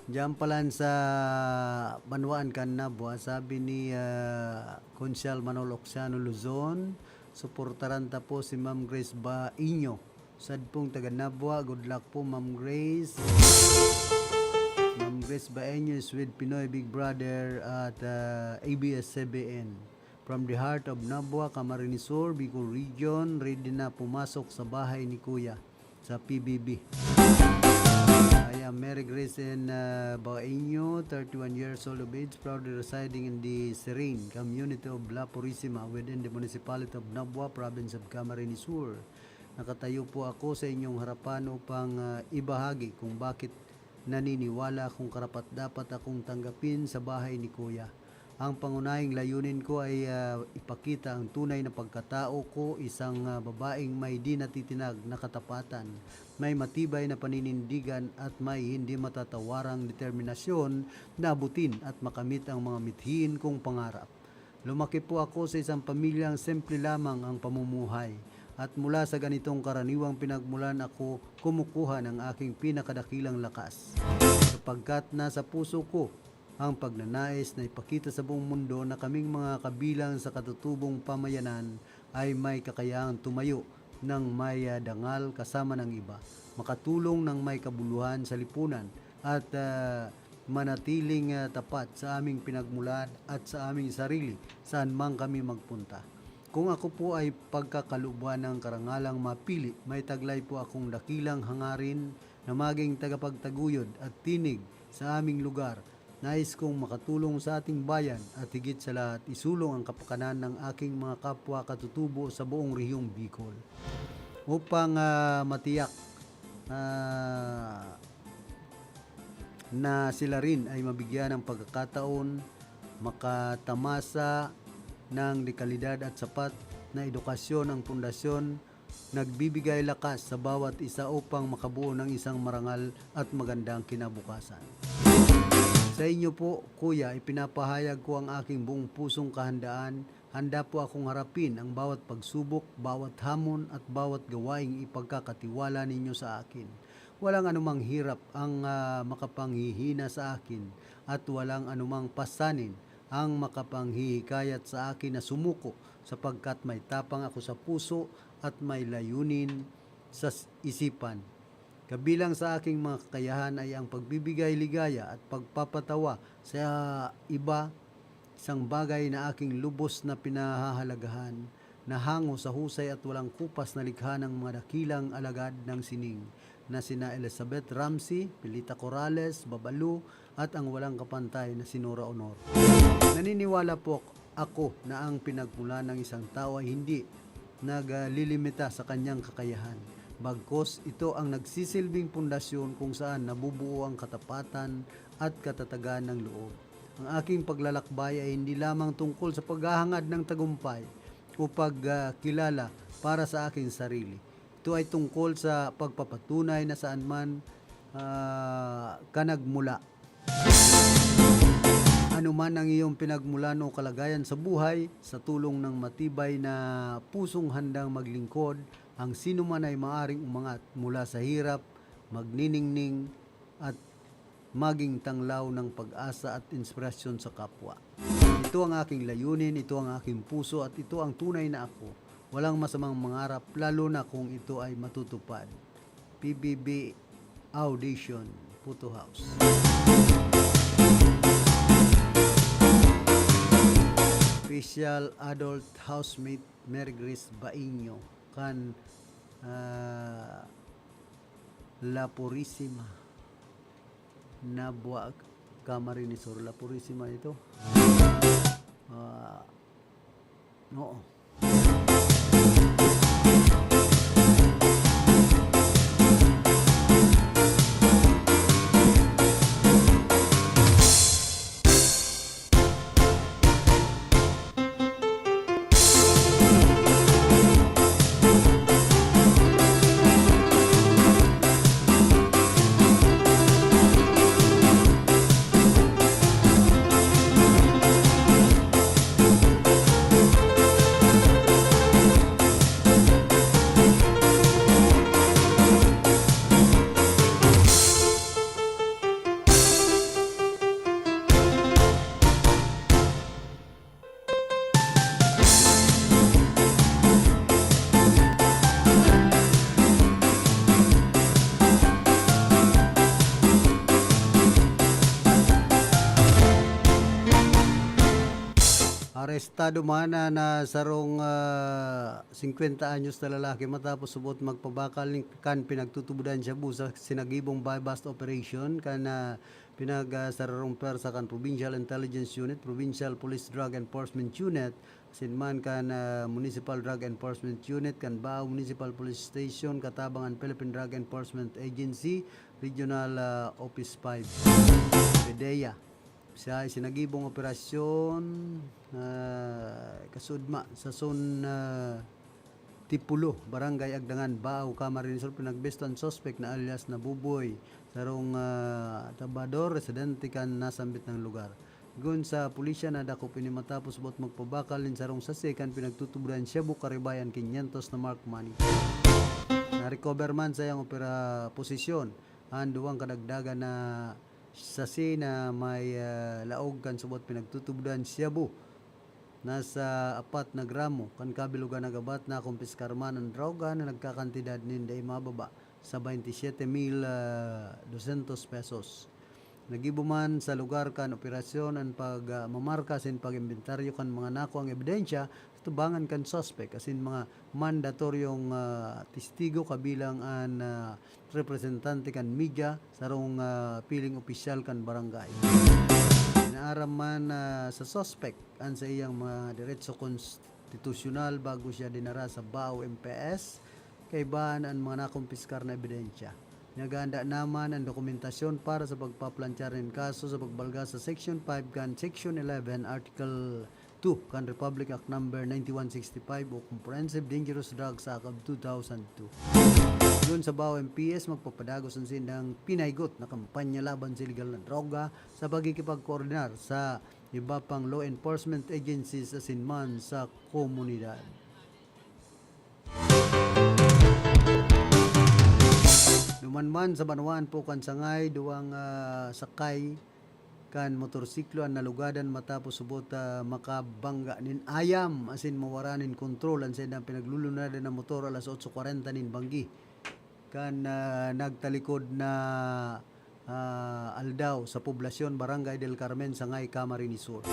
Diyan palan sa Banwaan kan Nabua, sabi ni Consyal Manolo Oxiano Luzon, suportaran ta po si Ma'am Grace Bainyo. Sad pong taga Nabua, good luck po Ma'am Grace. Ma'am Grace Bainyo is with Pinoy Big Brother at ABS-CBN. From the heart of Nabua, Camarines Sur, Bicol Region, ready na pumasok sa bahay ni Kuya sa PBB. I am Mary Grace and Bainyo, 31 years old of age, proudly residing in the Serene community of La Purisima within the municipality of Nabua, province of Camarines Sur. Nakatayo po ako sa inyong harapan upang ibahagi kung bakit naniniwala kung karapat-dapat akong tanggapin sa bahay ni Kuya. Ang pangunahing layunin ko ay ipakita ang tunay na pagkatao ko, isang babaeng may di natitinag na katapatan, may matibay na paninindigan at may hindi matatawarang determinasyon na abutin at makamit ang mga mithiin kong pangarap. Lumaki po ako sa isang pamilyang simple lamang ang pamumuhay, at mula sa ganitong karaniwang pinagmulan ako kumukuha ng aking pinakadakilang lakas, sapagkat nasa puso ko ang pagnanais na ipakita sa buong mundo na kaming mga kabilang sa katutubong pamayanan ay may kakayahang tumayo ng may dangal kasama ng iba, makatulong ng may kabuluhan sa lipunan at manatiling tapat sa aming pinagmulan at sa aming sarili saan man kami magpunta. Kung ako po ay pagkakalubuan ng karangalang mapili, may taglay po akong dakilang hangarin na maging tagapagtaguyod at tinig sa aming lugar. Nais kong makatulong sa ating bayan at higit sa lahat isulong ang kapakanan ng aking mga kapwa katutubo sa buong rehiyong Bicol. Upang matiyak na sila rin ay mabigyan ng pagkakataon makatamasa ng dekalidad at sapat na edukasyon. Ang pundasyon nagbibigay lakas sa bawat isa upang makabuo ng isang marangal at magandang kinabukasan. Sa inyo po, Kuya, ipinapahayag ko ang aking buong pusong kahandaan. Handa po akong harapin ang bawat pagsubok, bawat hamon at bawat gawaing ipagkakatiwala ninyo sa akin. Walang anumang hirap ang makapanghihina sa akin at walang anumang pasanin ang makapanghihikayat sa akin na sumuko, sapagkat may tapang ako sa puso at may layunin sa isipan. Kabilang sa aking mga kakayahan ay ang pagbibigay ligaya at pagpapatawa sa iba, isang bagay na aking lubos na pinahahalagahan, na hango sa husay at walang kupas na likha ng mga dakilang alagad ng sining na sina Elizabeth Ramsey, Pilita Corrales, Babalu at ang walang kapantay na si Nora Honor. Naniniwala po ako na ang pinagmulan ng isang tao ay hindi naglilimita sa kanyang kakayahan. Bagkus ito ang nagsisilbing pundasyon kung saan nabubuo ang katapatan at katatagan ng loob. Ang aking paglalakbay ay hindi lamang tungkol sa paghahangad ng tagumpay o pagkilala para sa aking sarili. Ito ay tungkol sa pagpapatunay na saan man ka nagmula. Ano man ang iyong pinagmulan o kalagayan sa buhay, sa tulong ng matibay na pusong handang maglingkod, ang sino man ay maaring umangat mula sa hirap, magniningning at maging tanglaw ng pag-asa at inspirasyon sa kapwa. Ito ang aking layunin, ito ang aking puso at ito ang tunay na ako. Walang masamang mangarap, lalo na kung ito ay matutupad. PBB Audition, Puto House. Official Adult Housemate Mary Grace Bainyo kan La Purísima Nabua Camarinesor. La Purísima ito. Oo. Arestado mana na sarong 50 anyos na lalaki matapos subot magpabakal kan pinagtutubudan siya sa sinagibong buy-bust operation kan pinagsararong persa kan Provincial Intelligence Unit, Provincial Police Drug Enforcement Unit, sinman kan Municipal Drug Enforcement Unit, kan Bao Municipal Police Station, katabangan Philippine Drug Enforcement Agency, Regional Office 5, PDEA. Siya ay sinagibong operasyon kasudma sa Zone Tipulo, Barangay Agdangan, Bao, Camarines Sur. Pinagbestan suspect na alias na Buboy sarong Tabador, residente kan nasambit ng lugar. Gun sa pulisya na dako ini matapos bot magpabakal nin sarong sase kan pinagtutubudan siya Bukaribayan 500 na mark money. Na-recover man sa iyang opera posisyon ang duwang kadagdagan na sasi na may laog kan subot pinagtutubudan Cebu nasa 4 na gramo kan kabilugan nagabat na kumpiskarman ang droga na nagkakantidad ninday mababa sa 27,200 pesos. Nagibuman sa lugar kan operasyon ang pagmamarka sin pag-inventaryo kan mga nako ang ebidensya tubangan kan suspect asin mga mandatoryong testigo kabilang an representante kan media sarong piling opisyal kan barangay. Inaaram man sa suspect an sa iyang mga diretso konstitusyonal bago siya dinara sa Bao MPS kay baan ang mga nakumpiskar na ebidensya. Naganda naman ang dokumentasyon para sa pagpaplantsa ng kaso sa pagbalga sa Section 5 kan Section 11 Article 2 kan Republic Act Number 9165 o Comprehensive Dangerous Drugs Act of 2002. Doon sa Bao MPS, magpapadagos ang sindang pinaygot na kampanya laban sa illegal na droga sa pagkikipagkoordinar sa iba pang law enforcement agencies sa sinman sa komunidad. Dumanman sa Banwaan po kan sangay duwang sakay kan motorsiklo ang nalugadan matapos subot makabangga nin ayam asin mawaranin kontrol ang sindang pinaglulunadan ng motor alas 8:40 nin banggi kan nagtalikod na aldaw sa poblasyon Barangay del Carmen sangay Camarines Sur.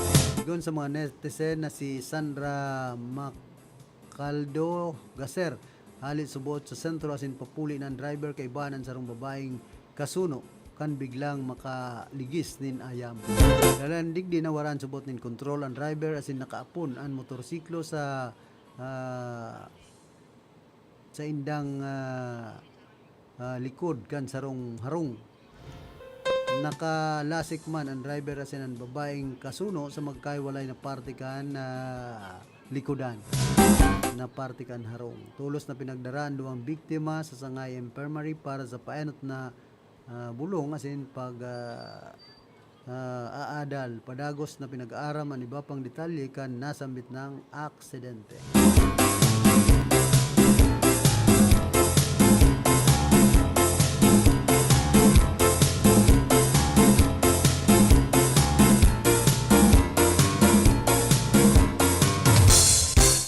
Doon sa mga netizen na si Sandra Macaldo Gaser halit subot sa sentro asin papuli ng driver kay banan sa rong babaeng kasuno kan biglang makaligis nin ayam. Dalandig din nawaran subot nin kontrol ang driver asin nakaapon ang motorsiklo sa indang likod kan sarong harong. Nakalasik man ang driver asin ang babaeng kasuno sa magkaiwalay na parte kan likodan na parte kan harong. Tulos na pinagdaraan duwang biktima sa Sangay Infirmary para sa paenot na bulong asin pag aadal padagos na pinag-aaram ang iba pang detalye kan nasambit ng aksidente.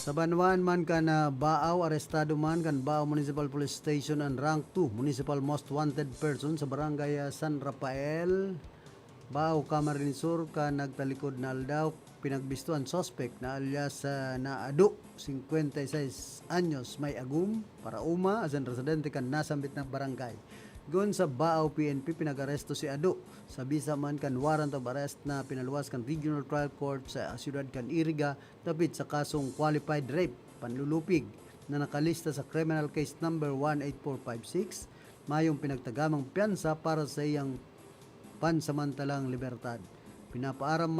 Sa Banwaan man kan Baaw, arestado man kan Baaw Municipal Police Station ang rank 2 Municipal Most Wanted Person sa Barangay San Rafael, Baaw, Camarines Sur kan nagtalikod na aldaw pinagbistuan suspect na alias na Ado, 56 anyos, may agum, para uma, asan residente kan nasambit ng barangay. Gun sa Baaw PNP pinag-aresto si Ado. Sa bisa man kan warrant of arrest na pinaluwas kan Regional Trial Court sa Ciudad kan Iriga tapit sa kasong qualified rape, panlulupig na nakalista sa criminal case number 18456. Mayong pinagtagamang piyansa para sa iyang pansamantalang libertad. Pinaaram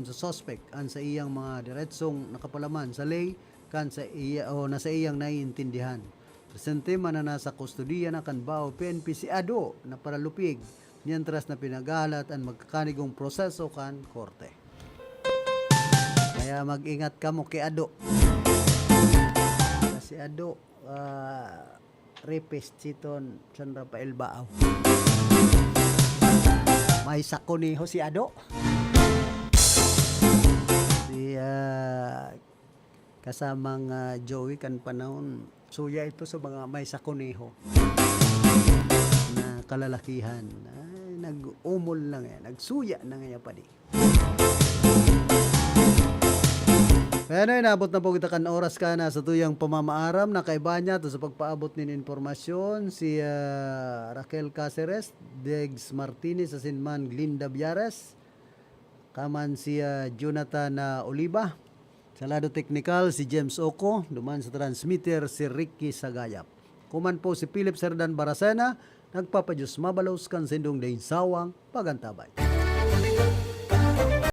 sa suspect ang sa iyang mga diretsong nakapalaman sa lay kan sa nasa iyang naiintindihan. Presente man na nasa kustodiya na kan Baaw PNP si Ado na paralupig niyentras na pinagalat ang magkakanigong proseso kan korte. Kaya mag-ingat ka mo kay Ado. Si Ado rapist siton San Rafael Baaw. May sakuniho si Ado. Si kasamang Joey kan panahon suya ito sa mga may sakuniho na kalalakihan. Ay, nag-umol lang yan. Nagsuya na nga pa di. Kaya na inabot na po kita kan oras ka na sa tuyang pamamaaram na kaiba niya to sa pagpaabot nin informasyon si Raquel Caceres, Degs Martinez, asinman Glinda Biares, kaman si Jonathan Oliva. Sa lado technical, si James Oco. Duman sa transmitter, si Ricky Sagayap. Kuman po si Philip Serdan Baracena. Nagpapadyos mabalos kan sindong daing sawang pagantabay.